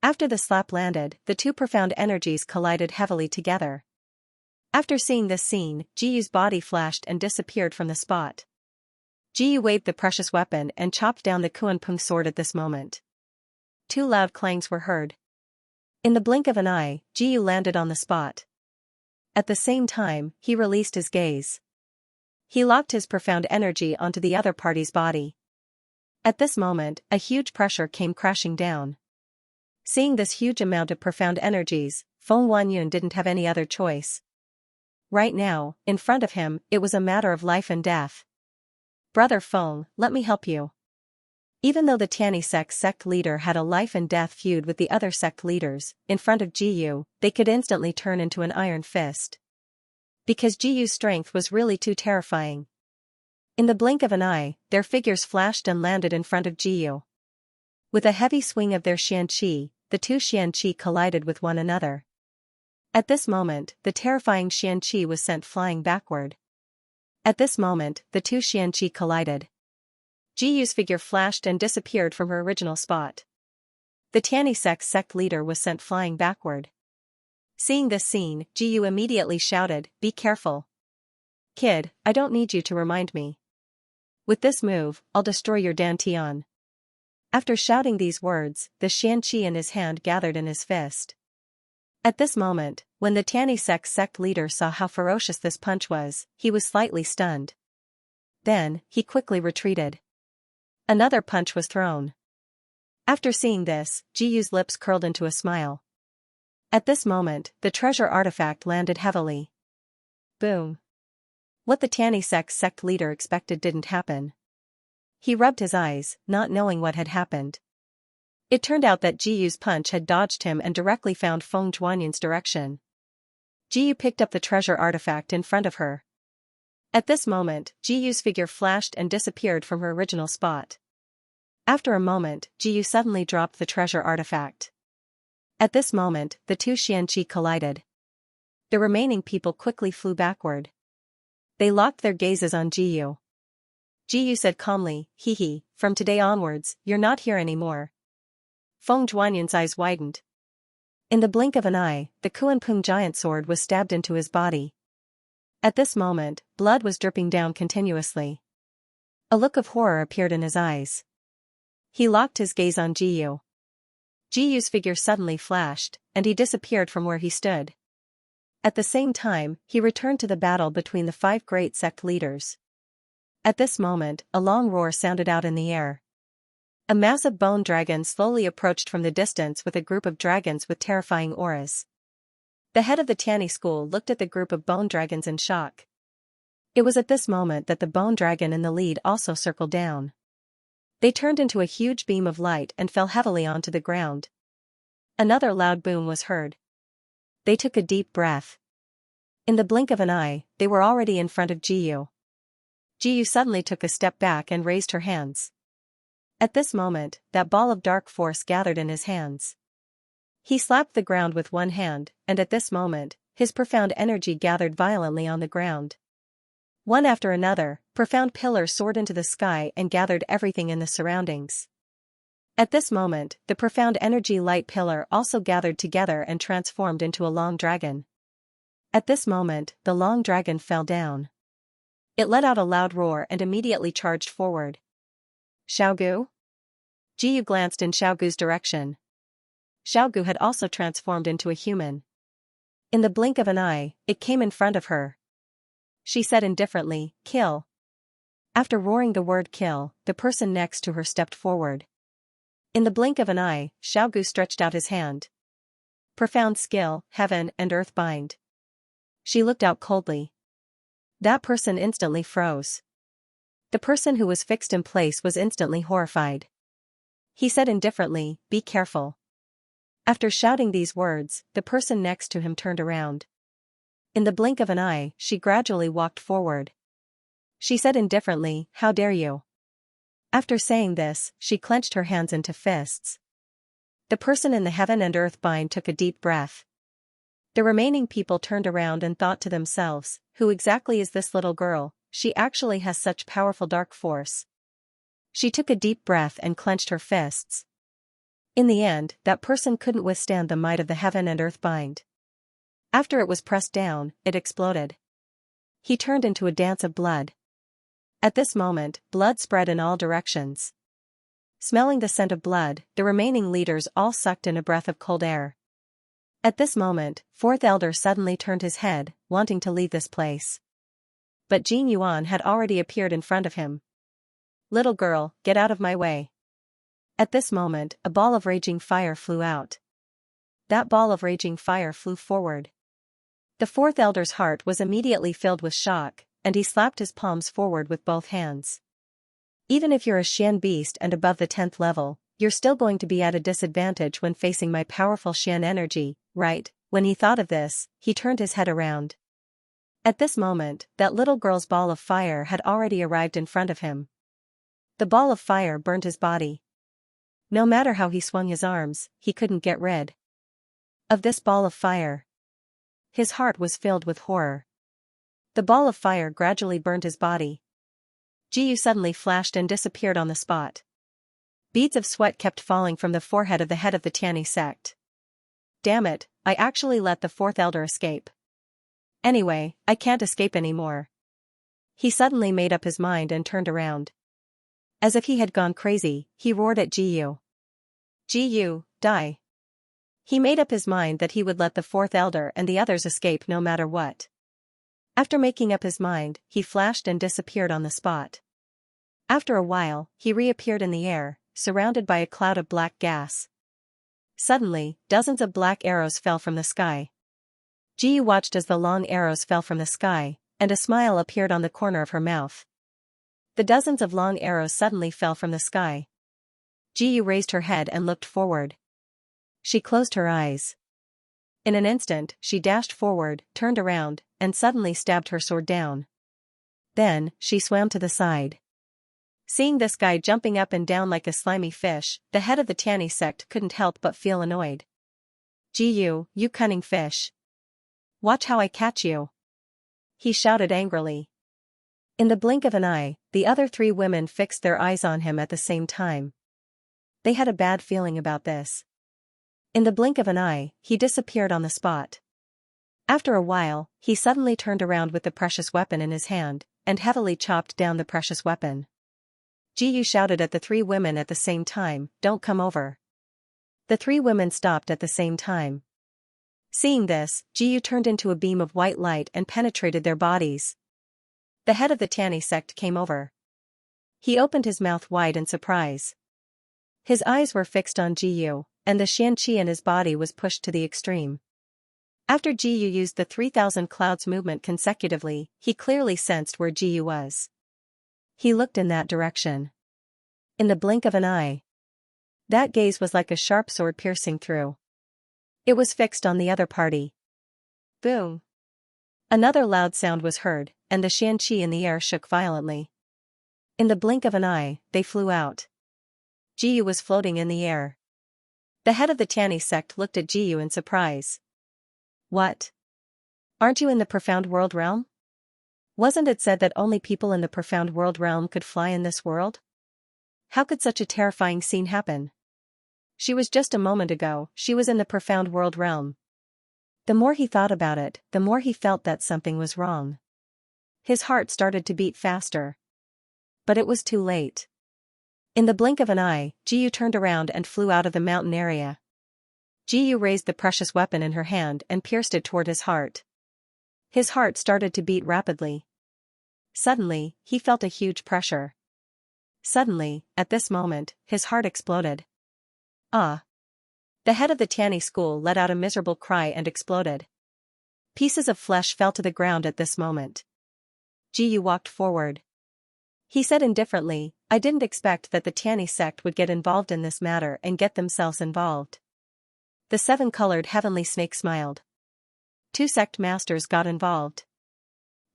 After the slap landed, the two profound energies collided heavily together. After seeing this scene, Jiyu's body flashed and disappeared from the spot. Jiyu waved the precious weapon and chopped down the Kuanpung sword at this moment. Two loud clangs were heard. In the blink of an eye, Jiyu landed on the spot. At the same time, he released his gaze. He locked his profound energy onto the other party's body. At this moment, a huge pressure came crashing down. Seeing this huge amount of profound energies, Feng Wanyun didn't have any other choice. Right now, in front of him, it was a matter of life and death. "Brother Feng, let me help you." Even though the Tianyi sect leader had a life and death feud with the other sect leaders, in front of Jiyu, they could instantly turn into an iron fist. Because Jiyu's strength was really too terrifying. In the blink of an eye, their figures flashed and landed in front of Jiyu. With a heavy swing of their Xianxia, the two Xianxia collided with one another. At this moment, the terrifying Xianxia was sent flying backward. At this moment, the two Xianxia collided. Jiyu's figure flashed and disappeared from her original spot. The Tianyi sect leader was sent flying backward. Seeing this scene, Jiyu immediately shouted, "Be careful. Kid, I don't need you to remind me. With this move, I'll destroy your Dantian." After shouting these words, the Xianxia in his hand gathered in his fist. At this moment, when the Tianyi sect leader saw how ferocious this punch was, he was slightly stunned. Then, he quickly retreated. Another punch was thrown. After seeing this, Jiyu's lips curled into a smile. At this moment, the treasure artifact landed heavily. Boom. What the Tianyi sect leader expected didn't happen. He rubbed his eyes, not knowing what had happened. It turned out that Jiyu's punch had dodged him and directly found Feng Zhuanyan's direction. Jiyu picked up the treasure artifact in front of her. At this moment, Jiyu's figure flashed and disappeared from her original spot. After a moment, Jiyu suddenly dropped the treasure artifact. At this moment, the two Xianxia collided. The remaining people quickly flew backward. They locked their gazes on Jiyu. Jiyu said calmly, "Hee, from today onwards, you're not here anymore." Feng Zhuanyan's eyes widened. In the blink of an eye, the Kuanpung giant sword was stabbed into his body. At this moment, blood was dripping down continuously. A look of horror appeared in his eyes. He locked his gaze on Jiyu. Jiyu's figure suddenly flashed, and he disappeared from where he stood. At the same time, he returned to the battle between the 5 great sect leaders. At this moment, a long roar sounded out in the air. A massive bone dragon slowly approached from the distance with a group of dragons with terrifying auras. The head of the Tianyi school looked at the group of bone dragons in shock. It was at this moment that the bone dragon in the lead also circled down. They turned into a huge beam of light and fell heavily onto the ground. Another loud boom was heard. They took a deep breath. In the blink of an eye, they were already in front of Jiyu. Jiyu suddenly took a step back and raised her hands. At this moment, that ball of dark force gathered in his hands. He slapped the ground with one hand, and at this moment, his profound energy gathered violently on the ground. One after another, profound pillars soared into the sky and gathered everything in the surroundings. At this moment, the profound energy light pillar also gathered together and transformed into a long dragon. At this moment, the long dragon fell down. It let out a loud roar and immediately charged forward. Xiaogu? Jiyu glanced in Xiaogu's direction. Xiaogu had also transformed into a human. In the blink of an eye, it came in front of her. She said indifferently, "Kill." After roaring the word kill, the person next to her stepped forward. In the blink of an eye, Xiaogu stretched out his hand. Profound skill, heaven and earth bind. She looked out coldly. That person instantly froze. The person who was fixed in place was instantly horrified. He said indifferently, "Be careful." After shouting these words, the person next to him turned around. In the blink of an eye, she gradually walked forward. She said indifferently, "How dare you?" After saying this, she clenched her hands into fists. The person in the heaven and earth bind took a deep breath. The remaining people turned around and thought to themselves, "Who exactly is this little girl? She actually has such powerful dark force." She took a deep breath and clenched her fists. In the end, that person couldn't withstand the might of the heaven and earth bind. After it was pressed down, it exploded. He turned into a dance of blood. At this moment, blood spread in all directions. Smelling the scent of blood, the remaining leaders all sucked in a breath of cold air. At this moment, fourth elder suddenly turned his head, wanting to leave this place. But Jin Yuan had already appeared in front of him. "Little girl, get out of my way." At this moment, a ball of raging fire flew out. That ball of raging fire flew forward. The fourth elder's heart was immediately filled with shock, and he slapped his palms forward with both hands. "Even if you're a Xian beast and above the 10th level, you're still going to be at a disadvantage when facing my powerful Xian energy, right?" When he thought of this, he turned his head around. At this moment, that little girl's ball of fire had already arrived in front of him. The ball of fire burned his body. No matter how he swung his arms, he couldn't get rid of this ball of fire. His heart was filled with horror. The ball of fire gradually burned his body. Jiyu suddenly flashed and disappeared on the spot. Beads of sweat kept falling from the forehead of the head of the Tianyi sect. "Damn it, I actually let the fourth elder escape. Anyway, I can't escape anymore." He suddenly made up his mind and turned around. As if he had gone crazy, he roared at Jiyu. "Jiyu, die." He made up his mind that he would let the fourth elder and the others escape no matter what. After making up his mind, he flashed and disappeared on the spot. After a while, he reappeared in the air, surrounded by a cloud of black gas. Suddenly, dozens of black arrows fell from the sky. Jiyu watched as the long arrows fell from the sky, and a smile appeared on the corner of her mouth. The dozens of long arrows suddenly fell from the sky. Jiyu raised her head and looked forward. She closed her eyes. In an instant, she dashed forward, turned around, and suddenly stabbed her sword down. Then, she swam to the side. Seeing this guy jumping up and down like a slimy fish, the head of the Tianyi sect couldn't help but feel annoyed. "Jiyu, you cunning fish. Watch how I catch you," he shouted angrily. In the blink of an eye, the other three women fixed their eyes on him at the same time. They had a bad feeling about this. In the blink of an eye, he disappeared on the spot. After a while, he suddenly turned around with the precious weapon in his hand, and heavily chopped down the precious weapon. Jiyu shouted at the three women at the same time, "Don't come over." The three women stopped at the same time. Seeing this, Jiyu turned into a beam of white light and penetrated their bodies. The head of the Tianyi sect came over. He opened his mouth wide in surprise. His eyes were fixed on Jiyu, and the Xianxia in his body was pushed to the extreme. After Jiyu used the 3,000 clouds movement consecutively, he clearly sensed where Jiyu was. He looked in that direction. In the blink of an eye. That gaze was like a sharp sword piercing through. It was fixed on the other party. Boom. Another loud sound was heard, and the Xianxia in the air shook violently. In the blink of an eye, they flew out. Jiyu was floating in the air. The head of the Tianyi sect looked at Jiyu in surprise. What? Aren't you in the profound world realm? Wasn't it said that only people in the profound world realm could fly in this world? How could such a terrifying scene happen? She was just a moment ago, she was in the profound world realm. The more he thought about it, the more he felt that something was wrong. His heart started to beat faster. But it was too late. In the blink of an eye, Jiyu turned around and flew out of the mountain area. Jiyu raised the precious weapon in her hand and pierced it toward his heart. His heart started to beat rapidly. Suddenly, he felt a huge pressure. Suddenly, at this moment, his heart exploded. Ah! The head of the Tianyi school let out a miserable cry and exploded. Pieces of flesh fell to the ground at this moment. Jiyu walked forward. He said indifferently, I didn't expect that the Tianyi sect would get involved in this matter and get themselves involved. The seven-colored heavenly snake smiled. 2 sect masters got involved.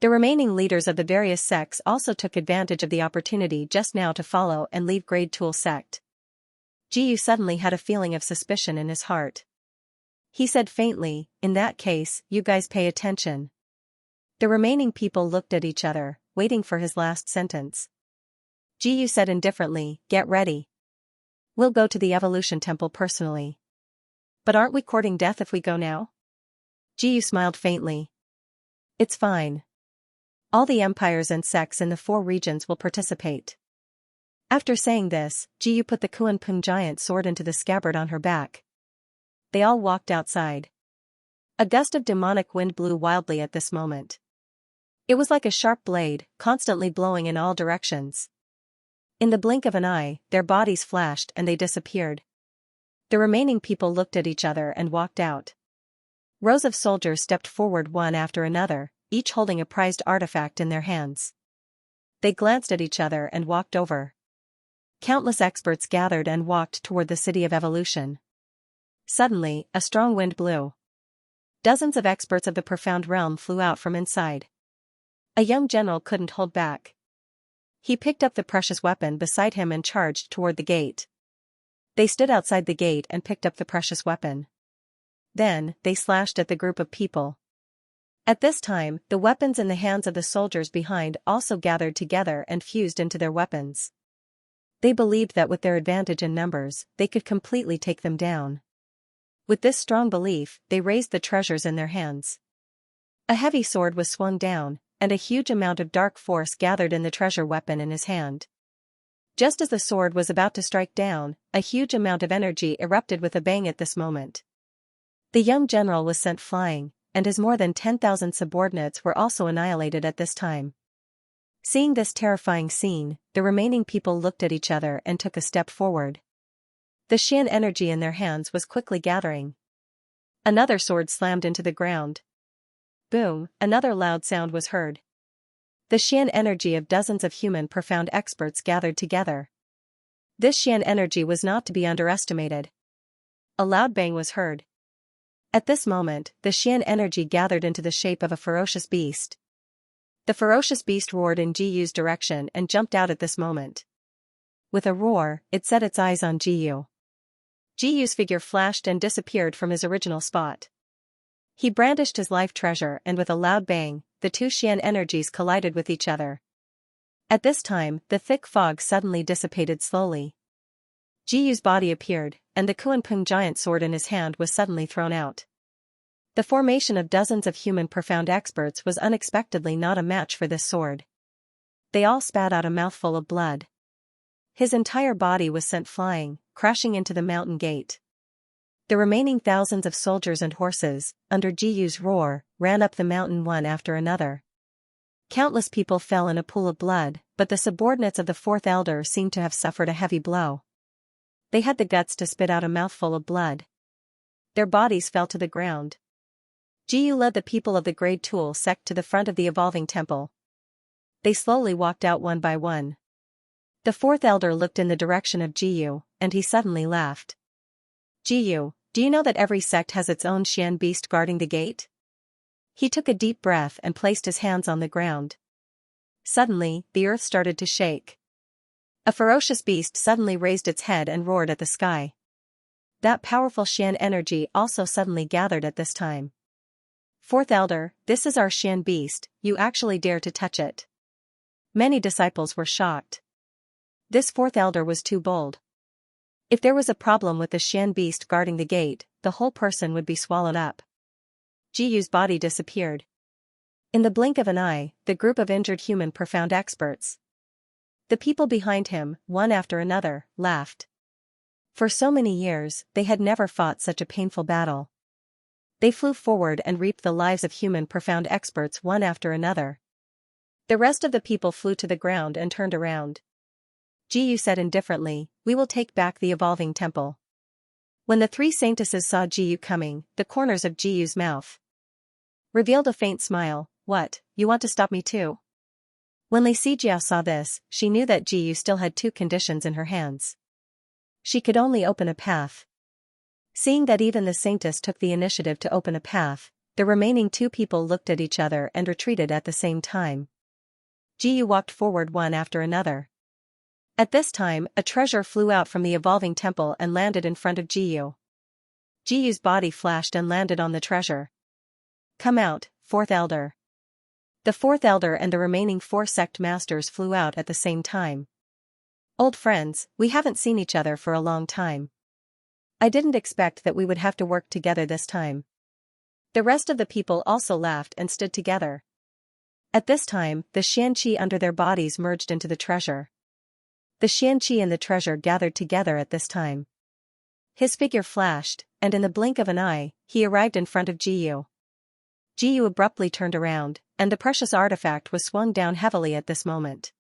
The remaining leaders of the various sects also took advantage of the opportunity just now to follow and leave Grade Tool sect. Jiyu suddenly had a feeling of suspicion in his heart. He said faintly, in that case, you guys pay attention. The remaining people looked at each other, waiting for his last sentence. Jiyu said indifferently, get ready. We'll go to the Evolution Temple personally. But aren't we courting death if we go now? Jiyu smiled faintly. It's fine. All the empires and sects in the 4 regions will participate. After saying this, Jiyu put the Kuanping giant sword into the scabbard on her back. They all walked outside. A gust of demonic wind blew wildly at this moment. It was like a sharp blade, constantly blowing in all directions. In the blink of an eye, their bodies flashed and they disappeared. The remaining people looked at each other and walked out. Rows of soldiers stepped forward one after another, each holding a prized artifact in their hands. They glanced at each other and walked over. Countless experts gathered and walked toward the city of evolution. Suddenly, a strong wind blew. Dozens of experts of the profound realm flew out from inside. A young general couldn't hold back. He picked up the precious weapon beside him and charged toward the gate. They stood outside the gate and picked up the precious weapon. Then, they slashed at the group of people. At this time, the weapons in the hands of the soldiers behind also gathered together and fused into their weapons. They believed that with their advantage in numbers, they could completely take them down. With this strong belief, they raised the treasures in their hands. A heavy sword was swung down, and a huge amount of dark force gathered in the treasure weapon in his hand. Just as the sword was about to strike down, a huge amount of energy erupted with a bang at this moment. The young general was sent flying, and his more than 10,000 subordinates were also annihilated at this time. Seeing this terrifying scene, the remaining people looked at each other and took a step forward. The Xian energy in their hands was quickly gathering. Another sword slammed into the ground. Boom, another loud sound was heard. The Xian energy of dozens of human profound experts gathered together. This Xian energy was not to be underestimated. A loud bang was heard. At this moment, the Xian energy gathered into the shape of a ferocious beast. The ferocious beast roared in Jiyu's direction and jumped out at this moment. With a roar, it set its eyes on Jiyu. Jiyu's figure flashed and disappeared from his original spot. He brandished his life treasure and with a loud bang, the 2 Xian energies collided with each other. At this time, the thick fog suddenly dissipated slowly. Jiyu's body appeared, and the Kuanping giant sword in his hand was suddenly thrown out. The formation of dozens of human profound experts was unexpectedly not a match for this sword. They all spat out a mouthful of blood. His entire body was sent flying, crashing into the mountain gate. The remaining thousands of soldiers and horses, under Jiyu's roar, ran up the mountain one after another. Countless people fell in a pool of blood, but the subordinates of the 4th elder seemed to have suffered a heavy blow. They had the guts to spit out a mouthful of blood. Their bodies fell to the ground. Jiyu led the people of the Grade Tool sect to the front of the evolving temple. They slowly walked out one by one. The fourth elder looked in the direction of Jiyu, and he suddenly laughed. Jiyu, do you know that every sect has its own Xian beast guarding the gate? He took a deep breath and placed his hands on the ground. Suddenly, the earth started to shake. A ferocious beast suddenly raised its head and roared at the sky. That powerful Xian energy also suddenly gathered at this time. Fourth elder, this is our Xian beast, you actually dare to touch it. Many disciples were shocked. This fourth elder was too bold. If there was a problem with the Xian beast guarding the gate, the whole person would be swallowed up. Jiyu's body disappeared. In the blink of an eye, the group of injured human profound experts. The people behind him, one after another, laughed. For so many years, they had never fought such a painful battle. They flew forward and reaped the lives of human profound experts one after another. The rest of the people flew to the ground and turned around. Jiyu said indifferently, we will take back the evolving temple. When the three saintesses saw Jiyu coming, the corners of Jiyu's mouth revealed a faint smile. What, you want to stop me too? When Li Sijiao saw this, she knew that Jiyu still had two conditions in her hands. She could only open a path. Seeing that even the saintess took the initiative to open a path, the remaining two people looked at each other and retreated at the same time. Jiyu walked forward one after another. At this time, a treasure flew out from the evolving temple and landed in front of Jiyu. Jiyu's body flashed and landed on the treasure. Come out, fourth elder. The fourth elder and the remaining four sect masters flew out at the same time. Old friends, we haven't seen each other for a long time. I didn't expect that we would have to work together this time. The rest of the people also laughed and stood together. At this time, the Xianqi under their bodies merged into the treasure. The Xianqi and the treasure gathered together at this time. His figure flashed, and in the blink of an eye, he arrived in front of Jiyu. Jiyu abruptly turned around, and the precious artifact was swung down heavily at this moment.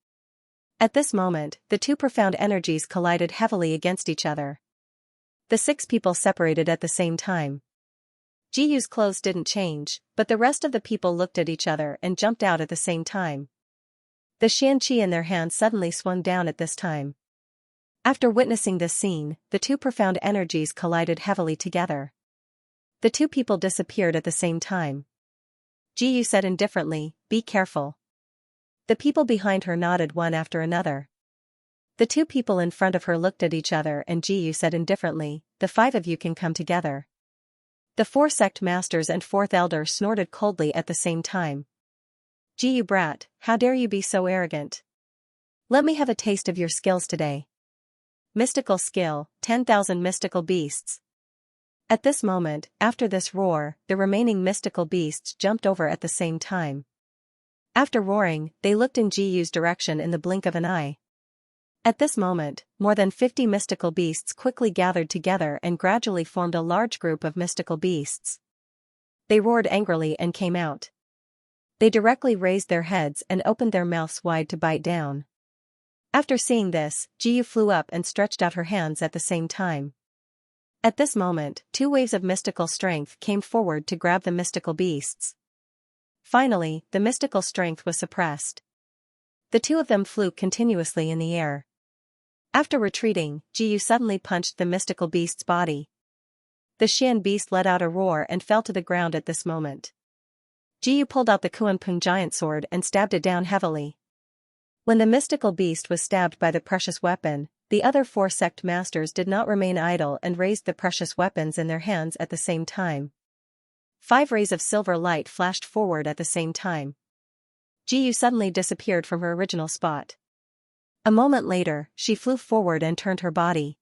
At this moment, the two profound energies collided heavily against each other. The six people separated at the same time. Jiyu's clothes didn't change, but the rest of the people looked at each other and jumped out at the same time. The Xianqi in their hands suddenly swung down at this time. After witnessing this scene, the two profound energies collided heavily together. The two people disappeared at the same time. Jiyu said indifferently, be careful. The people behind her nodded one after another. The two people in front of her looked at each other and Jiyu said indifferently, the five of you can come together. The four sect masters and fourth elder snorted coldly at the same time. Jiyu brat, how dare you be so arrogant? Let me have a taste of your skills today. Mystical skill, 10,000 mystical beasts. At this moment, after this roar, the remaining mystical beasts jumped over at the same time. After roaring, they looked in Jiyu's direction in the blink of an eye. At this moment, more than 50 mystical beasts quickly gathered together and gradually formed a large group of mystical beasts. They roared angrily and came out. They directly raised their heads and opened their mouths wide to bite down. After seeing this, Jiyu flew up and stretched out her hands at the same time. At this moment, two waves of mystical strength came forward to grab the mystical beasts. Finally, the mystical strength was suppressed. The two of them flew continuously in the air. After retreating, Jiyu suddenly punched the mystical beast's body. The Xian beast let out a roar and fell to the ground at this moment. Jiyu pulled out the Kuanping giant sword and stabbed it down heavily. When the mystical beast was stabbed by the precious weapon, the other four sect masters did not remain idle and raised the precious weapons in their hands at the same time. 5 rays of silver light flashed forward at the same time. Jiyu suddenly disappeared from her original spot. A moment later, she flew forward and turned her body.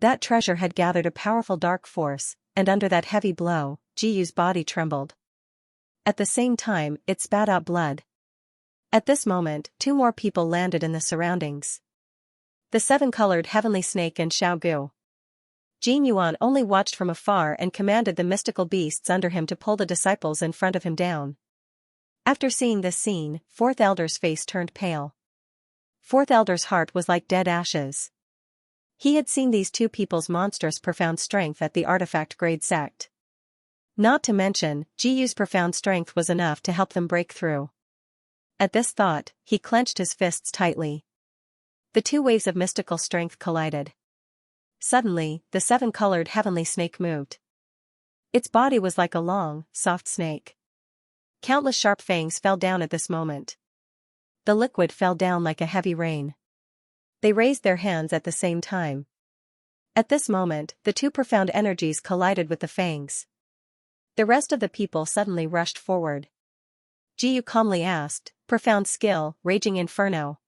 That treasure had gathered a powerful dark force, and under that heavy blow, Jiyu's body trembled. At the same time, it spat out blood. At this moment, 2 more people landed in the surroundings. The 7-colored heavenly snake and Xiao Gu. Jin Yuan only watched from afar and commanded the mystical beasts under him to pull the disciples in front of him down. After seeing this scene, Fourth Elder's face turned pale. Fourth Elder's heart was like dead ashes. He had seen these two people's monstrous profound strength at the artifact grade sect. Not to mention, Jiyu's profound strength was enough to help them break through. At this thought, he clenched his fists tightly. The two waves of mystical strength collided. Suddenly, the seven-colored heavenly snake moved. Its body was like a long, soft snake. Countless sharp fangs fell down at this moment. The liquid fell down like a heavy rain. They raised their hands at the same time. At this moment, the two profound energies collided with the fangs. The rest of the people suddenly rushed forward. Jiyu calmly asked, "Profound skill, raging inferno."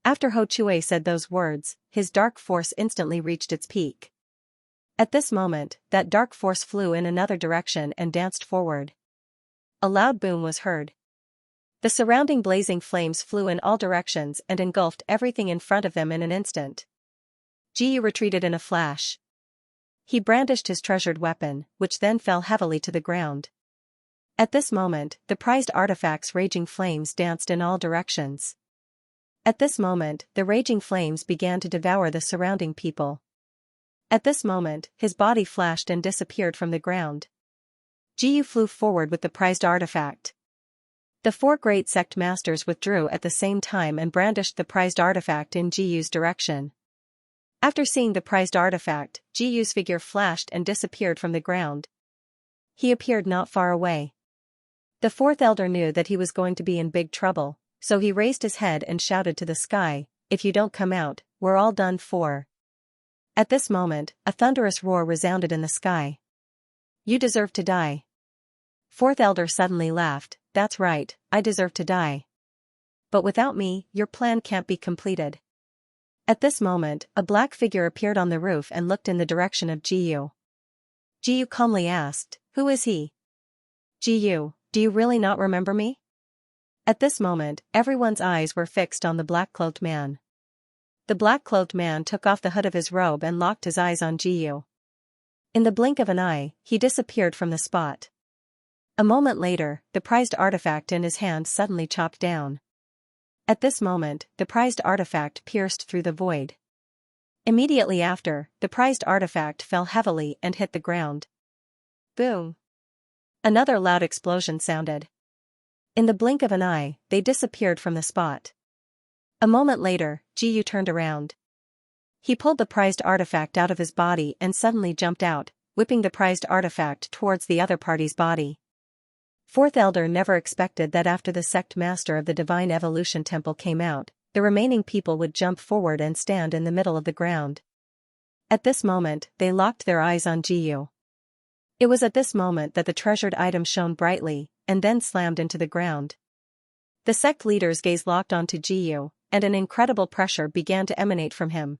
After Ho Chue said those words, his dark force instantly reached its peak. At this moment, that dark force flew in another direction and danced forward. A loud boom was heard. The surrounding blazing flames flew in all directions and engulfed everything in front of them in an instant. Jiyu retreated in a flash. He brandished his treasured weapon, which then fell heavily to the ground. At this moment, the prized artifact's raging flames danced in all directions. At this moment, the raging flames began to devour the surrounding people. At this moment, his body flashed and disappeared from the ground. Jiyu flew forward with the prized artifact. The four great sect masters withdrew at the same time and brandished the prized artifact in Jiyu's direction. After seeing the prized artifact, Jiyu's figure flashed and disappeared from the ground. He appeared not far away. The fourth elder knew that he was going to be in big trouble, so he raised his head and shouted to the sky, "If you don't come out, we're all done for." At this moment, a thunderous roar resounded in the sky. "You deserve to die." Fourth elder suddenly laughed, "That's right, I deserve to die. But without me, your plan can't be completed." At this moment, a black figure appeared on the roof and looked in the direction of Jiyu. Jiyu calmly asked, "Who is he?" "Jiyu, do you really not remember me?" At this moment, everyone's eyes were fixed on the black-clothed man. The black-clothed man took off the hood of his robe and locked his eyes on Jiyu. In the blink of an eye, he disappeared from the spot. A moment later, the prized artifact in his hand suddenly chopped down. At this moment, the prized artifact pierced through the void. Immediately after, the prized artifact fell heavily and hit the ground. Boom! Another loud explosion sounded. In the blink of an eye, they disappeared from the spot. A moment later, Jiyu turned around. He pulled the prized artifact out of his body and suddenly jumped out, whipping the prized artifact towards the other party's body. Fourth elder never expected that after the sect master of the Divine Evolution Temple came out, the remaining people would jump forward and stand in the middle of the ground. At this moment, they locked their eyes on Jiyu. It was at this moment that the treasured item shone brightly, and then slammed into the ground. The sect leader's gaze locked onto Jiyu, and an incredible pressure began to emanate from him.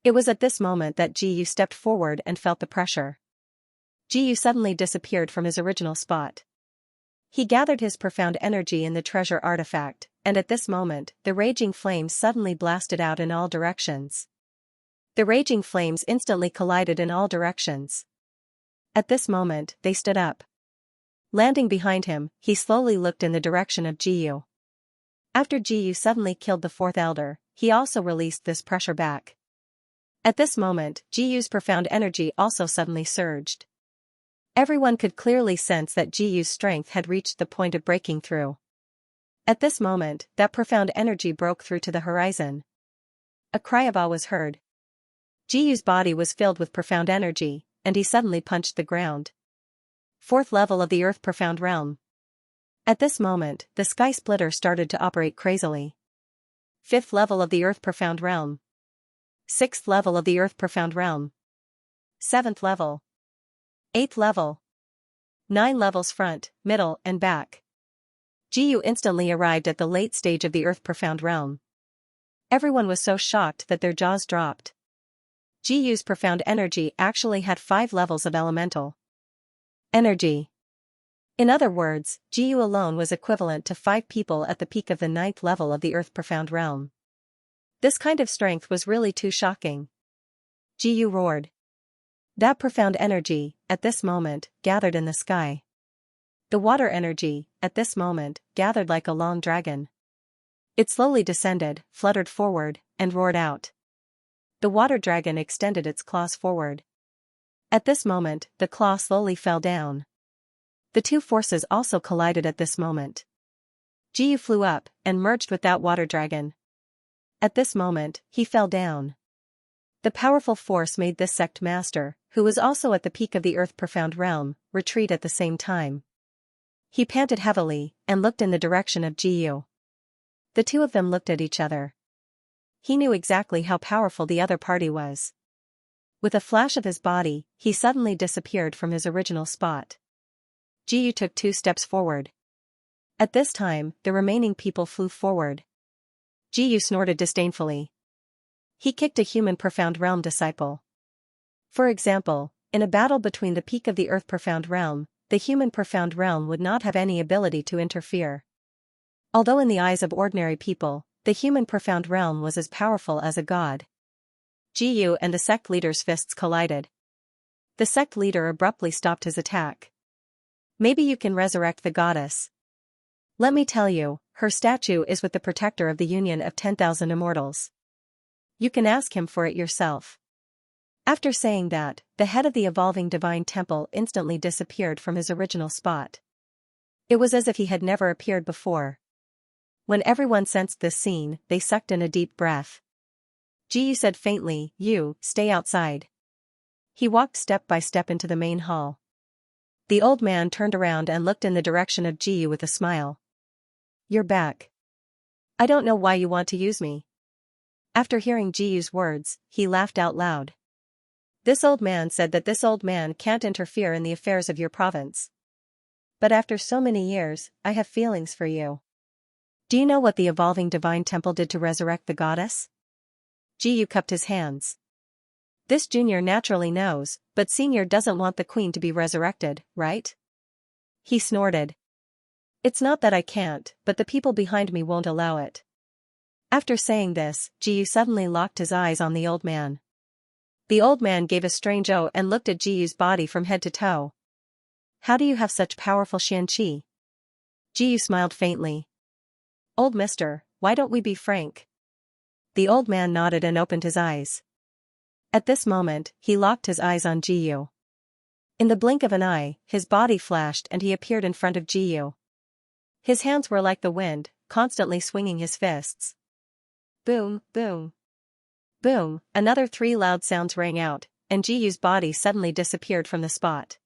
It was at this moment that Jiyu stepped forward and felt the pressure. Jiyu suddenly disappeared from his original spot. He gathered his profound energy in the treasure artifact, and at this moment, the raging flames suddenly blasted out in all directions. The raging flames instantly collided in all directions. At this moment, they stood up. Landing behind him, he slowly looked in the direction of Jiyu. After Jiyu suddenly killed the fourth elder, he also released this pressure back. At this moment, Jiyu's profound energy also suddenly surged. Everyone could clearly sense that Jiyu's strength had reached the point of breaking through. At this moment, that profound energy broke through to the horizon. A cry of awe was heard. Jiyu's body was filled with profound energy, and he suddenly punched the ground. Fourth level of the Earth Profound Realm. At this moment, the Sky Splitter started to operate crazily. Fifth level of the Earth Profound Realm. Sixth level of the Earth Profound Realm. Seventh level. Eighth level. 9 levels front, middle, and back. Jiyu instantly arrived at the late stage of the Earth Profound Realm. Everyone was so shocked that their jaws dropped. Jiyu's profound energy actually had 5 levels of elemental energy. In other words, Jiyu alone was equivalent to 5 people at the peak of the 9th level of the Earth Profound Realm. This kind of strength was really too shocking. Jiyu roared. That profound energy, at this moment, gathered in the sky. The water energy, at this moment, gathered like a long dragon. It slowly descended, fluttered forward, and roared out. The water dragon extended its claws forward. At this moment, the claw slowly fell down. The two forces also collided at this moment. Jiyu flew up and merged with that water dragon. At this moment, he fell down. The powerful force made this sect master, who was also at the peak of the earth profound realm, retreat at the same time. He panted heavily and looked in the direction of Jiyu. The two of them looked at each other. He knew exactly how powerful the other party was. With a flash of his body, he suddenly disappeared from his original spot. Jiyu took 2 steps forward. At this time, the remaining people flew forward. Jiyu snorted disdainfully. He kicked a human profound realm disciple. For example, in a battle between the peak of the earth profound realm, the human profound realm would not have any ability to interfere. Although in the eyes of ordinary people, the human profound realm was as powerful as a god. Jiyu and the sect leader's fists collided. The sect leader abruptly stopped his attack. Maybe you can resurrect the goddess. Let me tell you, her statue is with the protector of the union of 10,000 immortals. You can ask him for it yourself. After saying that, the head of the evolving divine temple instantly disappeared from his original spot. It was as if he had never appeared before. When everyone sensed this scene, they sucked in a deep breath. Jiyu said faintly, "You, stay outside." He walked step by step into the main hall. The old man turned around and looked in the direction of Jiyu with a smile. "You're back. I don't know why you want to use me." After hearing Jiyu's words, he laughed out loud. This old man said that this old man can't interfere in the affairs of your province. But after so many years, I have feelings for you. Do you know what the evolving divine temple did to resurrect the goddess? Jiyu cupped his hands. This junior naturally knows, but senior doesn't want the queen to be resurrected, right? He snorted. It's not that I can't, but the people behind me won't allow it. After saying this, Jiyu suddenly locked his eyes on the old man. The old man gave a strange "oh" and looked at Jiyu's body from head to toe. How do you have such powerful Xianxia? Jiyu smiled faintly. Old mister, why don't we be frank? The old man nodded and opened his eyes. At this moment, he locked his eyes on Jiyu. In the blink of an eye, his body flashed and he appeared in front of Jiyu. His hands were like the wind, constantly swinging his fists. Boom, boom. Boom, another 3 loud sounds rang out, and Jiyu's body suddenly disappeared from the spot.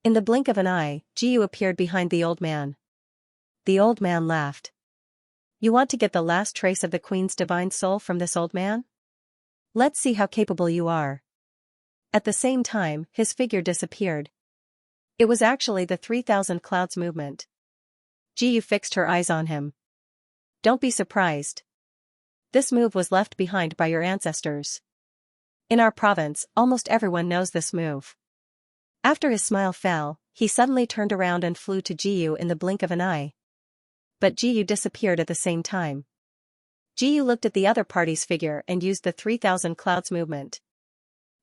In the blink of an eye, Jiyu appeared behind the old man. The old man laughed. You want to get the last trace of the queen's divine soul from this old man? Let's see how capable you are. At the same time, his figure disappeared. It was actually the 3,000 clouds movement. Jiyu fixed her eyes on him. Don't be surprised. This move was left behind by your ancestors. In our province, almost everyone knows this move. After his smile fell, he suddenly turned around and flew to Jiyu in the blink of an eye. But Jiyu disappeared at the same time. Jiyu looked at the other party's figure and used the 3,000 clouds movement.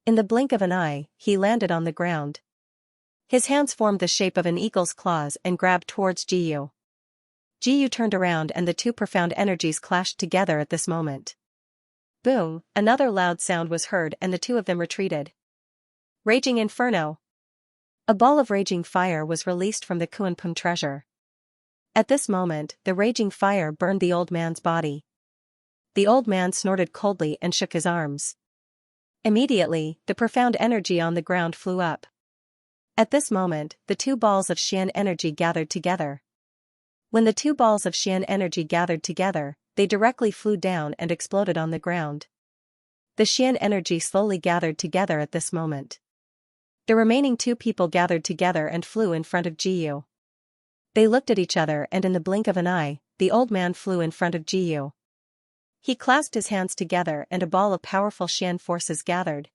In the blink of an eye, he landed on the ground. His hands formed the shape of an eagle's claws and grabbed towards Jiyu. Jiyu turned around and the 2 profound energies clashed together at this moment. Boom, another loud sound was heard and the 2 of them retreated. Raging Inferno! A ball of raging fire was released from the Kuanpung treasure. At this moment, the raging fire burned the old man's body. The old man snorted coldly and shook his arms. Immediately, the profound energy on the ground flew up. At this moment, the 2 balls of Xian energy gathered together. When the 2 balls of Xian energy gathered together, they directly flew down and exploded on the ground. The Xian energy slowly gathered together at this moment. The remaining 2 people gathered together and flew in front of Jiyu. They looked at each other and in the blink of an eye, the old man flew in front of Jiyu. He clasped his hands together and a ball of powerful Xian forces gathered.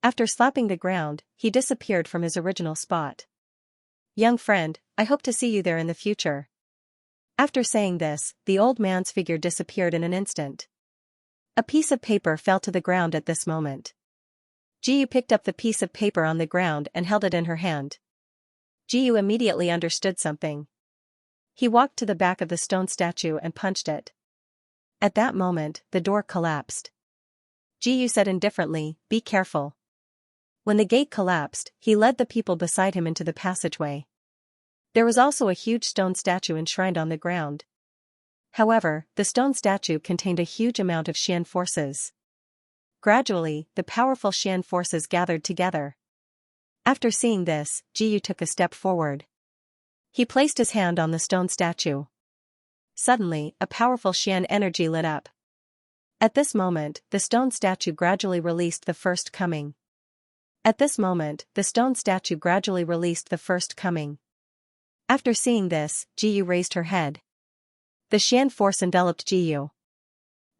After slapping the ground, he disappeared from his original spot. Young friend, I hope to see you there in the future. After saying this, the old man's figure disappeared in an instant. A piece of paper fell to the ground at this moment. Jiyu picked up the piece of paper on the ground and held it in her hand. Jiyu immediately understood something. He walked to the back of the stone statue and punched it. At that moment, the door collapsed. Jiyu said indifferently, "Be careful." When the gate collapsed, he led the people beside him into the passageway. There was also a huge stone statue enshrined on the ground. However, the stone statue contained a huge amount of Xian forces. Gradually, the powerful Xian forces gathered together. After seeing this, Jiyu took a step forward. He placed his hand on the stone statue. Suddenly, a powerful Xian energy lit up. At this moment, the stone statue gradually released the first coming. After seeing this, Jiyu raised her head. The Xian force enveloped Jiyu.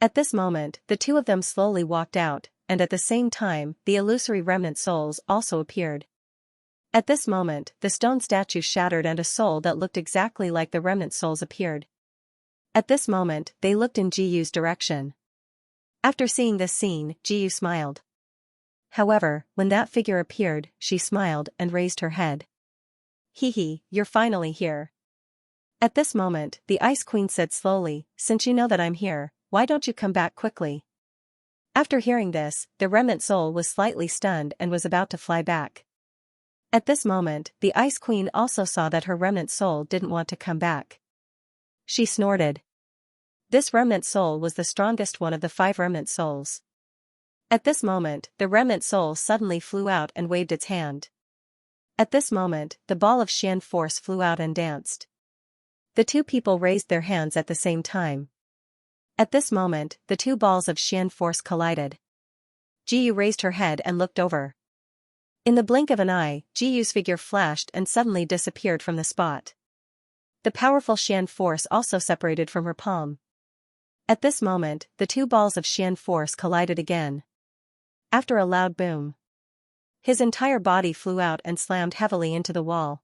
At this moment, the two of them slowly walked out, and at the same time, the illusory remnant souls also appeared. At this moment, the stone statue shattered and a soul that looked exactly like the remnant souls appeared. At this moment, they looked in Jiyu's direction. After seeing this scene, Jiyu smiled. However, when that figure appeared, she smiled and raised her head. "Hehe, you're finally here." At this moment, the Ice Queen said slowly, "Since you know that I'm here, why don't you come back quickly?" After hearing this, the remnant soul was slightly stunned and was about to fly back. At this moment, the Ice Queen also saw that her remnant soul didn't want to come back. She snorted. This remnant soul was the strongest one of the 5 remnant souls. At this moment, the remnant soul suddenly flew out and waved its hand. At this moment, the ball of Xian force flew out and danced. The two people raised their hands at the same time. At this moment, the 2 balls of Xian force collided. Jiyu raised her head and looked over. In the blink of an eye, Jiyu's figure flashed and suddenly disappeared from the spot. The powerful Xian force also separated from her palm. At this moment, the 2 balls of Xian force collided again. After a loud boom, his entire body flew out and slammed heavily into the wall.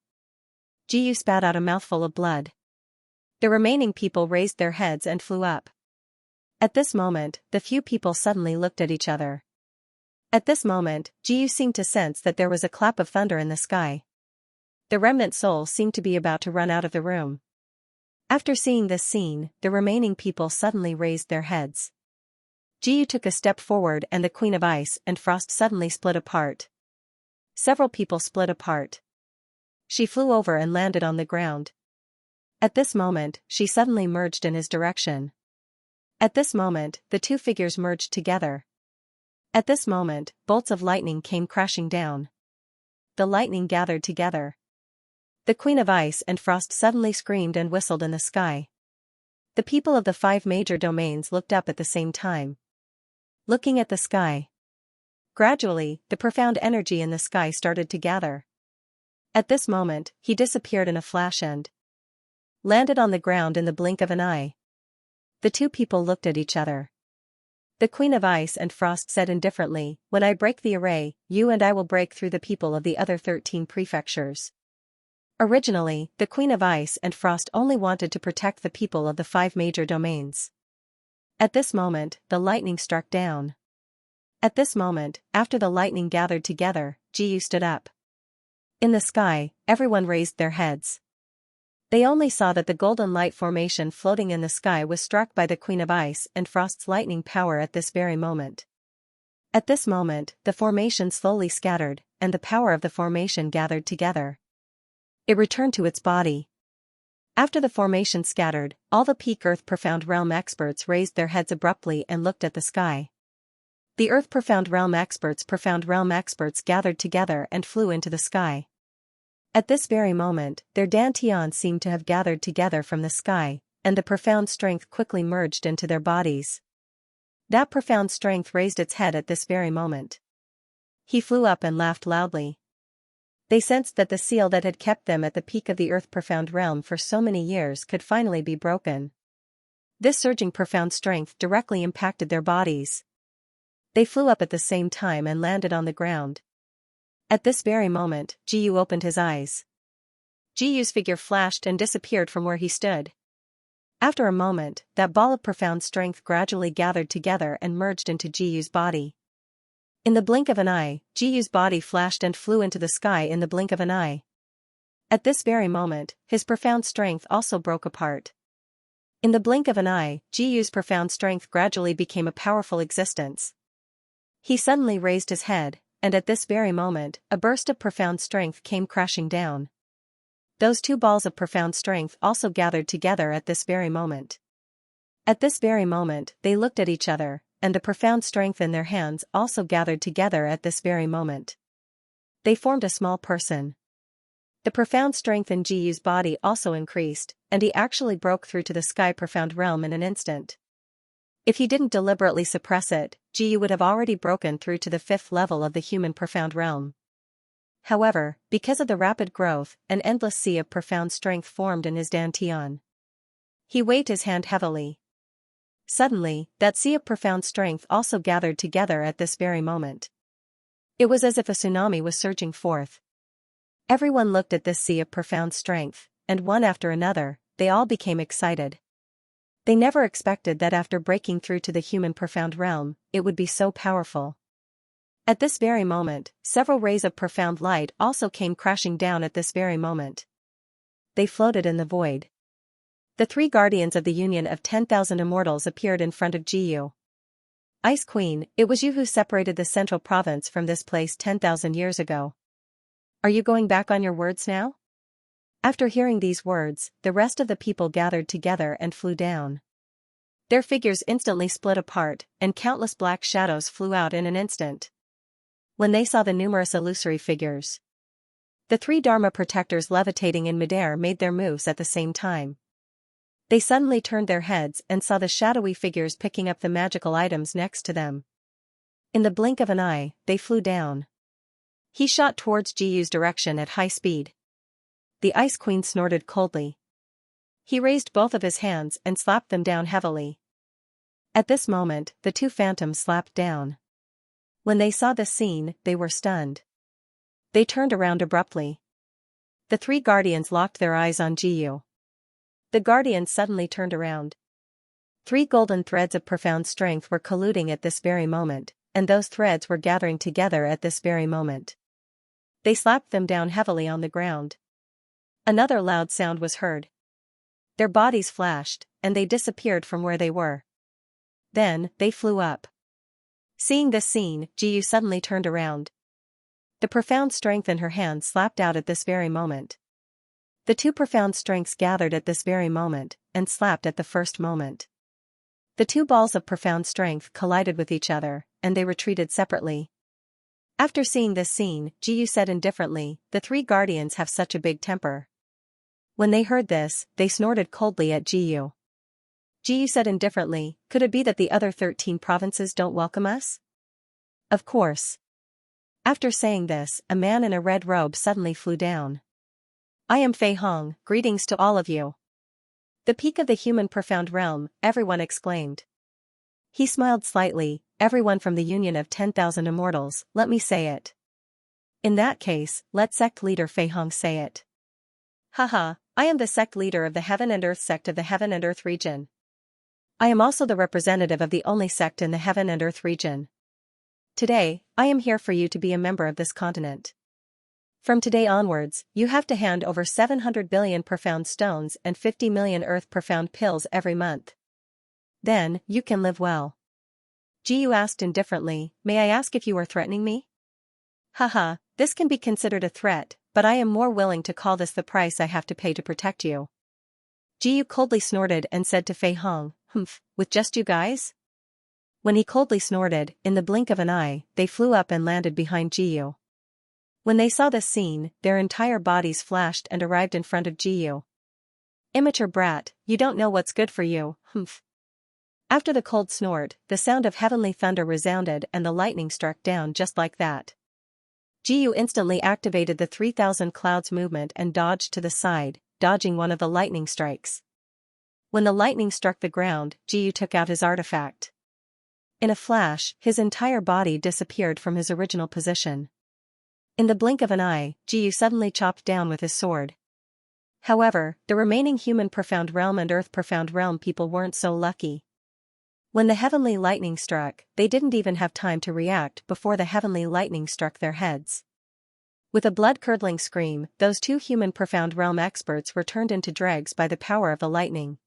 Jiyu spat out a mouthful of blood. The remaining people raised their heads and flew up. At this moment, the few people suddenly looked at each other. At this moment, Jiyu seemed to sense that there was a clap of thunder in the sky. The remnant soul seemed to be about to run out of the room. After seeing this scene, the remaining people suddenly raised their heads. Jiyu took a step forward and the Queen of Ice and Frost suddenly split apart. Several people split apart. She flew over and landed on the ground. At this moment, she suddenly merged in his direction. At this moment, the 2 figures merged together. At this moment, bolts of lightning came crashing down. The lightning gathered together. The Queen of Ice and Frost suddenly screamed and whistled in the sky. The people of the 5 major domains looked up at the same time. Looking at the sky. Gradually, the profound energy in the sky started to gather. At this moment, he disappeared in a flash and landed on the ground in the blink of an eye. The 2 people looked at each other. The Queen of Ice and Frost said indifferently, "When I break the array, you and I will break through the people of the other 13 prefectures." Originally, the Queen of Ice and Frost only wanted to protect the people of the 5 major domains. At this moment, the lightning struck down. At this moment, after the lightning gathered together, Jiyu stood up. In the sky, everyone raised their heads. They only saw that the golden light formation floating in the sky was struck by the Queen of Ice and Frost's lightning power at this very moment. At this moment, the formation slowly scattered, and the power of the formation gathered together. It returned to its body. After the formation scattered, all the peak Earth Profound Realm experts raised their heads abruptly and looked at the sky. The Earth Profound Realm experts gathered together and flew into the sky. At this very moment, their dantian seemed to have gathered together from the sky, and the profound strength quickly merged into their bodies. That profound strength raised its head at this very moment. He flew up and laughed loudly. They sensed that the seal that had kept them at the peak of the Earth Profound Realm for so many years could finally be broken. This surging profound strength directly impacted their bodies. They flew up at the same time and landed on the ground. At this very moment, Jiyu opened his eyes. Jiyu's figure flashed and disappeared from where he stood. After a moment, that ball of profound strength gradually gathered together and merged into Jiyu's body. In the blink of an eye, Jiyu's body flashed and flew into the sky in the blink of an eye. At this very moment, his profound strength also broke apart. In the blink of an eye, Jiyu's profound strength gradually became a powerful existence. He suddenly raised his head, and at this very moment, a burst of profound strength came crashing down. Those two balls of profound strength also gathered together at this very moment. At this very moment, they looked at each other, and the profound strength in their hands also gathered together at this very moment. They formed a small person. The profound strength in Jiyu's body also increased, and he actually broke through to the sky profound realm in an instant. If he didn't deliberately suppress it, Jiyu would have already broken through to the 5th level of the human profound realm. However, because of the rapid growth, an endless sea of profound strength formed in his dantian. He waved his hand heavily. Suddenly, that sea of profound strength also gathered together at this very moment. It was as if a tsunami was surging forth. Everyone looked at this sea of profound strength, and one after another, they all became excited. They never expected that after breaking through to the human profound realm, it would be so powerful. At this very moment, several rays of profound light also came crashing down at this very moment. They floated in the void. The 3 guardians of the Union of 10,000 Immortals appeared in front of Jiyu. Ice Queen, it was you who separated the central province from this place 10,000 years ago. Are you going back on your words now? After hearing these words, the rest of the people gathered together and flew down. Their figures instantly split apart, and countless black shadows flew out in an instant. When they saw the numerous illusory figures, the 3 Dharma protectors levitating in midair made their moves at the same time. They suddenly turned their heads and saw the shadowy figures picking up the magical items next to them. In the blink of an eye, they flew down. He shot towards Jiyu's direction at high speed. The Ice Queen snorted coldly. He raised both of his hands and slapped them down heavily. At this moment, the 2 phantoms slapped down. When they saw this scene, they were stunned. They turned around abruptly. The 3 guardians locked their eyes on Jiyu. The guardians suddenly turned around. 3 golden threads of profound strength were colluding at this very moment, and those threads were gathering together at this very moment. They slapped them down heavily on the ground. Another loud sound was heard. Their bodies flashed, and they disappeared from where they were. Then, they flew up. Seeing this scene, Jiyu suddenly turned around. The profound strength in her hand slapped out at this very moment. The 2 profound strengths gathered at this very moment, and slapped at the first moment. The 2 balls of profound strength collided with each other, and they retreated separately. After seeing this scene, Jiyu said indifferently, "The 3 guardians have such a big temper." When they heard this, they snorted coldly at Jiyu. Jiyu said indifferently, "Could it be that the other 13 provinces don't welcome us?" Of course. After saying this, a man in a red robe suddenly flew down. "I am Fei Hong, greetings to all of you." "The peak of the human profound realm," everyone exclaimed. He smiled slightly, "Everyone from the Union of 10,000 Immortals, let me say it." "In that case, let sect leader Fei Hong say it." "Haha, I am the sect leader of the Heaven and Earth sect of the Heaven and Earth region. I am also the representative of the only sect in the Heaven and Earth region. Today, I am here for you to be a member of this continent. From today onwards, you have to hand over 700 billion profound stones and 50 million earth profound pills every month. Then, you can live well." Jiyu asked indifferently, "May I ask if you are threatening me?" "Haha, this can be considered a threat, but I am more willing to call this the price I have to pay to protect you." Jiyu coldly snorted and said to Fei Hong, "Humph, with just you guys?" When he coldly snorted, in the blink of an eye, they flew up and landed behind Jiyu. When they saw this scene, their entire bodies flashed and arrived in front of Jiyu. "Immature brat, you don't know what's good for you, humph." After the cold snort, the sound of heavenly thunder resounded and the lightning struck down just like that. Jiyu instantly activated the 3,000 clouds movement and dodged to the side, dodging one of the lightning strikes. When the lightning struck the ground, Jiyu took out his artifact. In a flash, his entire body disappeared from his original position. In the blink of an eye, Jiyu suddenly chopped down with his sword. However, the remaining human profound realm and earth profound realm people weren't so lucky. When the heavenly lightning struck, they didn't even have time to react before the heavenly lightning struck their heads. With a blood-curdling scream, those 2 human profound realm experts were turned into dregs by the power of the lightning.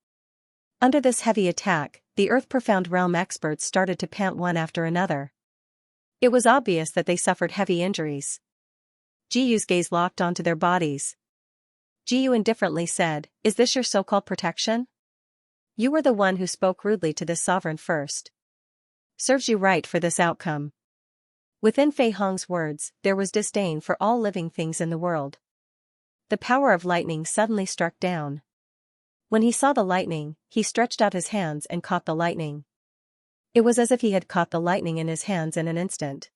Under this heavy attack, the earth profound realm experts started to pant one after another. It was obvious that they suffered heavy injuries. Jiyu's gaze locked onto their bodies. Jiyu indifferently said, "Is this your so-called protection? You were the one who spoke rudely to this sovereign first. Serves you right for this outcome." Within Fei Hong's words, there was disdain for all living things in the world. The power of lightning suddenly struck down. When he saw the lightning, he stretched out his hands and caught the lightning. It was as if he had caught the lightning in his hands in an instant.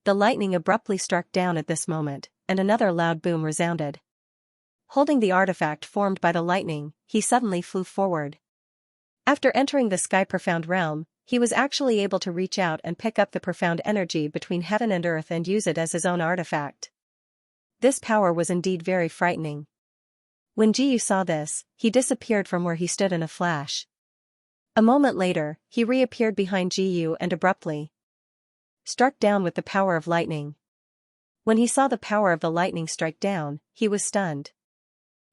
The lightning abruptly struck down at this moment, and another loud boom resounded. Holding the artifact formed by the lightning, he suddenly flew forward. After entering the sky-profound realm, he was actually able to reach out and pick up the profound energy between heaven and earth and use it as his own artifact. This power was indeed very frightening. When Jiyu saw this, he disappeared from where he stood in a flash. A moment later, he reappeared behind Jiyu and abruptly struck down with the power of lightning. When he saw the power of the lightning strike down, he was stunned.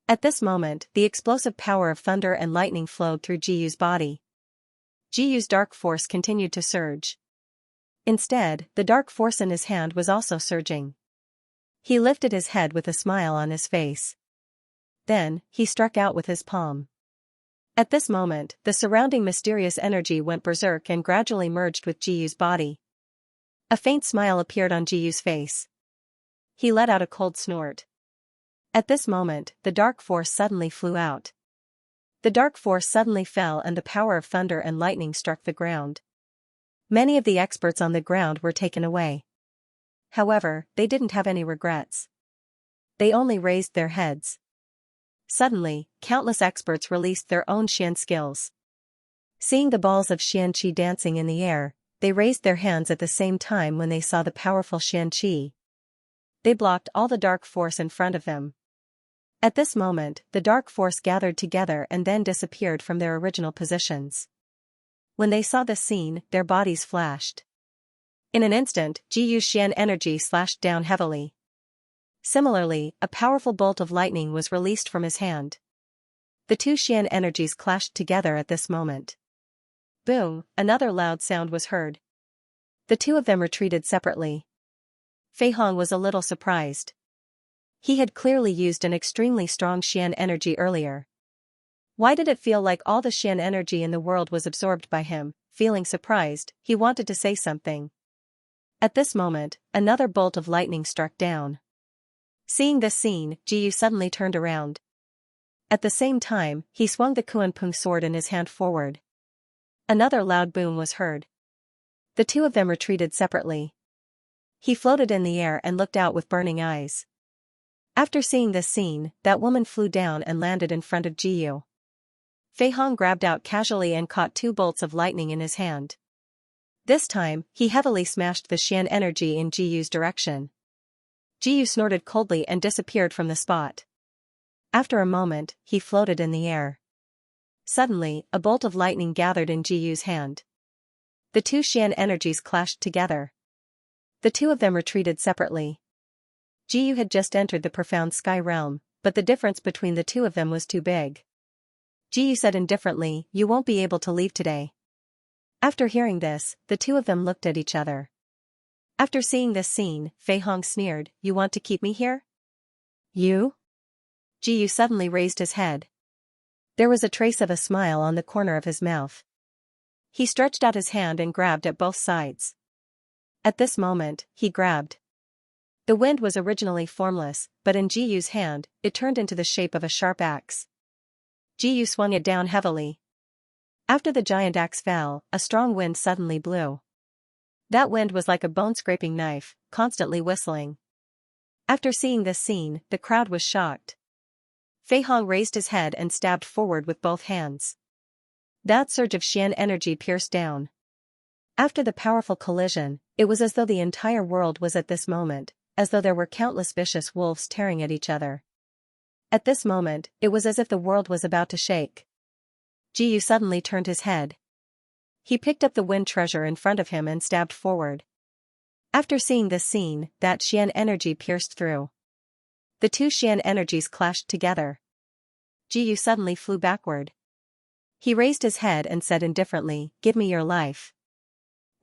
At this moment, the explosive power of thunder and lightning flowed through Jiyu's body. Jiyu's dark force continued to surge. Instead, the dark force in his hand was also surging. He lifted his head with a smile on his face. Then, he struck out with his palm. At this moment, the surrounding mysterious energy went berserk and gradually merged with Jiyu's body. A faint smile appeared on Jiyu's face. He let out a cold snort. At this moment, the dark force suddenly flew out. The dark force suddenly fell and the power of thunder and lightning struck the ground. Many of the experts on the ground were taken away. However, they didn't have any regrets. They only raised their heads. Suddenly, countless experts released their own Xian skills. Seeing the balls of Xianxia dancing in the air, they raised their hands at the same time when they saw the powerful Xianxia. They blocked all the dark force in front of them. At this moment, the dark force gathered together and then disappeared from their original positions. When they saw this scene, their bodies flashed. In an instant, Jiyu's Xian energy slashed down heavily. Similarly, a powerful bolt of lightning was released from his hand. The two Xian energies clashed together at this moment. Boom, another loud sound was heard. The two of them retreated separately. Fei Hong was a little surprised. He had clearly used an extremely strong Xian energy earlier. Why did it feel like all the Xian energy in the world was absorbed by him? Feeling surprised, he wanted to say something. At this moment, another bolt of lightning struck down. Seeing this scene, Jiyu suddenly turned around. At the same time, he swung the Kuanping sword in his hand forward. Another loud boom was heard. The two of them retreated separately. He floated in the air and looked out with burning eyes. After seeing this scene, that woman flew down and landed in front of Jiyu. Fei Hong grabbed out casually and caught two bolts of lightning in his hand. This time, he heavily smashed the Xian energy in Jiyu's direction. Jiyu snorted coldly and disappeared from the spot. After a moment, he floated in the air. Suddenly, a bolt of lightning gathered in Jiyu's hand. The two Xian energies clashed together. The two of them retreated separately. Jiyu had just entered the profound sky realm, but the difference between the two of them was too big. Jiyu said indifferently, "You won't be able to leave today." After hearing this, the two of them looked at each other. After seeing this scene, Fei Hong sneered, "You want to keep me here?" "You?" Jiyu suddenly raised his head. There was a trace of a smile on the corner of his mouth. He stretched out his hand and grabbed at both sides. At this moment, he grabbed. The wind was originally formless, but in Jiyu's hand, it turned into the shape of a sharp axe. Jiyu swung it down heavily. After the giant axe fell, a strong wind suddenly blew. That wind was like a bone-scraping knife, constantly whistling. After seeing this scene, the crowd was shocked. Fei Hong raised his head and stabbed forward with both hands. That surge of Xian energy pierced down. After the powerful collision, it was as though the entire world was at this moment, as though there were countless vicious wolves tearing at each other. At this moment, it was as if the world was about to shake. Jiyu suddenly turned his head. He picked up the wind treasure in front of him and stabbed forward. After seeing this scene, that Xian energy pierced through. The two Xian energies clashed together. Jiyu suddenly flew backward. He raised his head and said indifferently, "Give me your life."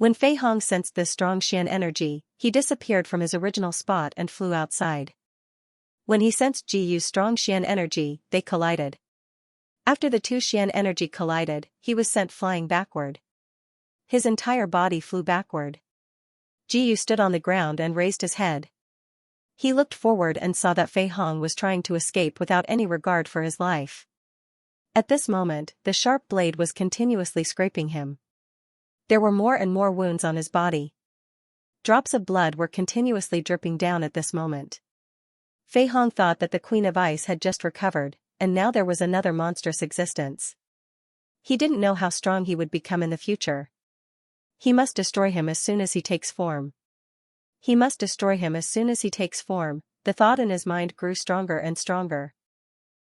When Fei Hong sensed this strong Xian energy, he disappeared from his original spot and flew outside. When he sensed Ji Yu's strong Xian energy, they collided. After the two Xian energy collided, he was sent flying backward. His entire body flew backward. Ji Yu stood on the ground and raised his head. He looked forward and saw that Fei Hong was trying to escape without any regard for his life. At this moment, the sharp blade was continuously scraping him. There were more and more wounds on his body. Drops of blood were continuously dripping down at this moment. Fei Hong thought that the Queen of Ice had just recovered, and now there was another monstrous existence. He didn't know how strong he would become in the future. He must destroy him as soon as he takes form. He must destroy him as soon as he takes form. The thought in his mind grew stronger and stronger.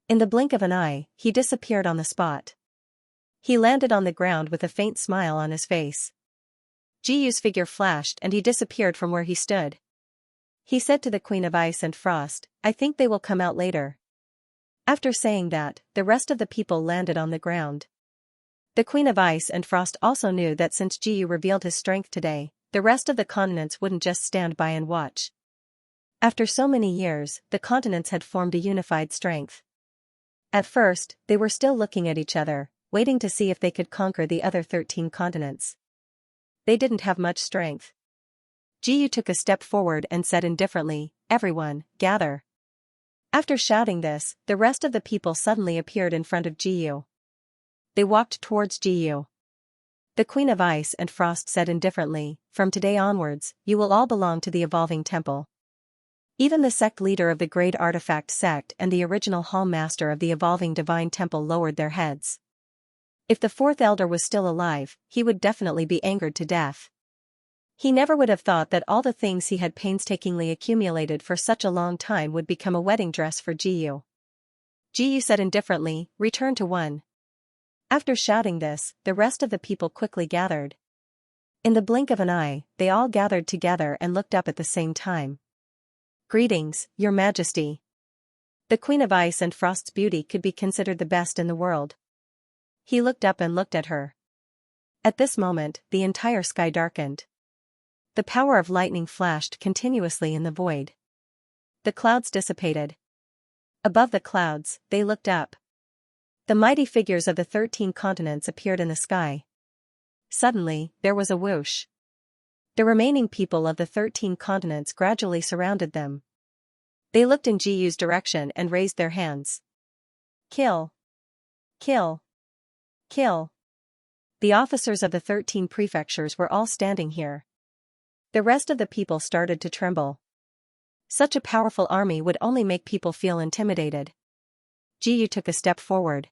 In the blink of an eye, he disappeared on the spot. He landed on the ground with a faint smile on his face. Ji Yu's figure flashed and he disappeared from where he stood. He said to the Queen of Ice and Frost, "I think they will come out later." After saying that, the rest of the people landed on the ground. The Queen of Ice and Frost also knew that since Ji Yu revealed his strength today, the rest of the continents wouldn't just stand by and watch. After so many years, the continents had formed a unified strength. At first, they were still looking at each other, waiting to see if they could conquer the other 13 continents. They didn't have much strength. Ji Yu took a step forward and said indifferently, "Everyone, gather." After shouting this, the rest of the people suddenly appeared in front of Ji Yu. They walked towards Ji Yu. The Queen of Ice and Frost said indifferently, "From today onwards, you will all belong to the Evolving Temple." Even the sect leader of the Great Artifact sect and the original Hall Master of the Evolving Divine Temple lowered their heads. If the fourth elder was still alive, he would definitely be angered to death. He never would have thought that all the things he had painstakingly accumulated for such a long time would become a wedding dress for Ji Yu. Ji Yu said indifferently, "Return to one." After shouting this, the rest of the people quickly gathered. In the blink of an eye, they all gathered together and looked up at the same time. "Greetings, Your Majesty." The Queen of Ice and Frost's beauty could be considered the best in the world. He looked up and looked at her. At this moment, the entire sky darkened. The power of lightning flashed continuously in the void. The clouds dissipated. Above the clouds, they looked up. The mighty figures of the 13 continents appeared in the sky. Suddenly, there was a whoosh. The remaining people of the 13 continents gradually surrounded them. They looked in Ji Yu's direction and raised their hands. "Kill! Kill! Kill!" The officers of the 13 prefectures were all standing here. The rest of the people started to tremble. Such a powerful army would only make people feel intimidated. Ji Yu took a step forward.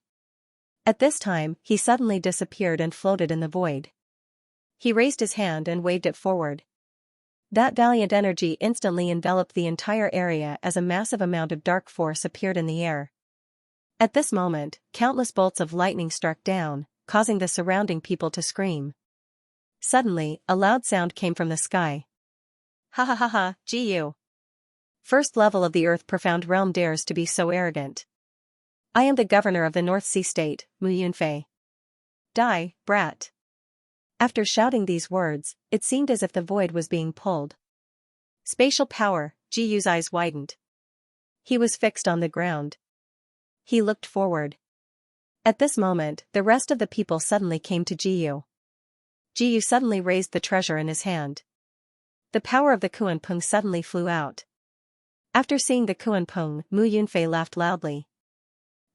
At this time, he suddenly disappeared and floated in the void. He raised his hand and waved it forward. That valiant energy instantly enveloped the entire area as a massive amount of dark force appeared in the air. At this moment, countless bolts of lightning struck down, causing the surrounding people to scream. Suddenly, a loud sound came from the sky. "Ha ha ha ha, Ji Yu. First level of the Earth Profound Realm dares to be so arrogant. I am the governor of the North Sea State, Mu Yunfei. Die, brat." After shouting these words, it seemed as if the void was being pulled. Spatial power, Ji Yu's eyes widened. He was fixed on the ground. He looked forward. At this moment, the rest of the people suddenly came to Ji Yu. Ji Yu suddenly raised the treasure in his hand. The power of the Kuan-Pung suddenly flew out. After seeing the Kuan-Pung, Mu Yunfei laughed loudly.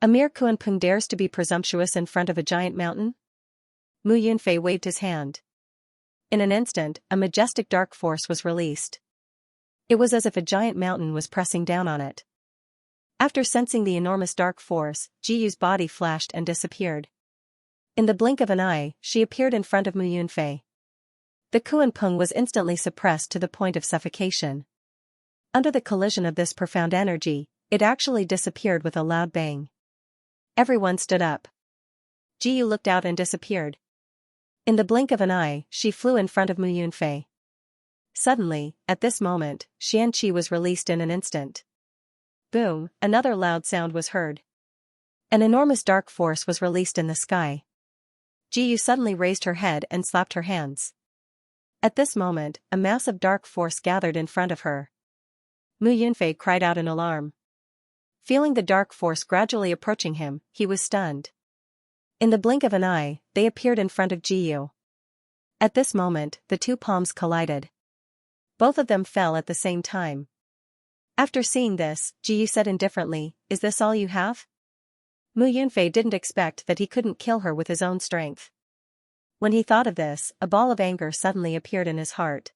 "A mere Kuan-Pung dares to be presumptuous in front of a giant mountain?" Mu Yunfei waved his hand. In an instant, a majestic dark force was released. It was as if a giant mountain was pressing down on it. After sensing the enormous dark force, Ji Yu's body flashed and disappeared. In the blink of an eye, she appeared in front of Mu Yunfei. The Kuan-Pung was instantly suppressed to the point of suffocation. Under the collision of this profound energy, it actually disappeared with a loud bang. Everyone stood up. Ji Yu looked out and disappeared. In the blink of an eye, she flew in front of Mu Yunfei. Suddenly, at this moment, Xianxia was released in an instant. Boom, another loud sound was heard. An enormous dark force was released in the sky. Ji Yu suddenly raised her head and slapped her hands. At this moment, a massive dark force gathered in front of her. Mu Yunfei cried out in alarm. Feeling the dark force gradually approaching him, he was stunned. In the blink of an eye, they appeared in front of Jiyu. At this moment, the two palms collided. Both of them fell at the same time. After seeing this, Jiyu said indifferently, "Is this all you have?" Mu Yunfei didn't expect that he couldn't kill her with his own strength. When he thought of this, a ball of anger suddenly appeared in his heart.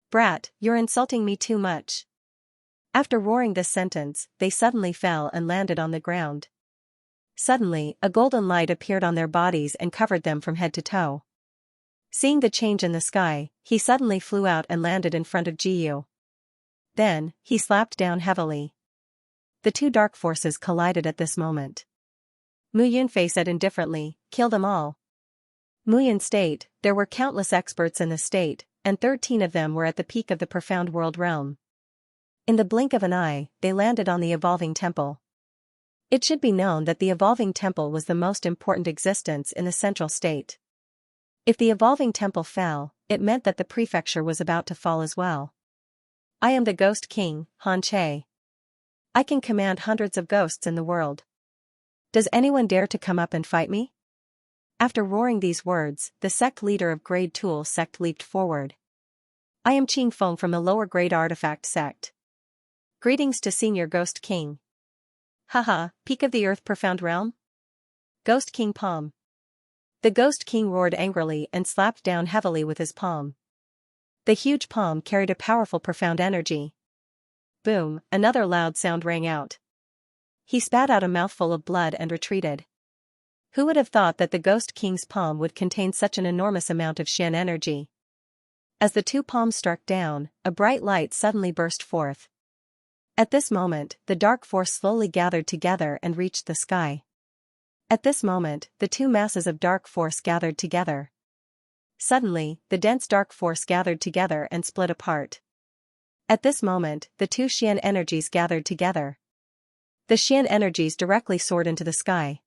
"Brat, you're insulting me too much." After roaring this sentence, they suddenly fell and landed on the ground. Suddenly, a golden light appeared on their bodies and covered them from head to toe. Seeing the change in the sky, he suddenly flew out and landed in front of Jiyu. Then, he slapped down heavily. The two dark forces collided at this moment. Mu Yunfei said indifferently, "Kill them all." Muyan State, there were countless experts in the state, and 13 of them were at the peak of the profound world realm. In the blink of an eye, they landed on the evolving temple. It should be known that the evolving temple was the most important existence in the central state. If the evolving temple fell, it meant that the prefecture was about to fall as well. "I am the Ghost King, Han Che. I can command hundreds of ghosts in the world. Does anyone dare to come up and fight me?" After roaring these words, the sect leader of Grade Tool sect leaped forward. "I am Qing Feng from the lower grade artifact sect. Greetings to Senior Ghost King." "Haha, peak of the earth profound realm? Ghost King palm." The Ghost King roared angrily and slapped down heavily with his palm. The huge palm carried a powerful profound energy. Boom, another loud sound rang out. He spat out a mouthful of blood and retreated. Who would have thought that the Ghost King's palm would contain such an enormous amount of Xian energy? As the two palms struck down, a bright light suddenly burst forth. At this moment, the dark force slowly gathered together and reached the sky. At this moment, the two masses of dark force gathered together. Suddenly, the dense dark force gathered together and split apart. At this moment, the two Xian energies gathered together. The Xian energies directly soared into the sky.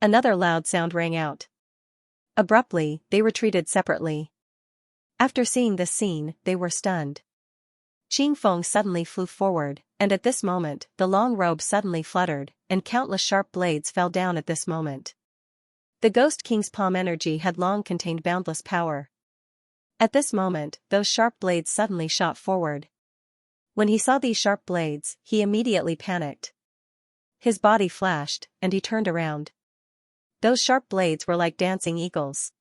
Another loud sound rang out. Abruptly, they retreated separately. After seeing this scene, they were stunned. Qing Feng suddenly flew forward, and at this moment, the long robe suddenly fluttered, and countless sharp blades fell down at this moment. The Ghost King's palm energy had long contained boundless power. At this moment, those sharp blades suddenly shot forward. When he saw these sharp blades, he immediately panicked. His body flashed, and he turned around. Those sharp blades were like dancing eagles.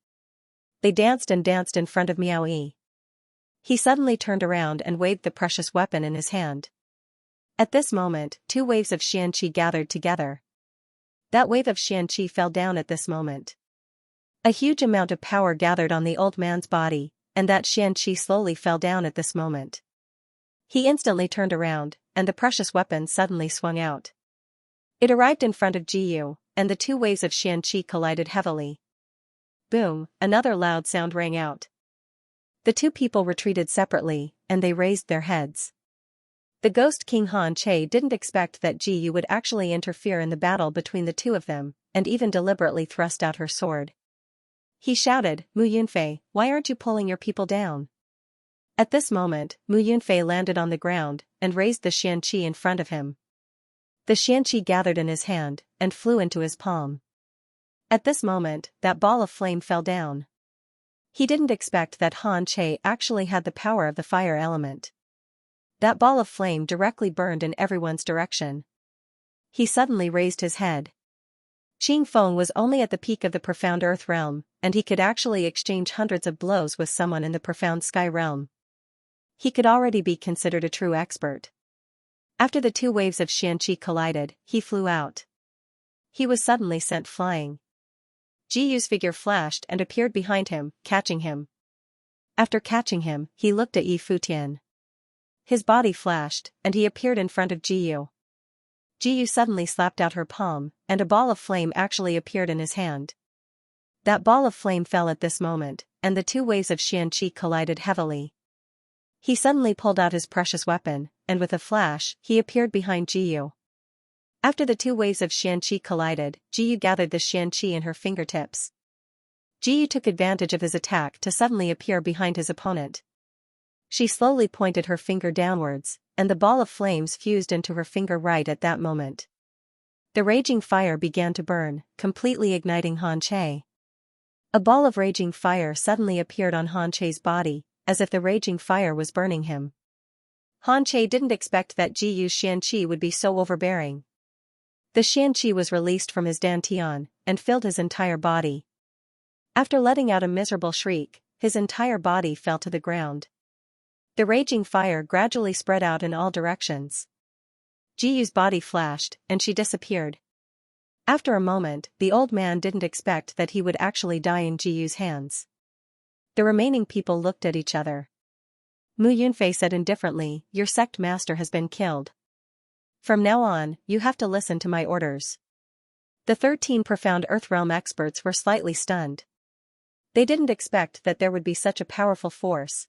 They danced and danced in front of Miao Yi. He suddenly turned around and waved the precious weapon in his hand. At this moment, two waves of Xianqi gathered together. That wave of Xianqi fell down at this moment. A huge amount of power gathered on the old man's body, and that Xianqi slowly fell down at this moment. He instantly turned around, and the precious weapon suddenly swung out. It arrived in front of Jiyu, and the two waves of Xianqi collided heavily. Boom, another loud sound rang out. The two people retreated separately, and they raised their heads. The Ghost King Han Che didn't expect that Jiyu would actually interfere in the battle between the two of them, and even deliberately thrust out her sword. He shouted, "Mu Yunfei, why aren't you pulling your people down?" At this moment, Mu Yunfei landed on the ground, and raised the Xianqi in front of him. The Xianqi gathered in his hand, and flew into his palm. At this moment, that ball of flame fell down. He didn't expect that Han Che actually had the power of the fire element. That ball of flame directly burned in everyone's direction. He suddenly raised his head. Qing Feng was only at the peak of the profound earth realm, and he could actually exchange hundreds of blows with someone in the profound sky realm. He could already be considered a true expert. After the two waves of Xianqi collided, he flew out. He was suddenly sent flying. Jiyu's figure flashed and appeared behind him, catching him. After catching him, he looked at Yi Futian. His body flashed, and he appeared in front of Jiyu. Jiyu suddenly slapped out her palm, and a ball of flame actually appeared in his hand. That ball of flame fell at this moment, and the two waves of Xianqi collided heavily. He suddenly pulled out his precious weapon, and with a flash, he appeared behind Jiyu. After the two waves of Xianqi collided, Jiyu gathered the Xianqi in her fingertips. Jiyu took advantage of his attack to suddenly appear behind his opponent. She slowly pointed her finger downwards, and the ball of flames fused into her finger right at that moment. The raging fire began to burn, completely igniting Han Che. A ball of raging fire suddenly appeared on Han Che's body, as if the raging fire was burning him. Han Che didn't expect that Jiyu's Xianxia would be so overbearing. The Xianxia was released from his dantian, and filled his entire body. After letting out a miserable shriek, his entire body fell to the ground. The raging fire gradually spread out in all directions. Jiyu's body flashed, and she disappeared. After a moment, the old man didn't expect that he would actually die in Jiyu's hands. The remaining people looked at each other. Mu Yunfei said indifferently, "Your sect master has been killed. From now on, you have to listen to my orders." The 13 profound Earthrealm experts were slightly stunned. They didn't expect that there would be such a powerful force.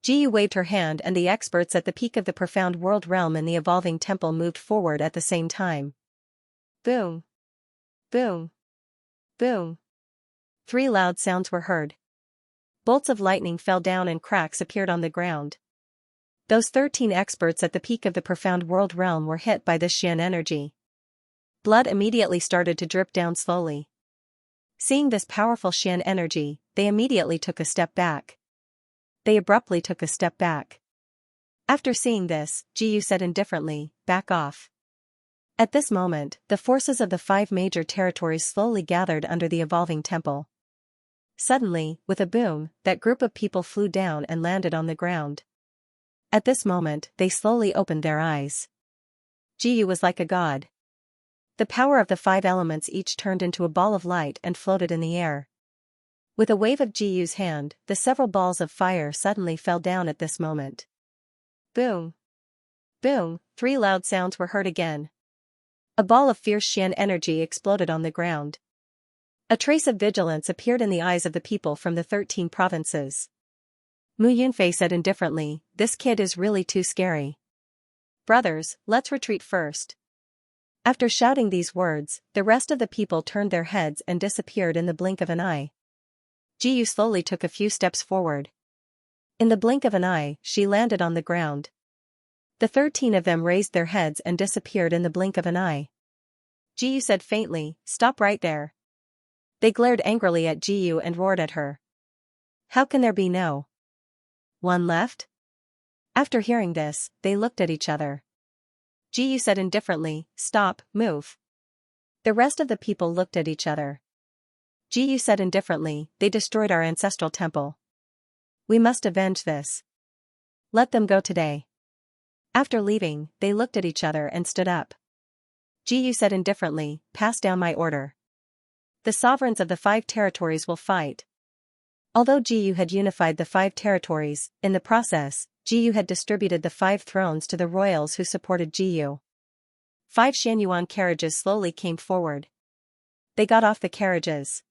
Jiyu waved her hand and the experts at the peak of the profound world realm in the evolving temple moved forward at the same time. Boom! Boom! Boom! 3 loud sounds were heard. Bolts of lightning fell down and cracks appeared on the ground. Those 13 experts at the peak of the profound world realm were hit by this Xian energy. Blood immediately started to drip down slowly. Seeing this powerful Xian energy, they immediately took a step back. They abruptly took a step back. After seeing this, Jiyu said indifferently, "Back off." At this moment, the forces of the 5 major territories slowly gathered under the evolving temple. Suddenly, with a boom, that group of people flew down and landed on the ground. At this moment, they slowly opened their eyes. Jiyu was like a god. The power of the 5 elements each turned into a ball of light and floated in the air. With a wave of Jiyu's hand, the several balls of fire suddenly fell down at this moment. Boom! Boom! 3 loud sounds were heard again. A ball of fierce Xian energy exploded on the ground. A trace of vigilance appeared in the eyes of the people from the 13 provinces. Mu Yunfei said indifferently, "This kid is really too scary. Brothers, let's retreat first." After shouting these words, the rest of the people turned their heads and disappeared in the blink of an eye. Jiyu slowly took a few steps forward. In the blink of an eye, she landed on the ground. The 13 of them raised their heads and disappeared in the blink of an eye. Jiyu said faintly, "Stop right there." They glared angrily at Jiyu and roared at her. "How can there be no one left?" After hearing this, they looked at each other. Jiyu said indifferently, "Stop, move." The rest of the people looked at each other. Jiyu said indifferently, "They destroyed our ancestral temple. We must avenge this. Let them go today." After leaving, they looked at each other and stood up. Jiyu said indifferently, "Pass down my order. The sovereigns of the 5 territories will fight." Although Jiyu had unified the 5 territories, in the process, Jiyu had distributed the 5 thrones to the royals who supported Jiyu. 5 Xianyuan carriages slowly came forward. They got off the carriages.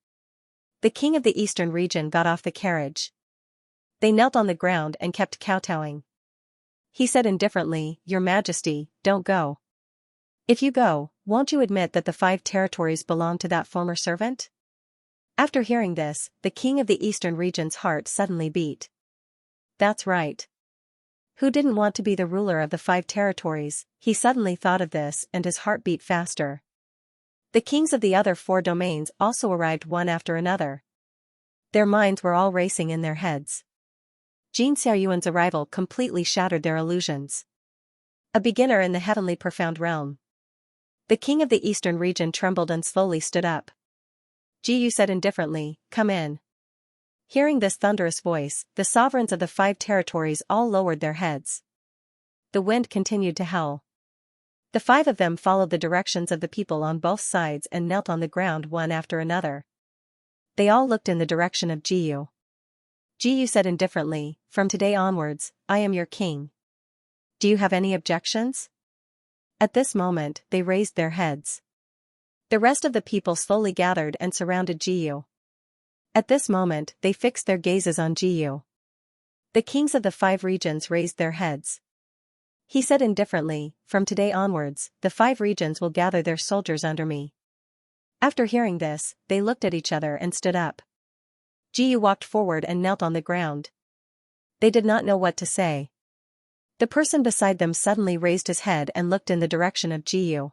The king of the eastern region got off the carriage. They knelt on the ground and kept kowtowing. He said indifferently, "Your Majesty, don't go. If you go, won't you admit that the 5 territories belong to that former servant?" After hearing this, the king of the eastern region's heart suddenly beat. That's right. Who didn't want to be the ruler of the 5 territories? He suddenly thought of this and his heart beat faster. The kings of the other 4 domains also arrived one after another. Their minds were all racing in their heads. Jin Xiaoyuan's arrival completely shattered their illusions. A beginner in the heavenly profound realm. The king of the eastern region trembled and slowly stood up. Jiyu said indifferently, "Come in." Hearing this thunderous voice, the sovereigns of the 5 territories all lowered their heads. The wind continued to howl. The 5 of them followed the directions of the people on both sides and knelt on the ground one after another. They all looked in the direction of Jiyu. Jiyu said indifferently, "From today onwards, I am your king. Do you have any objections?" At this moment, they raised their heads. The rest of the people slowly gathered and surrounded Jiyu. At this moment, they fixed their gazes on Jiyu. The kings of the 5 regions raised their heads. He said indifferently, "From today onwards, the 5 regions will gather their soldiers under me." After hearing this, they looked at each other and stood up. Jiyu walked forward and knelt on the ground. They did not know what to say. The person beside them suddenly raised his head and looked in the direction of Jiyu.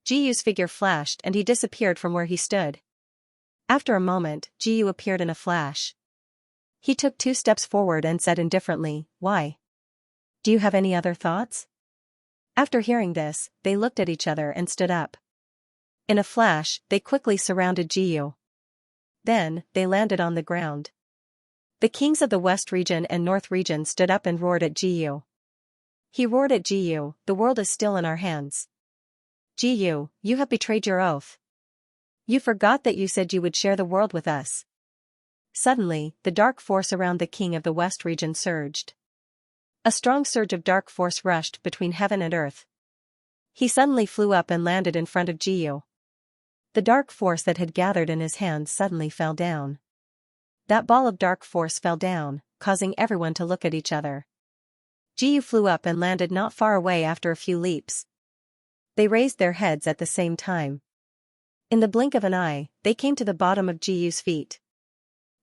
Jiyu's figure flashed and he disappeared from where he stood. After a moment, Jiyu appeared in a flash. He took 2 steps forward and said indifferently, "Why? Do you have any other thoughts?" After hearing this, they looked at each other and stood up. In a flash, they quickly surrounded Jiyu. Then, they landed on the ground. The kings of the West region and North region stood up and roared at Jiyu. He roared at Jiyu, "The world is still in our hands. Jiyu, you have betrayed your oath. You forgot that you said you would share the world with us." Suddenly, the dark force around the king of the West region surged. A strong surge of dark force rushed between heaven and earth. He suddenly flew up and landed in front of Jiyu. The dark force that had gathered in his hands suddenly fell down. That ball of dark force fell down, causing everyone to look at each other. Jiyu flew up and landed not far away after a few leaps. They raised their heads at the same time. In the blink of an eye, they came to the bottom of Jiyu's feet.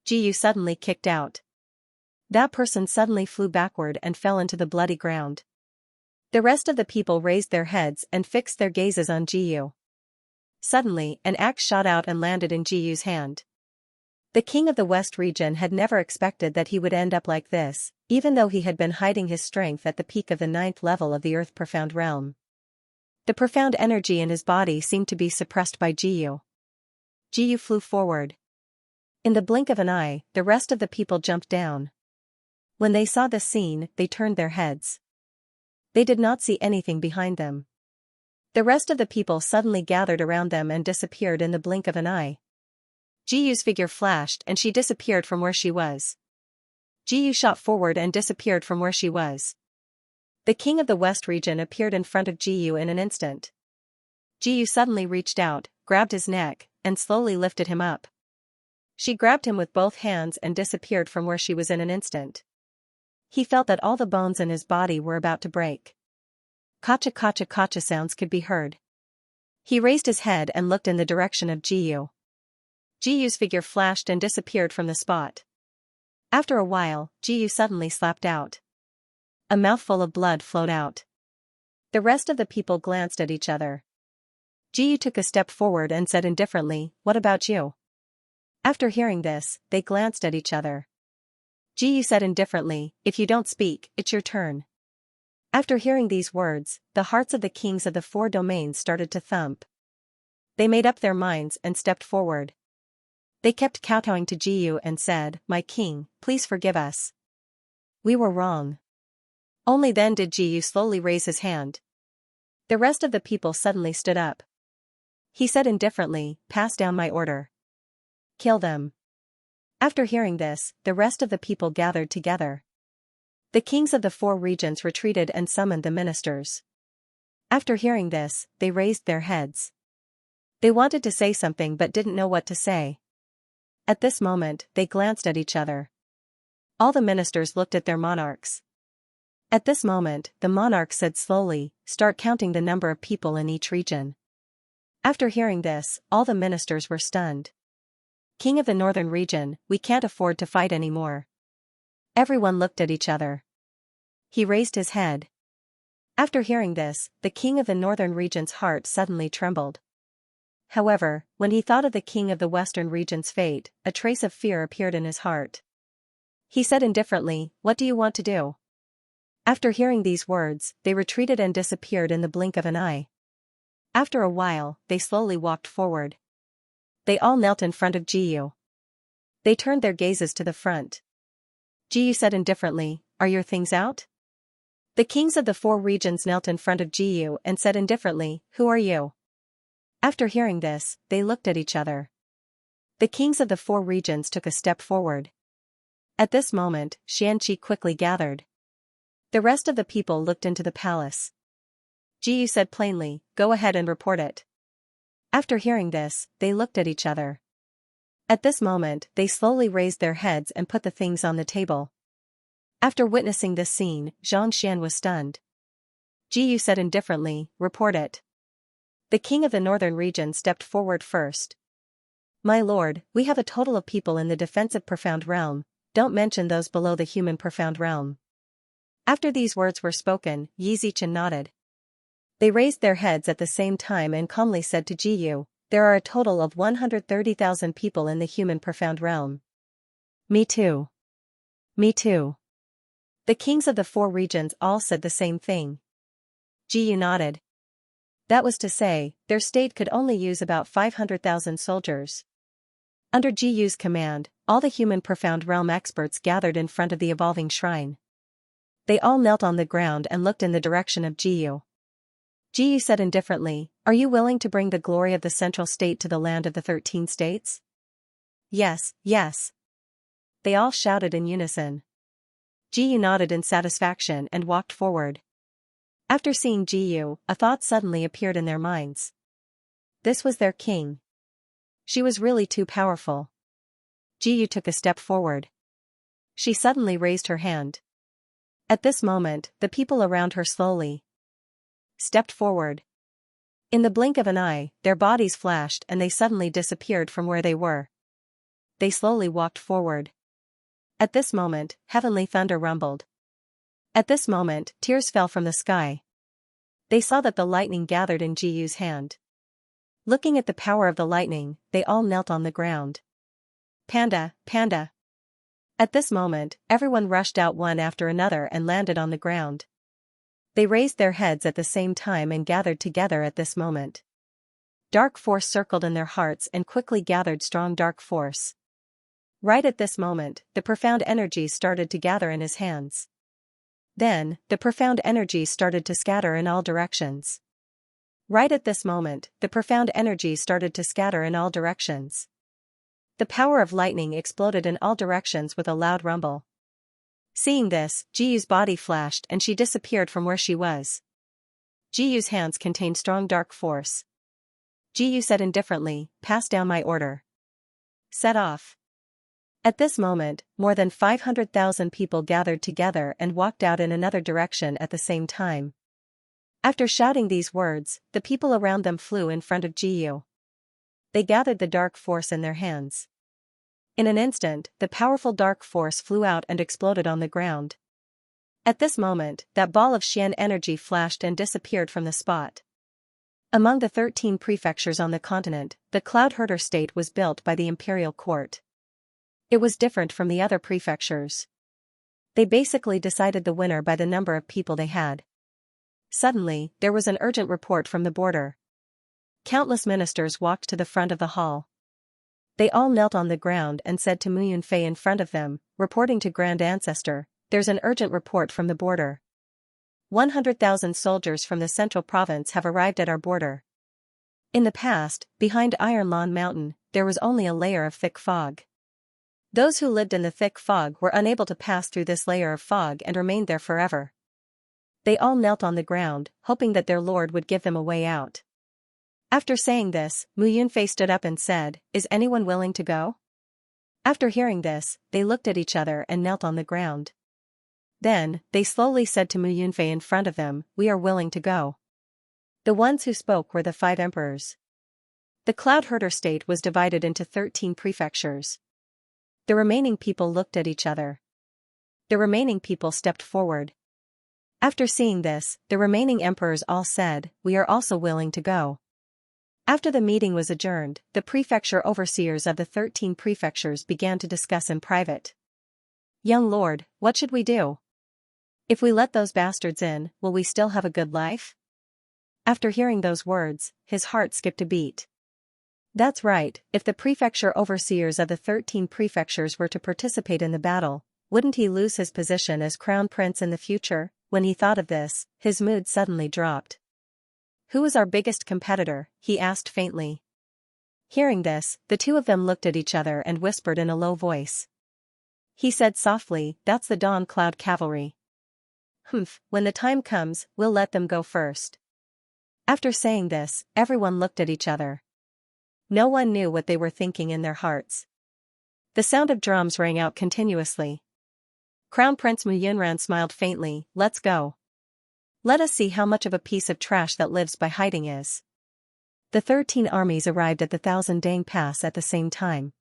Jiyu suddenly kicked out. That person suddenly flew backward and fell into the bloody ground. The rest of the people raised their heads and fixed their gazes on Jiyu. Suddenly, an axe shot out and landed in Jiyu's hand. The king of the West region had never expected that he would end up like this, even though he had been hiding his strength at the peak of the 9th level of the Earth Profound Realm. The profound energy in his body seemed to be suppressed by Jiyu. Jiyu flew forward. In the blink of an eye, the rest of the people jumped down. When they saw this scene, they turned their heads. They did not see anything behind them. The rest of the people suddenly gathered around them and disappeared in the blink of an eye. Jiyu's figure flashed and she disappeared from where she was. Jiyu shot forward and disappeared from where she was. The king of the West region appeared in front of Jiyu in an instant. Jiyu suddenly reached out, grabbed his neck, and slowly lifted him up. She grabbed him with both hands and disappeared from where she was in an instant. He felt that all the bones in his body were about to break. Kacha kacha kacha sounds could be heard. He raised his head and looked in the direction of Jiyu. Jiyu's figure flashed and disappeared from the spot. After a while, Jiyu suddenly slapped out. A mouthful of blood flowed out. The rest of the people glanced at each other. Jiyu took a step forward and said indifferently, "What about you?" After hearing this, they glanced at each other. Jiyu said indifferently, "If you don't speak, it's your turn." After hearing these words, the hearts of the kings of the 4 domains started to thump. They made up their minds and stepped forward. They kept kowtowing to Jiyu and said, "My king, please forgive us. We were wrong." Only then did Jiyu slowly raise his hand. The rest of the people suddenly stood up. He said indifferently, "Pass down my order. Kill them." After hearing this, the rest of the people gathered together. The kings of the 4 regions retreated and summoned the ministers. After hearing this, they raised their heads. They wanted to say something but didn't know what to say. At this moment, they glanced at each other. All the ministers looked at their monarchs. At this moment, the monarch said slowly, "Start counting the number of people in each region." After hearing this, all the ministers were stunned. "King of the Northern region, we can't afford to fight anymore." Everyone looked at each other. He raised his head. After hearing this, the king of the Northern region's heart suddenly trembled. However, when he thought of the king of the Western region's fate, a trace of fear appeared in his heart. He said indifferently, "What do you want to do?" After hearing these words, they retreated and disappeared in the blink of an eye. After a while, they slowly walked forward. They all knelt in front of Jiyu. They turned their gazes to the front. Jiyu said indifferently, "Are your things out?" The kings of the 4 regions knelt in front of Jiyu and said indifferently, "Who are you?" After hearing this, they looked at each other. The kings of the 4 regions took a step forward. At this moment, Xianxia quickly gathered. The rest of the people looked into the palace. Jiyu said plainly, "Go ahead and report it." After hearing this, they looked at each other. At this moment, they slowly raised their heads and put the things on the table. After witnessing this scene, Xianxia was stunned. Jiyu said indifferently, "Report it." The king of the Northern region stepped forward first. My lord, we have a total of people in the defensive profound realm, don't mention those below the human profound realm. After these words were spoken, Xianxia nodded. They raised their heads at the same time and calmly said to Jiyu, there are a total of 130,000 people in the human profound realm. Me too. Me too. The kings of the 4 regions all said the same thing. Jiyu nodded. That was to say, their state could only use about 500,000 soldiers. Under Jiyu's command, all the human profound realm experts gathered in front of the evolving shrine. They all knelt on the ground and looked in the direction of Jiyu. Jiyu said indifferently, are you willing to bring the glory of the central state to the land of the 13 states? Yes, yes. They all shouted in unison. Jiyu nodded in satisfaction and walked forward. After seeing Jiyu, a thought suddenly appeared in their minds. This was their king. She was really too powerful. Jiyu took a step forward. She suddenly raised her hand. At this moment, the people around her slowly stepped forward. In the blink of an eye, their bodies flashed and they suddenly disappeared from where they were. They slowly walked forward. At this moment, heavenly thunder rumbled. At this moment, tears fell from the sky. They saw that the lightning gathered in Jiyu's hand. Looking at the power of the lightning, they all knelt on the ground. Panda, panda. At this moment, everyone rushed out one after another and landed on the ground. They raised their heads at the same time and gathered together at this moment. Dark force circled in their hearts and quickly gathered strong dark force. Right at this moment, the profound energy started to gather in his hands. Then, the profound energy started to scatter in all directions. Right at this moment, the profound energy started to scatter in all directions. The power of lightning exploded in all directions with a loud rumble. Seeing this, Jiyu's body flashed and she disappeared from where she was. Jiyu's hands contained strong dark force. Jiyu said indifferently, pass down my order. Set off. At this moment, more than 500,000 people gathered together and walked out in another direction at the same time. After shouting these words, the people around them flew in front of Jiyu. They gathered the dark force in their hands. In an instant, the powerful dark force flew out and exploded on the ground. At this moment, that ball of Xian energy flashed and disappeared from the spot. Among the 13 prefectures on the continent, the Cloud Herder state was built by the imperial court. It was different from the other prefectures. They basically decided the winner by the number of people they had. Suddenly, there was an urgent report from the border. Countless ministers walked to the front of the hall. They all knelt on the ground and said to Mu Yunfei in front of them, reporting to Grand Ancestor, there's an urgent report from the border. 100,000 soldiers from the central province have arrived at our border. In the past, behind Iron Lawn Mountain, there was only a layer of thick fog. Those who lived in the thick fog were unable to pass through this layer of fog and remained there forever. They all knelt on the ground, hoping that their lord would give them a way out. After saying this, Mu Yunfei stood up and said, is anyone willing to go? After hearing this, they looked at each other and knelt on the ground. Then, they slowly said to Mu Yunfei in front of them, we are willing to go. The ones who spoke were the 5 emperors. The Cloud Herder state was divided into 13 prefectures. The remaining people looked at each other. The remaining people stepped forward. After seeing this, the remaining emperors all said, we are also willing to go. After the meeting was adjourned, the prefecture overseers of the 13 prefectures began to discuss in private. Young lord, what should we do? If we let those bastards in, will we still have a good life? After hearing those words, his heart skipped a beat. That's right, if the prefecture overseers of the 13 prefectures were to participate in the battle, wouldn't he lose his position as crown prince in the future? When he thought of this, his mood suddenly dropped. Who is our biggest competitor? He asked faintly. Hearing this, the two of them looked at each other and whispered in a low voice. He said softly, that's the Dawn Cloud Cavalry. When the time comes, we'll let them go first. After saying this, everyone looked at each other. No one knew what they were thinking in their hearts. The sound of drums rang out continuously. Crown Prince Mu Yunran smiled faintly, let's go. Let us see how much of a piece of trash that lives by hiding is. The 13 armies arrived at the Thousand Dang Pass at the same time.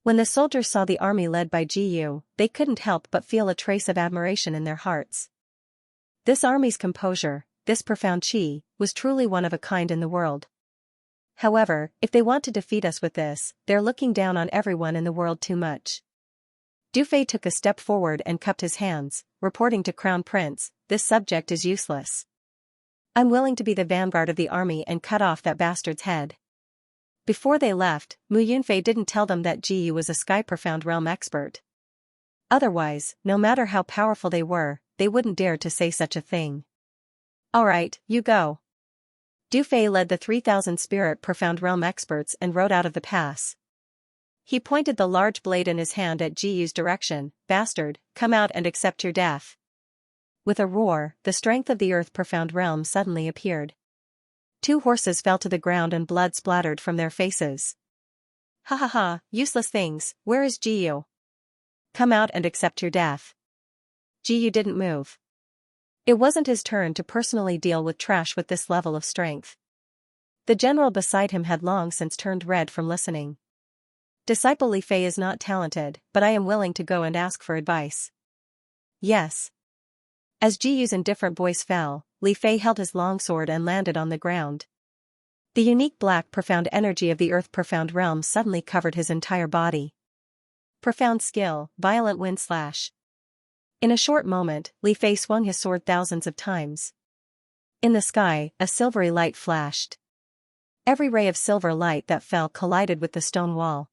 When the soldiers saw the army led by Jiyu, they couldn't help but feel a trace of admiration in their hearts. This army's composure, this profound chi, was truly one of a kind in the world. However, if they want to defeat us with this, they're looking down on everyone in the world too much. Du Fei took a step forward and cupped his hands, reporting to Crown Prince, "This subject is useless. I'm willing to be the vanguard of the army and cut off that bastard's head." Before they left, Mu Yunfei didn't tell them that Jiyu was a Sky Profound Realm expert. Otherwise, no matter how powerful they were, they wouldn't dare to say such a thing. "Alright, you go." Du Fei led the 3,000 Spirit Profound Realm experts and rode out of the pass. He pointed the large blade in his hand at Jiyu's direction. "Bastard, come out and accept your death." With a roar, the strength of the Earth Profound Realm suddenly appeared. 2 horses fell to the ground and blood splattered from their faces. "Ha ha ha, useless things, where is Jiyu? Come out and accept your death." Jiyu didn't move. It wasn't his turn to personally deal with trash with this level of strength. The general beside him had long since turned red from listening. "Disciple Li Fei is not talented, but I am willing to go and ask for advice." "Yes." As Jiyu's indifferent voice fell, Li Fei held his longsword and landed on the ground. The unique black profound energy of the Earth Profound Realm suddenly covered his entire body. Profound skill, violent wind slash. In a short moment, Li Fei swung his sword thousands of times. In the sky, a silvery light flashed. Every ray of silver light that fell collided with the stone wall.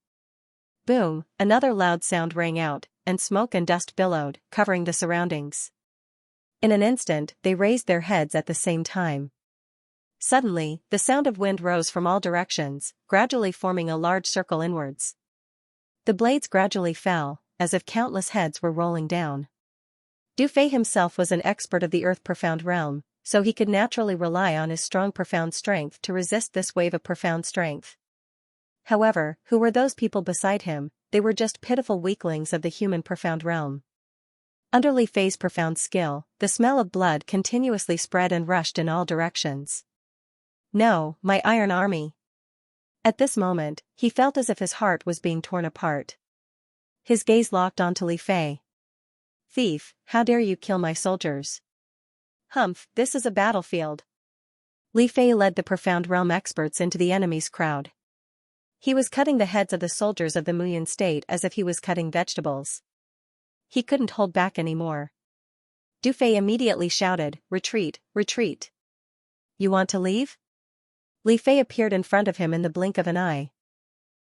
Boom, another loud sound rang out, and smoke and dust billowed, covering the surroundings. In an instant, they raised their heads at the same time. Suddenly, the sound of wind rose from all directions, gradually forming a large circle inwards. The blades gradually fell, as if countless heads were rolling down. Du Fei himself was an expert of the Earth Profound Realm, so he could naturally rely on his strong profound strength to resist this wave of profound strength. However, who were those people beside him? They were just pitiful weaklings of the human profound realm. Under Li Fei's profound skill, the smell of blood continuously spread and rushed in all directions. "No, my Iron Army." At this moment, he felt as if his heart was being torn apart. His gaze locked onto Li Fei. "Thief, how dare you kill my soldiers?" "Humph, this is a battlefield." Li Fei led the Profound Realm experts into the enemy's crowd. He was cutting the heads of the soldiers of the Muyan state as if he was cutting vegetables. He couldn't hold back anymore. Du Fei immediately shouted, "Retreat, retreat." "You want to leave?" Li Fei appeared in front of him in the blink of an eye.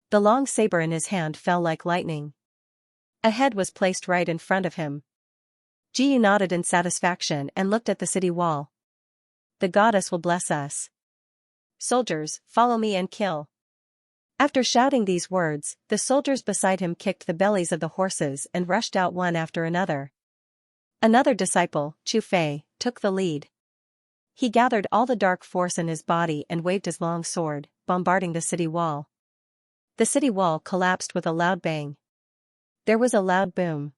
The long saber in his hand fell like lightning. A head was placed right in front of him. Jiyu nodded in satisfaction and looked at the city wall. "The goddess will bless us. Soldiers, follow me and kill." After shouting these words, the soldiers beside him kicked the bellies of the horses and rushed out one after another. Another disciple, Chu Fei, took the lead. He gathered all the dark force in his body and waved his long sword, bombarding the city wall. The city wall collapsed with a loud bang. There was a loud boom.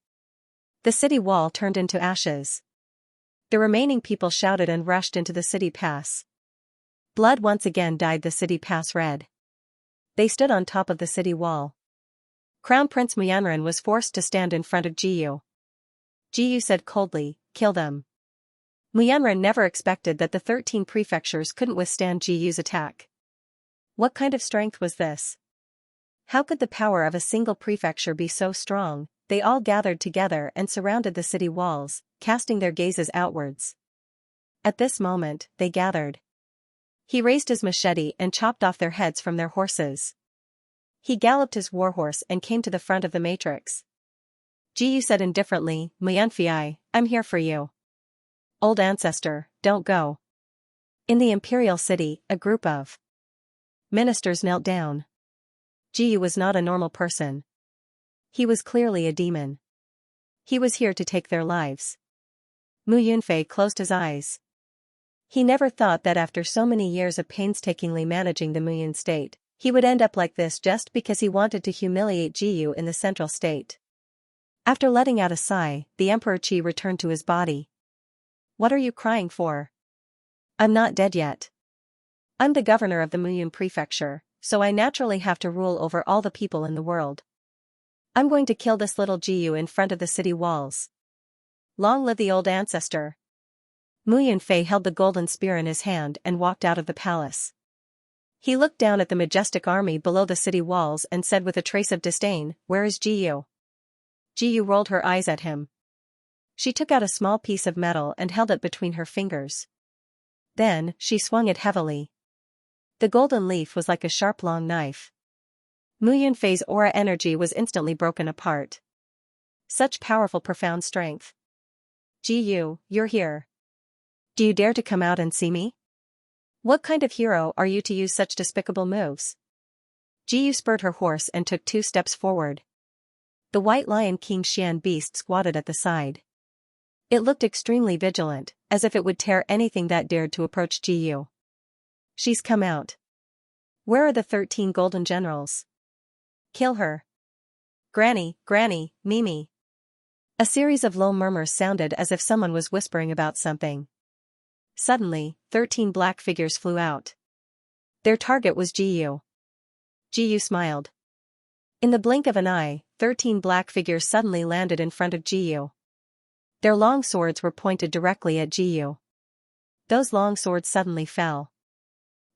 The city wall turned into ashes. The remaining people shouted and rushed into the city pass. Blood once again dyed the city pass red. They stood on top of the city wall. Crown Prince Muyanran was forced to stand in front of Jiyu. Jiyu said coldly, "Kill them." Muyanran never expected that the 13 prefectures couldn't withstand Jiyu's attack. What kind of strength was this? How could the power of a single prefecture be so strong? They all gathered together and surrounded the city walls, casting their gazes outwards. At this moment, they gathered. He raised his machete and chopped off their heads from their horses. He galloped his warhorse and came to the front of the matrix. Jiyu said indifferently, "Muyanfei, I'm here for you. Old ancestor, don't go." In the imperial city, a group of ministers knelt down. Jiyu was not a normal person. He was clearly a demon. He was here to take their lives. Mu Yunfei closed his eyes. He never thought that after so many years of painstakingly managing the Muyan state, he would end up like this just because he wanted to humiliate Jiyu in the central state. After letting out a sigh, the Emperor Qi returned to his body. "What are you crying for?" "I'm not dead yet." I'm the governor of the Muyun prefecture, so I naturally have to rule over all the people in the world. I'm going to kill this little Jiyu in front of the city walls. Long live the old ancestor. Mu Yunfei held the golden spear in his hand and walked out of the palace. He looked down at the majestic army below the city walls and said with a trace of disdain, "Where is Jiyu?" Jiyu rolled her eyes at him. She took out a small piece of metal and held it between her fingers. Then, she swung it heavily. The golden leaf was like a sharp long knife. Mu Yunfei's aura energy was instantly broken apart. Such powerful profound strength. Jiyu, you're here. Do you dare to come out and see me? What kind of hero are you to use such despicable moves? Jiyu spurred her horse and took 2 steps forward. The white lion King Xian beast squatted at the side. It looked extremely vigilant, as if it would tear anything that dared to approach Jiyu. She's come out. Where are the 13 golden generals? Kill her. Granny, Granny, Mimi. A series of low murmurs sounded as if someone was whispering about something. Suddenly, 13 black figures flew out. Their target was Jiyu. Jiyu smiled. In the blink of an eye, 13 black figures suddenly landed in front of Jiyu. Their long swords were pointed directly at Jiyu. Those long swords suddenly fell.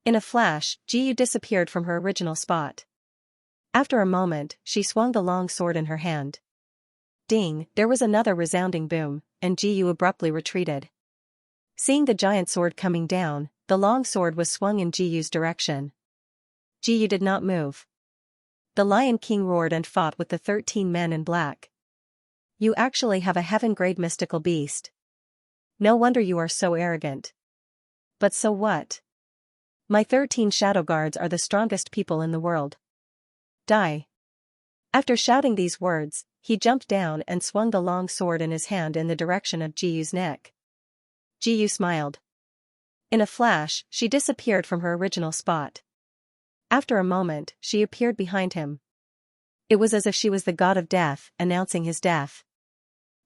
In a flash, Jiyu disappeared from her original spot. After a moment, she swung the long sword in her hand. Ding, there was another resounding boom, and Jiyu abruptly retreated. Seeing the giant sword coming down, the long sword was swung in Jiyu's direction. Jiyu did not move. The Lion King roared and fought with the 13 men in black. You actually have a heaven-grade mystical beast. No wonder you are so arrogant. But so what? My 13 shadow guards are the strongest people in the world. Die. After shouting these words, he jumped down and swung the long sword in his hand in the direction of Jiyu's neck. Jiyu smiled. In a flash, she disappeared from her original spot. After a moment, she appeared behind him. It was as if she was the god of death, announcing his death.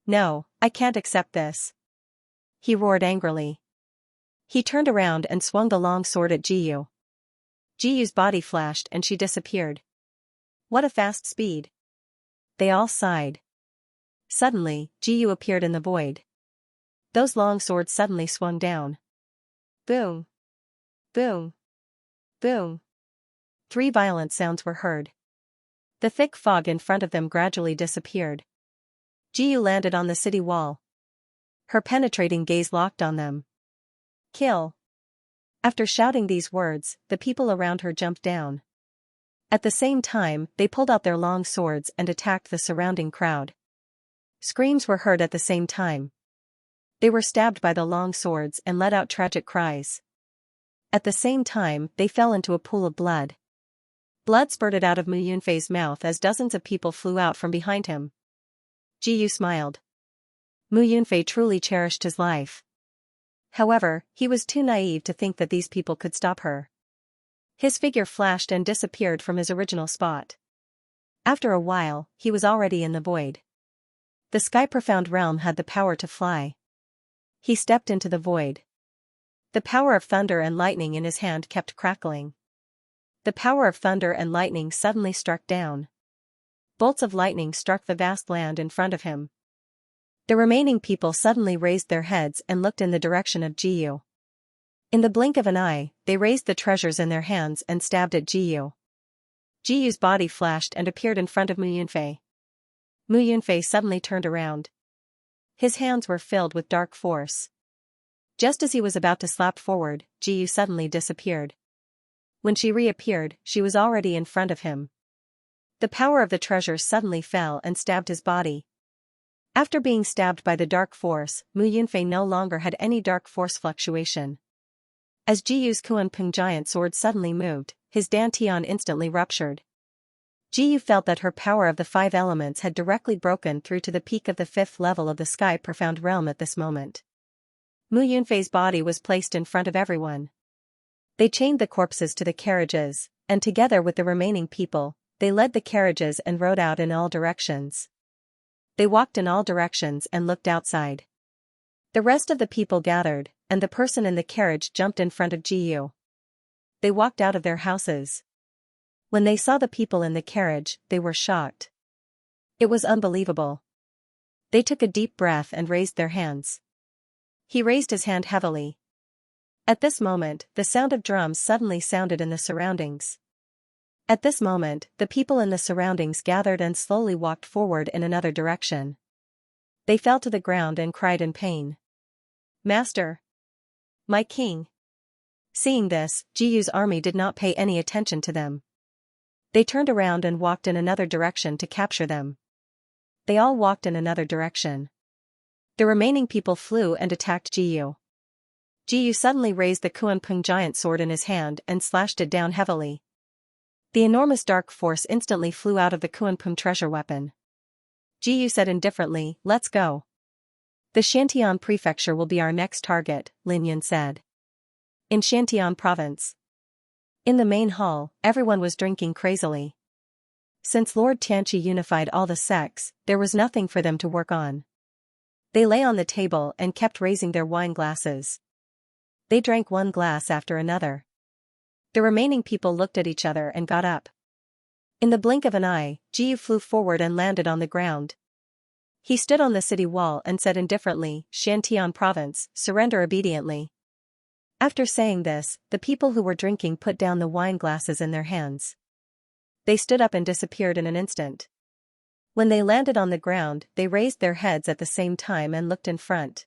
No, I can't accept this. He roared angrily. He turned around and swung the long sword at Jiyu. Jiyu's body flashed and she disappeared. What a fast speed. They all sighed. Suddenly, Jiyu appeared in the void. Those long swords suddenly swung down. Boom. Boom. Boom. 3 violent sounds were heard. The thick fog in front of them gradually disappeared. Jiyu landed on the city wall. Her penetrating gaze locked on them. Kill. After shouting these words, the people around her jumped down. At the same time, they pulled out their long swords and attacked the surrounding crowd. Screams were heard at the same time. They were stabbed by the long swords and let out tragic cries. At the same time, they fell into a pool of blood. Blood spurted out of Mu Yunfei's mouth as dozens of people flew out from behind him. Jiyu smiled. Mu Yunfei truly cherished his life. However, he was too naive to think that these people could stop her. His figure flashed and disappeared from his original spot. After a while, he was already in the void. The sky-profound realm had the power to fly. He stepped into the void. The power of thunder and lightning in his hand kept crackling. The power of thunder and lightning suddenly struck down. Bolts of lightning struck the vast land in front of him. The remaining people suddenly raised their heads and looked in the direction of Jiyu. In the blink of an eye, they raised the treasures in their hands and stabbed at Jiyu. Jiyu's body flashed and appeared in front of Mu Yunfei. Mu Yunfei suddenly turned around. His hands were filled with dark force. Just as he was about to slap forward, Jiyu suddenly disappeared. When she reappeared, she was already in front of him. The power of the treasure suddenly fell and stabbed his body. After being stabbed by the dark force, Mu Yunfei no longer had any dark force fluctuation. As Jiyu's Kuanping giant sword suddenly moved, his dantian instantly ruptured. Jiyu felt that her power of the 5 elements had directly broken through to the peak of the 5th level of the sky-profound realm at this moment. Mu Yunfei's body was placed in front of everyone. They chained the corpses to the carriages, and together with the remaining people, they led the carriages and rode out in all directions. They walked in all directions and looked outside. The rest of the people gathered, and the person in the carriage jumped in front of Jiyu. They walked out of their houses. When they saw the people in the carriage, they were shocked. It was unbelievable. They took a deep breath and raised their hands. He raised his hand heavily. At this moment, the sound of drums suddenly sounded in the surroundings. At this moment, the people in the surroundings gathered and slowly walked forward in another direction. They fell to the ground and cried in pain. "Master! My king!" Seeing this, Jiyu's army did not pay any attention to them. They turned around and walked in another direction to capture them. They all walked in another direction. The remaining people flew and attacked Jiyu. Jiyu suddenly raised the Kuanping giant sword in his hand and slashed it down heavily. The enormous dark force instantly flew out of the Kuanping treasure weapon. Jiyu said indifferently, "Let's go. The Shantian prefecture will be our next target," Lin Yan said. In Shantian province. In the main hall, everyone was drinking crazily. Since Lord Tianqi unified all the sects, there was nothing for them to work on. They lay on the table and kept raising their wine glasses. They drank one glass after another. The remaining people looked at each other and got up. In the blink of an eye, Jiyu flew forward and landed on the ground. He stood on the city wall and said indifferently, "Shantian province, surrender obediently." After saying this, the people who were drinking put down the wine glasses in their hands. They stood up and disappeared in an instant. When they landed on the ground, they raised their heads at the same time and looked in front.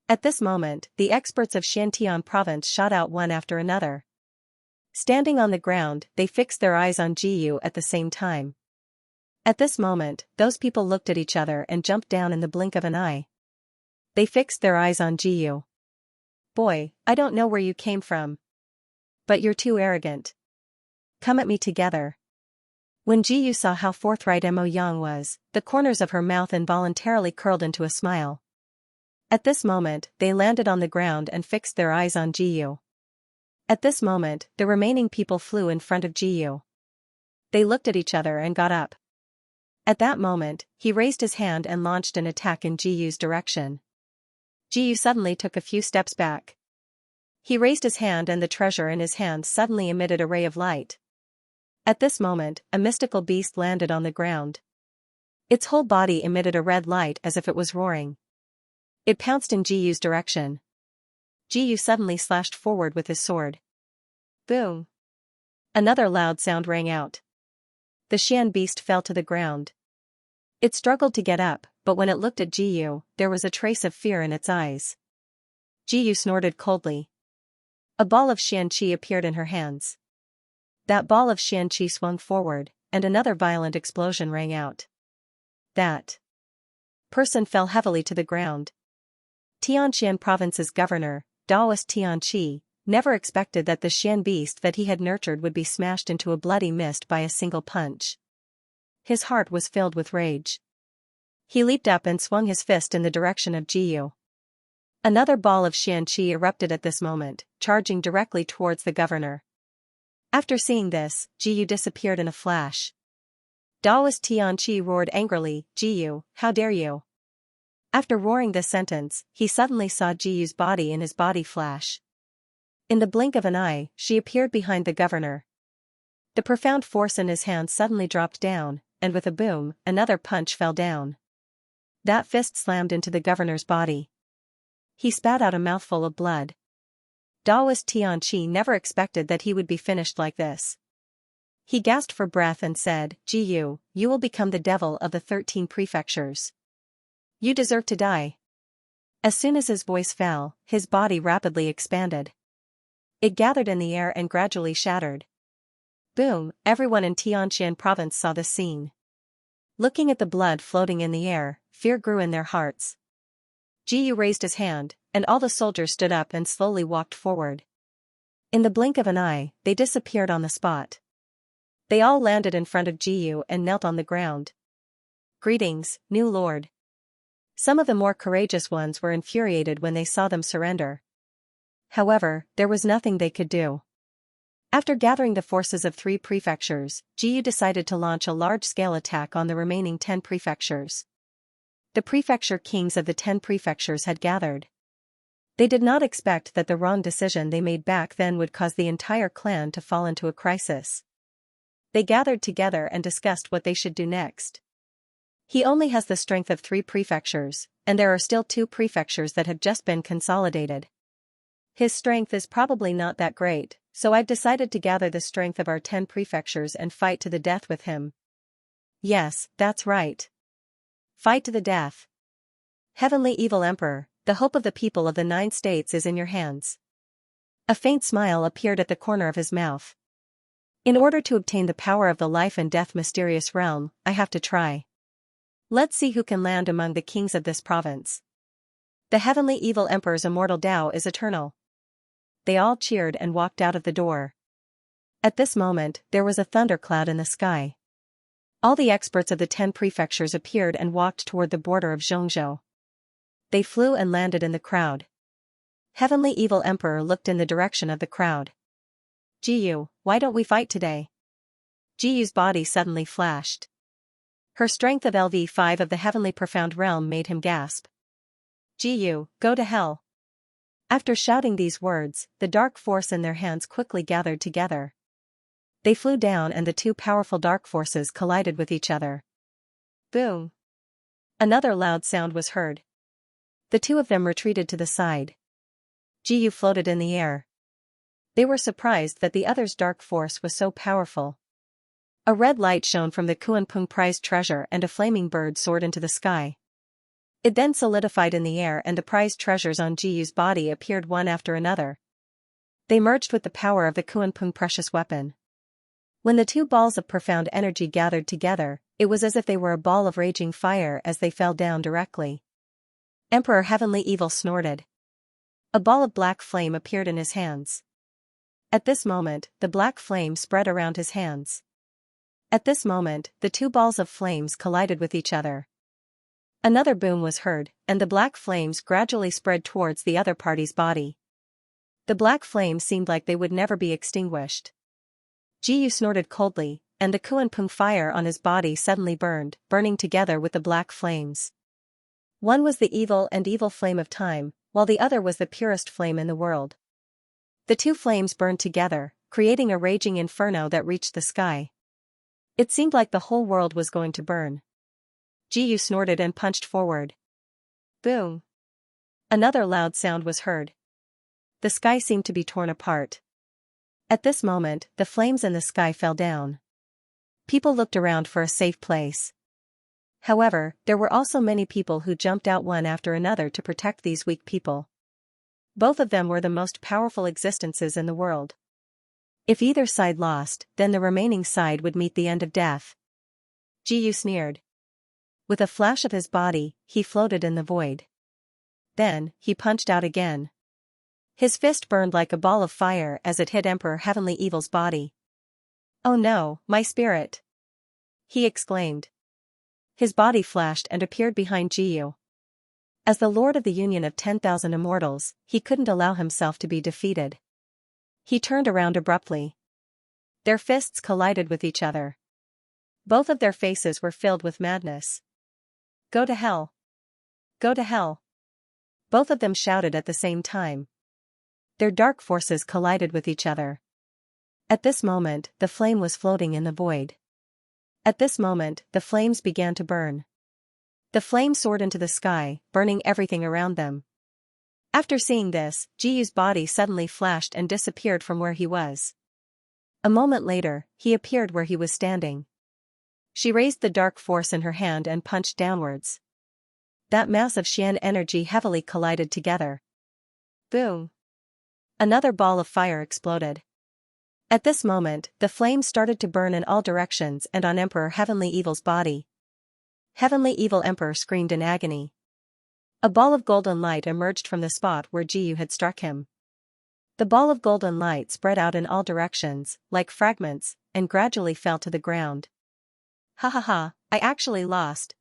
At this moment, the experts of Shantian province shot out one after another. Standing on the ground, they fixed their eyes on Jiyu at the same time. At this moment, those people looked at each other and jumped down in the blink of an eye. They fixed their eyes on Jiyu. "Boy, I don't know where you came from. But you're too arrogant. Come at me together." When Jiyu saw how forthright Mo Yang was, the corners of her mouth involuntarily curled into a smile. At this moment, they landed on the ground and fixed their eyes on Jiyu. At this moment, the remaining people flew in front of Jiyu. They looked at each other and got up. At that moment, he raised his hand and launched an attack in Jiyu's direction. Jiyu suddenly took a few steps back. He raised his hand and the treasure in his hand suddenly emitted a ray of light. At this moment, a mystical beast landed on the ground. Its whole body emitted a red light as if it was roaring. It pounced in Jiyu's direction. Jiyu suddenly slashed forward with his sword. Boom! Another loud sound rang out. The Xian beast fell to the ground. It struggled to get up, but when it looked at Jiyu, there was a trace of fear in its eyes. Jiyu snorted coldly. A ball of Xianqi appeared in her hands. That ball of Xianqi swung forward, and another violent explosion rang out. That person fell heavily to the ground. Tianqian province's governor, Daoist Tianqi, never expected that the Xian beast that he had nurtured would be smashed into a bloody mist by a single punch. His heart was filled with rage. He leaped up and swung his fist in the direction of Jiyu. Another ball of Xianqi erupted at this moment, charging directly towards the governor. After seeing this, Jiyu disappeared in a flash. Daoist Tianqi roared angrily, "Jiyu, how dare you!" After roaring this sentence, he suddenly saw Jiyu's body in his body flash. In the blink of an eye, she appeared behind the governor. The profound force in his hand suddenly dropped down, and with a boom, another punch fell down. That fist slammed into the governor's body. He spat out a mouthful of blood. Daoist Tianqi never expected that he would be finished like this. He gasped for breath and said, "Jiyu, you will become the devil of the 13 prefectures. You deserve to die." As soon as his voice fell, his body rapidly expanded. It gathered in the air and gradually shattered. Boom! Everyone in Tianqian province saw this scene. Looking at the blood floating in the air, fear grew in their hearts. Jiyu raised his hand, and all the soldiers stood up and slowly walked forward. In the blink of an eye, they disappeared on the spot. They all landed in front of Jiyu and knelt on the ground. "Greetings, new lord." Some of the more courageous ones were infuriated when they saw them surrender. However, there was nothing they could do. After gathering the forces of 3 prefectures, Jiyu decided to launch a large-scale attack on the remaining 10 prefectures. The prefecture kings of the 10 prefectures had gathered. They did not expect that the wrong decision they made back then would cause the entire clan to fall into a crisis. They gathered together and discussed what they should do next. He only has the strength of 3 prefectures, and there are still 2 prefectures that have just been consolidated. His strength is probably not that great, so I've decided to gather the strength of our 10 prefectures and fight to the death with him. Yes, that's right. Fight to the death. Heavenly Evil Emperor, the hope of the people of the 9 states is in your hands. A faint smile appeared at the corner of his mouth. In order to obtain the power of the life and death mysterious realm, I have to try. Let's see who can land among the kings of this province. The Heavenly Evil Emperor's immortal Tao is eternal. They all cheered and walked out of the door. At this moment, there was a thundercloud in the sky. All the experts of the 10 prefectures appeared and walked toward the border of Xianxia. They flew and landed in the crowd. Heavenly Evil Emperor looked in the direction of the crowd. Jiyu, why don't we fight today? Jiyu's body suddenly flashed. Her strength of LV5 of the Heavenly Profound Realm made him gasp. Jiyu, go to hell. After shouting these words, the dark force in their hands quickly gathered together. They flew down and the 2 powerful dark forces collided with each other. Boom! Another loud sound was heard. The 2 of them retreated to the side. Jiyu floated in the air. They were surprised that the other's dark force was so powerful. A red light shone from the Kuanpung prized treasure and a flaming bird soared into the sky. It then solidified in the air and the prized treasures on Jiyu's body appeared one after another. They merged with the power of the Kuanpung precious weapon. When the 2 balls of profound energy gathered together, it was as if they were a ball of raging fire as they fell down directly. Emperor Heavenly Evil snorted. A ball of black flame appeared in his hands. At this moment, the black flame spread around his hands. At this moment, the 2 balls of flames collided with each other. Another boom was heard, and the black flames gradually spread towards the other party's body. The black flames seemed like they would never be extinguished. Jiyu snorted coldly, and the Kuanpung fire on his body suddenly burned, burning together with the black flames. One was the evil flame of time, while the other was the purest flame in the world. The 2 flames burned together, creating a raging inferno that reached the sky. It seemed like the whole world was going to burn. Jiyu snorted and punched forward. Boom! Another loud sound was heard. The sky seemed to be torn apart. At this moment, the flames in the sky fell down. People looked around for a safe place. However, there were also many people who jumped out one after another to protect these weak people. Both of them were the most powerful existences in the world. If either side lost, then the remaining side would meet the end of death. Jiyu sneered. With a flash of his body, he floated in the void. Then, he punched out again. His fist burned like a ball of fire as it hit Emperor Heavenly Evil's body. Oh no, my spirit! He exclaimed. His body flashed and appeared behind Jiyu. As the Lord of the Union of 10,000 Immortals, he couldn't allow himself to be defeated. He turned around abruptly. Their fists collided with each other. Both of their faces were filled with madness. Go to hell! Go to hell! Both of them shouted at the same time. Their dark forces collided with each other. At this moment, the flame was floating in the void. At this moment, the flames began to burn. The flames soared into the sky, burning everything around them. After seeing this, Jiyu's body suddenly flashed and disappeared from where he was. A moment later, he appeared where he was standing. She raised the dark force in her hand and punched downwards. That mass of Xian energy heavily collided together. Boom! Another ball of fire exploded. At this moment, the flames started to burn in all directions and on Emperor Heavenly Evil's body. Heavenly Evil Emperor screamed in agony. A ball of golden light emerged from the spot where Jiyu had struck him. The ball of golden light spread out in all directions, like fragments, and gradually fell to the ground. Ha ha ha, I actually lost.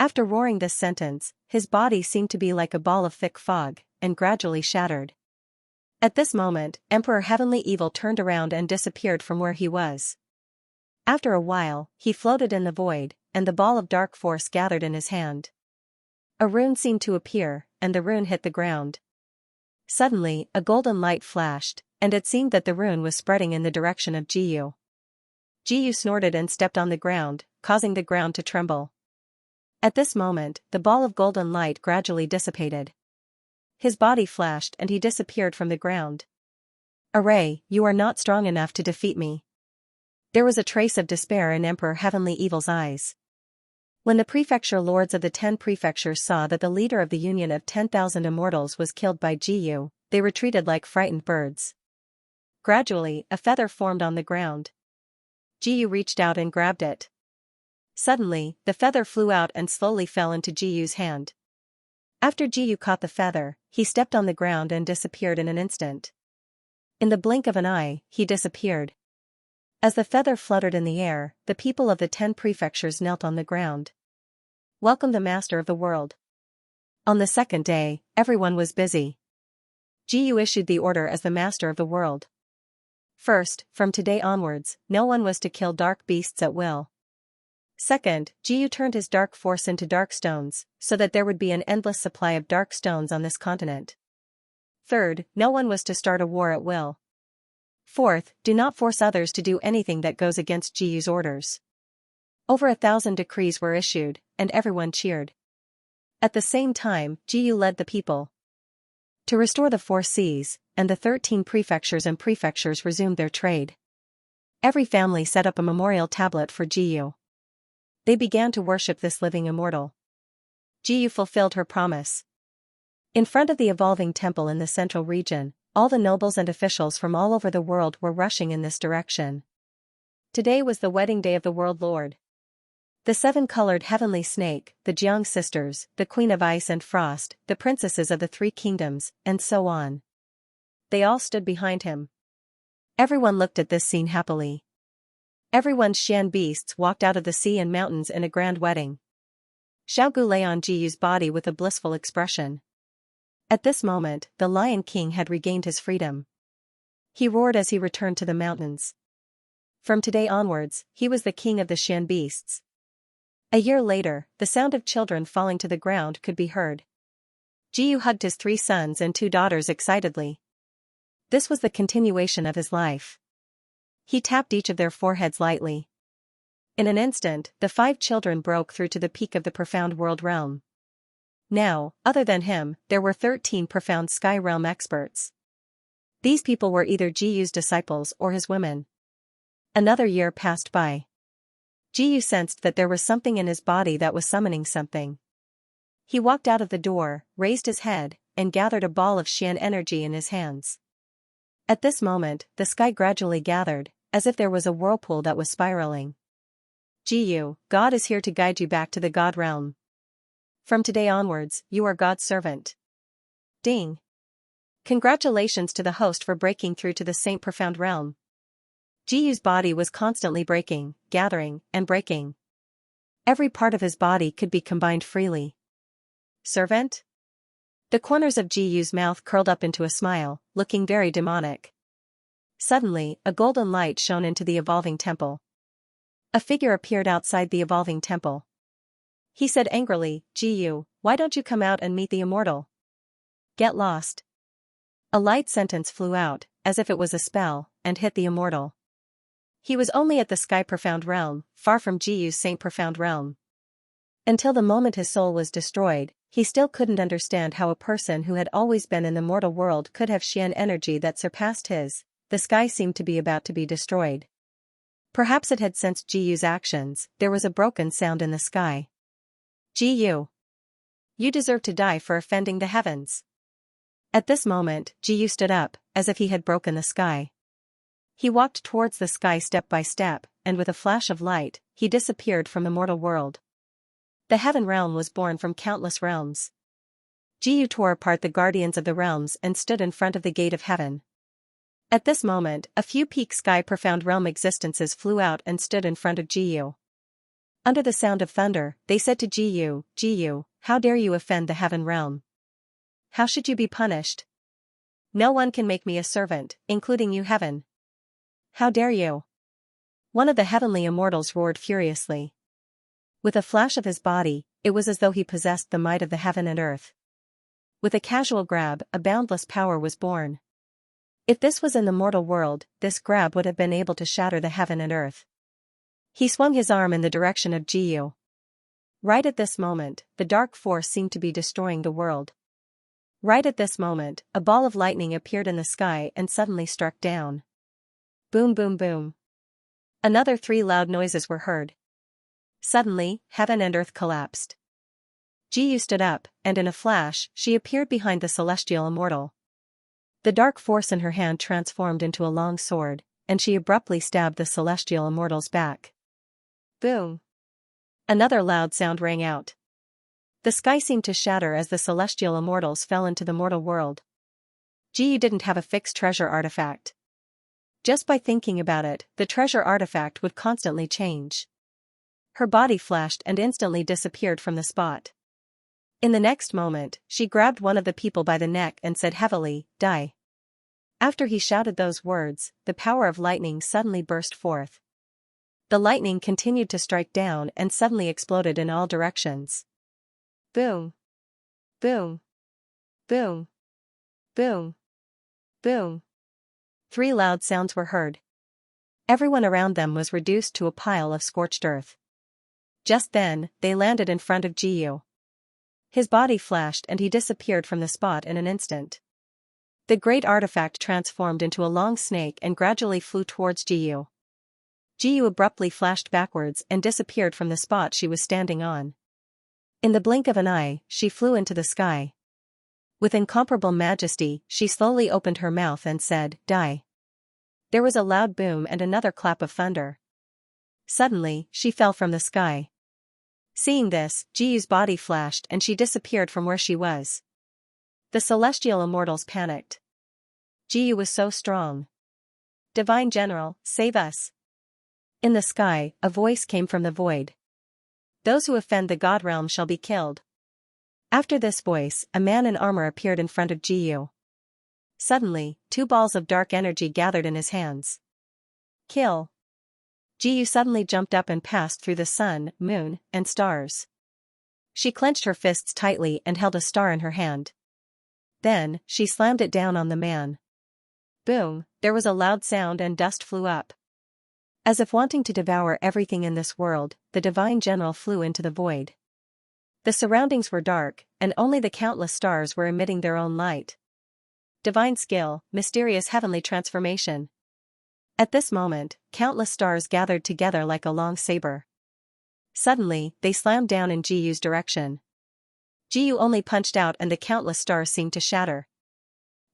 After roaring this sentence, his body seemed to be like a ball of thick fog, and gradually shattered. At this moment, Emperor Heavenly Evil turned around and disappeared from where he was. After a while, he floated in the void, and the ball of dark force gathered in his hand. A rune seemed to appear, and the rune hit the ground. Suddenly, a golden light flashed, and it seemed that the rune was spreading in the direction of Jiyu. Jiyu snorted and stepped on the ground, causing the ground to tremble. At this moment, the ball of golden light gradually dissipated. His body flashed and he disappeared from the ground. "Array, you are not strong enough to defeat me." There was a trace of despair in Emperor Heavenly Evil's eyes. When the prefecture lords of the 10 prefectures saw that the leader of the Union of 10,000 Immortals was killed by Jiyu, they retreated like frightened birds. Gradually, a feather formed on the ground. Jiyu reached out and grabbed it. Suddenly, the feather flew out and slowly fell into Jiyu's hand. After Jiyu caught the feather, he stepped on the ground and disappeared in an instant. In the blink of an eye, he disappeared. As the feather fluttered in the air, the people of the 10 prefectures knelt on the ground. "Welcome the master of the world." On the second day, everyone was busy. Jiyu issued the order as the master of the world. First, from today onwards, no one was to kill dark beasts at will. Second, Jiyu turned his dark force into dark stones, so that there would be an endless supply of dark stones on this continent. Third, no one was to start a war at will. Fourth, do not force others to do anything that goes against Jiyu's orders. Over 1,000 decrees were issued, and everyone cheered. At the same time, Jiyu led the people to restore the 4 seas, and the 13 prefectures and prefectures resumed their trade. Every family set up a memorial tablet for Jiyu. They began to worship this living immortal. Jiyu fulfilled her promise. In front of the evolving temple in the central region, all the nobles and officials from all over the world were rushing in this direction. Today was the wedding day of the World Lord. The 7-colored heavenly snake, the Jiang sisters, the Queen of Ice and Frost, the princesses of the 3 kingdoms, and so on. They all stood behind him. Everyone looked at this scene happily. Everyone's Xian beasts walked out of the sea and mountains in a grand wedding. Xiaogu lay on Jiyu's body with a blissful expression. At this moment, the Lion King had regained his freedom. He roared as he returned to the mountains. From today onwards, he was the king of the Xian beasts. A year later, the sound of children falling to the ground could be heard. Jiyu hugged his 3 sons and 2 daughters excitedly. This was the continuation of his life. He tapped each of their foreheads lightly. In an instant, the 5 children broke through to the peak of the profound world realm. Now, other than him, there were 13 profound sky realm experts. These people were either Jiyu's disciples or his women. Another year passed by. Jiyu sensed that there was something in his body that was summoning something. He walked out of the door, raised his head, and gathered a ball of Xian energy in his hands. At this moment, the sky gradually gathered, as if there was a whirlpool that was spiraling. "Jiyu, God is here to guide you back to the God realm. From today onwards, you are God's servant." Ding! Congratulations to the host for breaking through to the Saint Profound realm. Jiyu's body was constantly breaking, gathering, and breaking. Every part of his body could be combined freely. "Servant?" The corners of Jiyu's mouth curled up into a smile, looking very demonic. Suddenly, a golden light shone into the evolving temple. A figure appeared outside the evolving temple. He said angrily, "Jiyu, why don't you come out and meet the immortal? Get lost." A light sentence flew out, as if it was a spell, and hit the immortal. He was only at the Sky Profound realm, far from Jiyu's Saint Profound realm. Until the moment his soul was destroyed, he still couldn't understand how a person who had always been in the mortal world could have Xian energy that surpassed his. The sky seemed to be about to be destroyed. Perhaps it had sensed Jiyu's actions. There was a broken sound in the sky. "Jiyu, you deserve to die for offending the heavens." At this moment, Jiyu stood up, as if he had broken the sky. He walked towards the sky step by step, and with a flash of light, he disappeared from the mortal world. The heaven realm was born from countless realms. Jiyu tore apart the guardians of the realms and stood in front of the gate of heaven. At this moment, a few peak sky profound realm existences flew out and stood in front of Jiyu. Under the sound of thunder, they said to Jiyu, "Jiyu, how dare you offend the heaven realm? How should you be punished? No one can make me a servant, including you, heaven. How dare you?" One of the heavenly immortals roared furiously. With a flash of his body, it was as though he possessed the might of the heaven and earth. With a casual grab, a boundless power was born. If this was in the mortal world, this grab would have been able to shatter the heaven and earth. He swung his arm in the direction of Jiyu. Right at this moment, the dark force seemed to be destroying the world. Right at this moment, a ball of lightning appeared in the sky and suddenly struck down. Boom, boom, boom. Another 3 loud noises were heard. Suddenly, heaven and earth collapsed. Jiyu stood up, and in a flash, she appeared behind the celestial immortal. The dark force in her hand transformed into a long sword, and she abruptly stabbed the celestial immortal's back. Boom! Another loud sound rang out. The sky seemed to shatter as the celestial immortals fell into the mortal world. Jiyu didn't have a fixed treasure artifact. Just by thinking about it, the treasure artifact would constantly change. Her body flashed and instantly disappeared from the spot. In the next moment, she grabbed one of the people by the neck and said heavily, "Die." After he shouted those words, the power of lightning suddenly burst forth. The lightning continued to strike down and suddenly exploded in all directions. Boom! Boom! Boom! Boom! Boom! 3 loud sounds were heard. Everyone around them was reduced to a pile of scorched earth. Just then, they landed in front of Jiyu. His body flashed and he disappeared from the spot in an instant. The great artifact transformed into a long snake and gradually flew towards Jiyu. Jiyu abruptly flashed backwards and disappeared from the spot she was standing on. In the blink of an eye, she flew into the sky. With incomparable majesty, she slowly opened her mouth and said, "Die." There was a loud boom and another clap of thunder. Suddenly, she fell from the sky. Seeing this, Jiyu's body flashed and she disappeared from where she was. The celestial immortals panicked. Jiyu was so strong. "Divine General, save us." In the sky, a voice came from the void. "Those who offend the God realm shall be killed." After this voice, a man in armor appeared in front of Jiyu. Suddenly, 2 balls of dark energy gathered in his hands. "Kill." Jiyu suddenly jumped up and passed through the sun, moon, and stars. She clenched her fists tightly and held a star in her hand. Then, she slammed it down on the man. Boom, there was a loud sound and dust flew up. As if wanting to devour everything in this world, the divine general flew into the void. The surroundings were dark, and only the countless stars were emitting their own light. Divine skill, mysterious heavenly transformation. At this moment, countless stars gathered together like a long saber. Suddenly, they slammed down in Jiyu's direction. Jiyu only punched out and the countless stars seemed to shatter.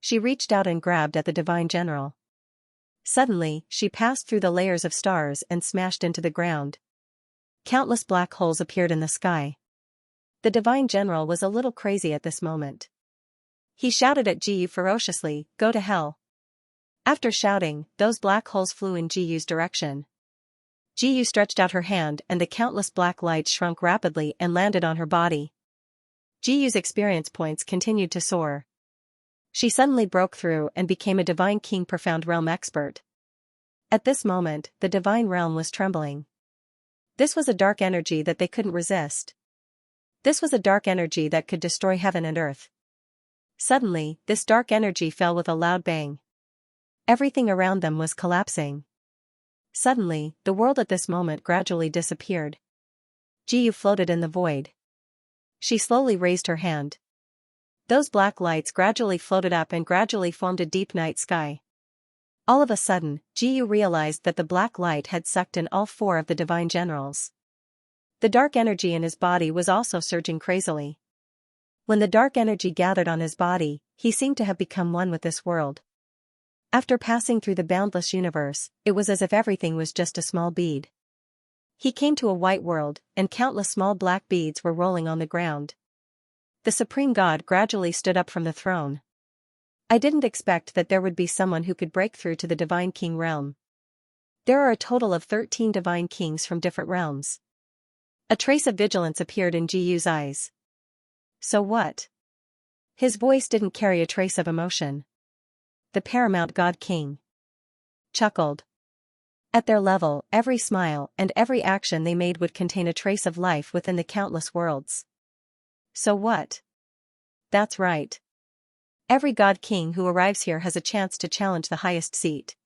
She reached out and grabbed at the divine general. Suddenly, she passed through the layers of stars and smashed into the ground. Countless black holes appeared in the sky. The divine general was a little crazy at this moment. He shouted at Jiyu ferociously, "Go to hell." After shouting, those black holes flew in Jiyu's direction. Jiyu stretched out her hand and the countless black lights shrunk rapidly and landed on her body. Jiyu's experience points continued to soar. She suddenly broke through and became a divine king profound realm expert. At this moment, the divine realm was trembling. This was a dark energy that they couldn't resist. This was a dark energy that could destroy heaven and earth. Suddenly, this dark energy fell with a loud bang. Everything around them was collapsing. Suddenly, the world at this moment gradually disappeared. Jiyu floated in the void. She slowly raised her hand. Those black lights gradually floated up and gradually formed a deep night sky. All of a sudden, Jiyu realized that the black light had sucked in all 4 of the divine generals. The dark energy in his body was also surging crazily. When the dark energy gathered on his body, he seemed to have become one with this world. After passing through the boundless universe, it was as if everything was just a small bead. He came to a white world, and countless small black beads were rolling on the ground. The Supreme God gradually stood up from the throne. "I didn't expect that there would be someone who could break through to the Divine King realm. There are a total of 13 Divine Kings from different realms." A trace of vigilance appeared in Jiyu's eyes. "So what?" His voice didn't carry a trace of emotion. "The paramount God King." Chuckled. At their level, every smile and every action they made would contain a trace of life within the countless worlds. "So what?" That's right. Every god king who arrives here has a chance to challenge the highest seat.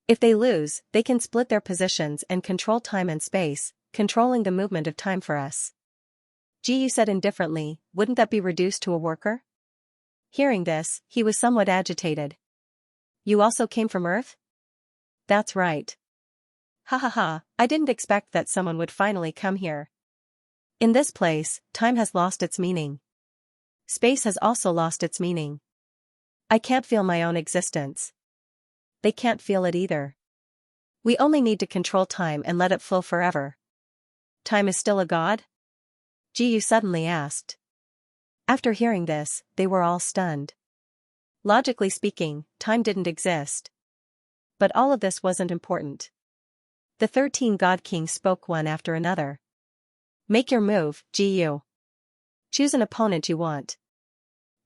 If they lose, they can split their positions and control time and space, controlling the movement of time for us. Ji said indifferently, wouldn't that be reduced to a worker? Hearing this, he was somewhat agitated. You also came from Earth? That's right. Ha ha ha, I didn't expect that someone would finally come here. In this place, time has lost its meaning. Space has also lost its meaning. I can't feel my own existence. They can't feel it either. We only need to control time and let it flow forever. Time is still a god? Ji suddenly asked. After hearing this, they were all stunned. Logically speaking, time didn't exist. But all of this wasn't important. The 13 god kings spoke one after another. Make your move, Ji. Choose an opponent you want.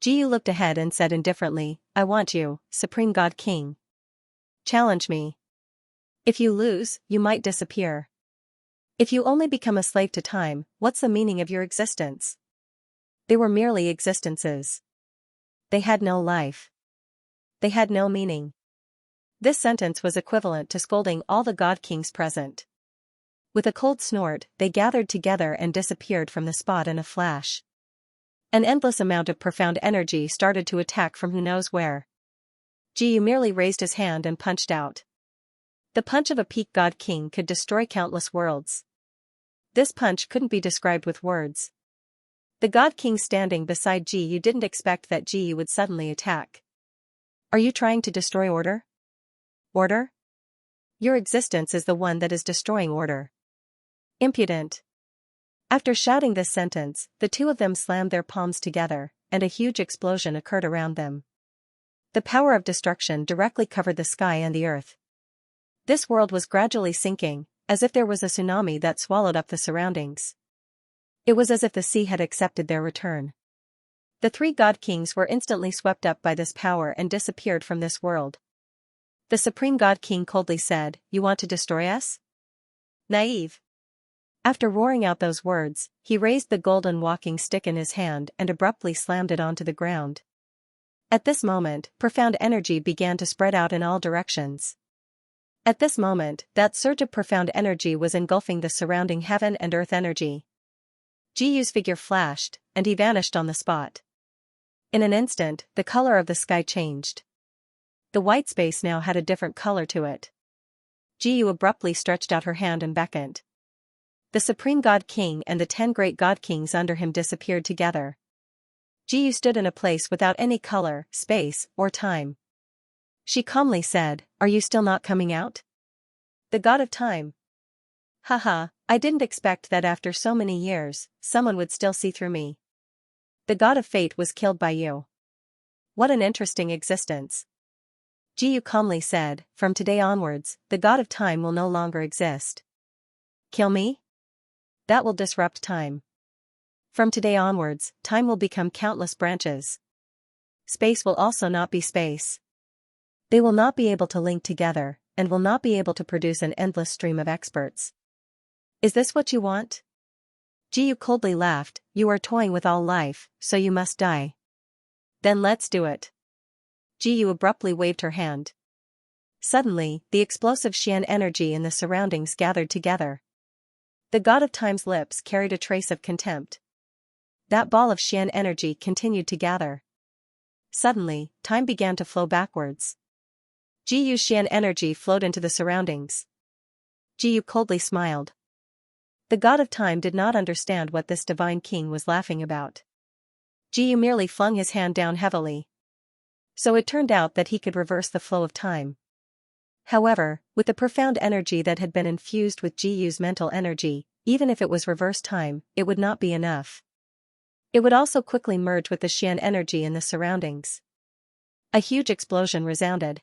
Ji looked ahead and said indifferently, I want you, Supreme God King. Challenge me. If you lose, you might disappear. If you only become a slave to time, what's the meaning of your existence? They were merely existences. They had no life. They had no meaning. This sentence was equivalent to scolding all the god kings present. With a cold snort, they gathered together and disappeared from the spot in a flash. An endless amount of profound energy started to attack from who knows where. Ji merely raised his hand and punched out. The punch of a peak god king could destroy countless worlds. This punch couldn't be described with words. The god king standing beside Ji didn't expect that Ji would suddenly attack. Are you trying to destroy order? Order? Your existence is the one that is destroying order. Impudent. After shouting this sentence, the two of them slammed their palms together, and a huge explosion occurred around them. The power of destruction directly covered the sky and the earth. This world was gradually sinking, as if there was a tsunami that swallowed up the surroundings. It was as if the sea had accepted their return. The 3 god kings were instantly swept up by this power and disappeared from this world. The Supreme God King coldly said, You want to destroy us? Naive. After roaring out those words, he raised the golden walking stick in his hand and abruptly slammed it onto the ground. At this moment, profound energy began to spread out in all directions. At this moment, that surge of profound energy was engulfing the surrounding heaven and earth energy. Jiu's figure flashed, and he vanished on the spot. In an instant, the color of the sky changed. The white space now had a different color to it. Jiu abruptly stretched out her hand and beckoned. The Supreme God King and the 10 great God Kings under him disappeared together. Jiu stood in a place without any color, space, or time. She calmly said, Are you still not coming out? The God of Time. Haha, I didn't expect that after so many years, someone would still see through me. The God of Fate was killed by you. What an interesting existence. Jiu calmly said, From today onwards, the God of Time will no longer exist. Kill me? That will disrupt time. From today onwards, time will become countless branches. Space will also not be space. They will not be able to link together, and will not be able to produce an endless stream of experts. Is this what you want? Jiu coldly laughed, You are toying with all life, so you must die. Then let's do it. Jiu abruptly waved her hand. Suddenly, the explosive Xian energy in the surroundings gathered together. The God of Time's lips carried a trace of contempt. That ball of Xian energy continued to gather. Suddenly, time began to flow backwards. Jiu's Xian energy flowed into the surroundings. Jiu coldly smiled. The God of Time did not understand what this divine king was laughing about. Jiu merely flung his hand down heavily. So it turned out that he could reverse the flow of time. However, with the profound energy that had been infused with Jiu's mental energy, even if it was reverse time, it would not be enough. It would also quickly merge with the Xian energy in the surroundings. A huge explosion resounded.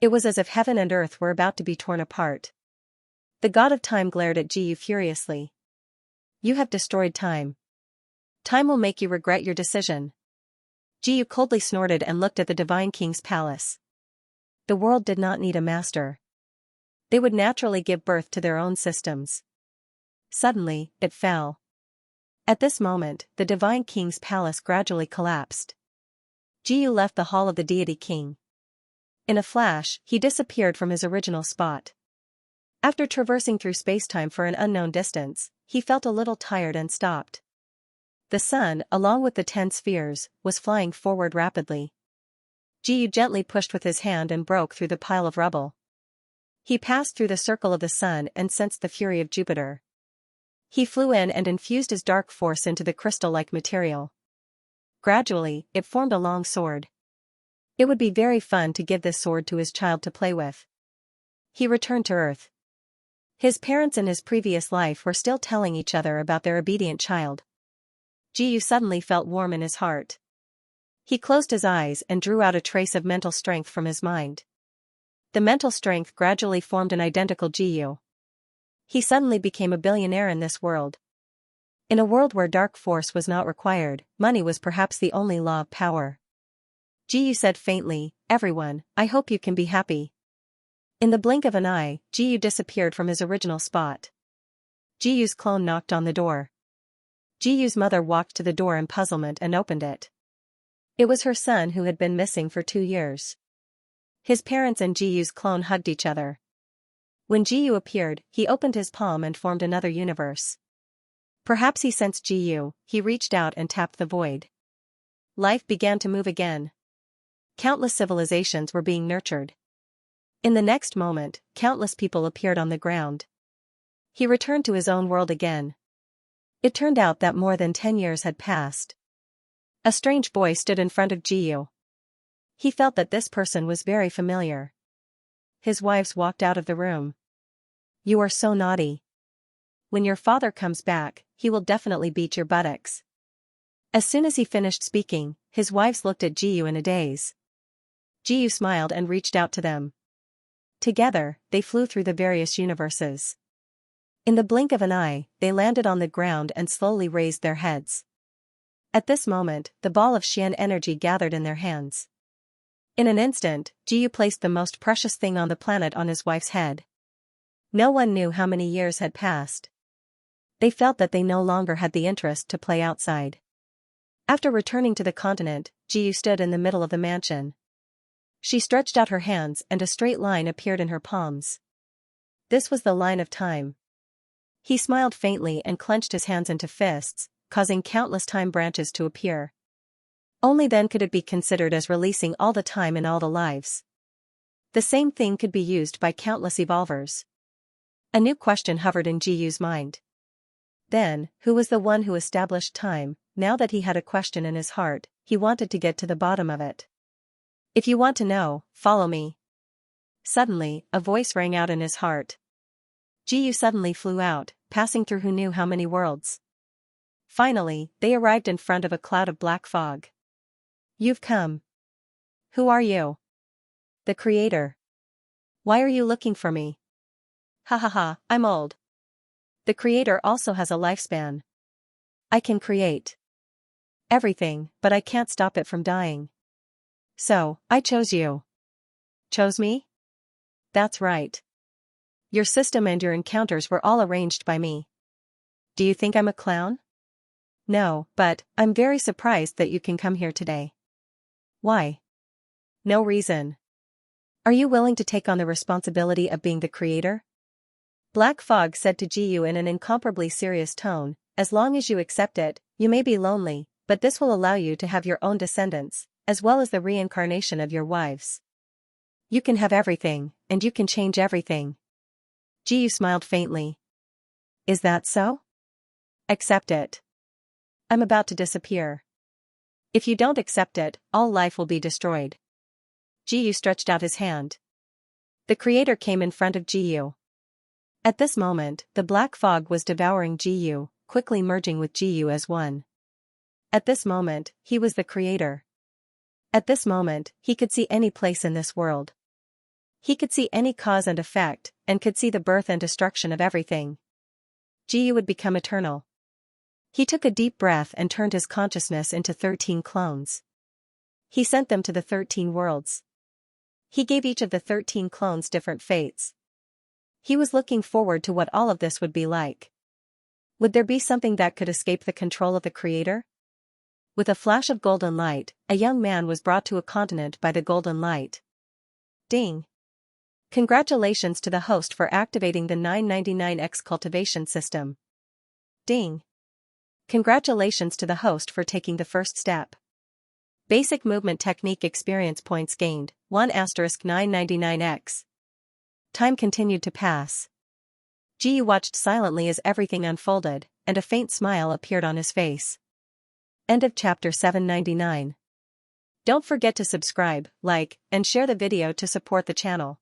It was as if heaven and earth were about to be torn apart. The God of Time glared at Jiu furiously. You have destroyed time. Time will make you regret your decision. Jiu coldly snorted and looked at the Divine King's palace. The world did not need a master. They would naturally give birth to their own systems. Suddenly, it fell. At this moment, the Divine King's palace gradually collapsed. Jiyu left the hall of the deity king. In a flash, he disappeared from his original spot. After traversing through spacetime for an unknown distance, he felt a little tired and stopped. The sun, along with the 10 spheres, was flying forward rapidly. Jiyu gently pushed with his hand and broke through the pile of rubble. He passed through the circle of the sun and sensed the fury of Jupiter. He flew in and infused his dark force into the crystal-like material. Gradually, it formed a long sword. It would be very fun to give this sword to his child to play with. He returned to Earth. His parents in his previous life were still telling each other about their obedient child. Jiyu suddenly felt warm in his heart. He closed his eyes and drew out a trace of mental strength from his mind. The mental strength gradually formed an identical Jiyu. He suddenly became a billionaire in this world. In a world where dark force was not required, money was perhaps the only law of power. Jiyu said faintly, "Everyone, I hope you can be happy." In the blink of an eye, Jiyu disappeared from his original spot. Jiyu's clone knocked on the door. Jiyu's mother walked to the door in puzzlement and opened it. It was her son who had been missing for 2 years. His parents and Jiyu's clone hugged each other. When Jiyu appeared, he opened his palm and formed another universe. Perhaps he sensed Jiyu, he reached out and tapped the void. Life began to move again. Countless civilizations were being nurtured. In the next moment, countless people appeared on the ground. He returned to his own world again. It turned out that more than 10 years had passed. A strange boy stood in front of Jiyu. He felt that this person was very familiar. His wives walked out of the room. "You are so naughty. When your father comes back, he will definitely beat your buttocks." As soon as he finished speaking, his wives looked at Jiyu in a daze. Jiyu smiled and reached out to them. Together, they flew through the various universes. In the blink of an eye, they landed on the ground and slowly raised their heads. At this moment, the ball of Xian energy gathered in their hands. In an instant, Jiyu placed the most precious thing on the planet on his wife's head. No one knew how many years had passed. They felt that they no longer had the interest to play outside. After returning to the continent, Jiyu stood in the middle of the mansion. She stretched out her hands and a straight line appeared in her palms. This was the line of time. He smiled faintly and clenched his hands into fists, causing countless time branches to appear. Only then could it be considered as releasing all the time in all the lives. The same thing could be used by countless evolvers. A new question hovered in Jiyu's mind. Then, who was the one who established time? Now that he had a question in his heart, he wanted to get to the bottom of it. "If you want to know, follow me." Suddenly, a voice rang out in his heart. Jiyu suddenly flew out, passing through who knew how many worlds. Finally, they arrived in front of a cloud of black fog. "You've come. Who are you?" "The Creator." "Why are you looking for me?" "Ha ha ha, I'm old." "The Creator also has a lifespan. I can create everything, but I can't stop it from dying. So, I chose you." "Chose me?" "That's right. Your system and your encounters were all arranged by me. Do you think I'm a clown?" "No, but I'm very surprised that you can come here today." "Why?" "No reason. Are you willing to take on the responsibility of being the Creator?" Black Fog said to Jiyu in an incomparably serious tone, "As long as you accept it, you may be lonely, but this will allow you to have your own descendants, as well as the reincarnation of your wives. You can have everything, and you can change everything." Jiyu smiled faintly. "Is that so?" "Accept it. I'm about to disappear. If you don't accept it, all life will be destroyed." Jiyu stretched out his hand. The Creator came in front of Jiyu. At this moment, the black fog was devouring Jiyu, quickly merging with Jiyu as one. At this moment, he was the Creator. At this moment, he could see any place in this world. He could see any cause and effect, and could see the birth and destruction of everything. Jiyu would become eternal. He took a deep breath and turned his consciousness into 13 clones. He sent them to the 13 worlds. He gave each of the 13 clones different fates. He was looking forward to what all of this would be like. Would there be something that could escape the control of the creator? With a flash of golden light, a young man was brought to a continent by the golden light. Ding! Congratulations to the host for activating the 999X cultivation system. Ding! Congratulations to the host for taking the first step. Basic movement technique experience points gained, 1*999X. Time continued to pass. Ji watched silently as everything unfolded, and a faint smile appeared on his face. End of chapter 799. Don't forget to subscribe, like, and share the video to support the channel.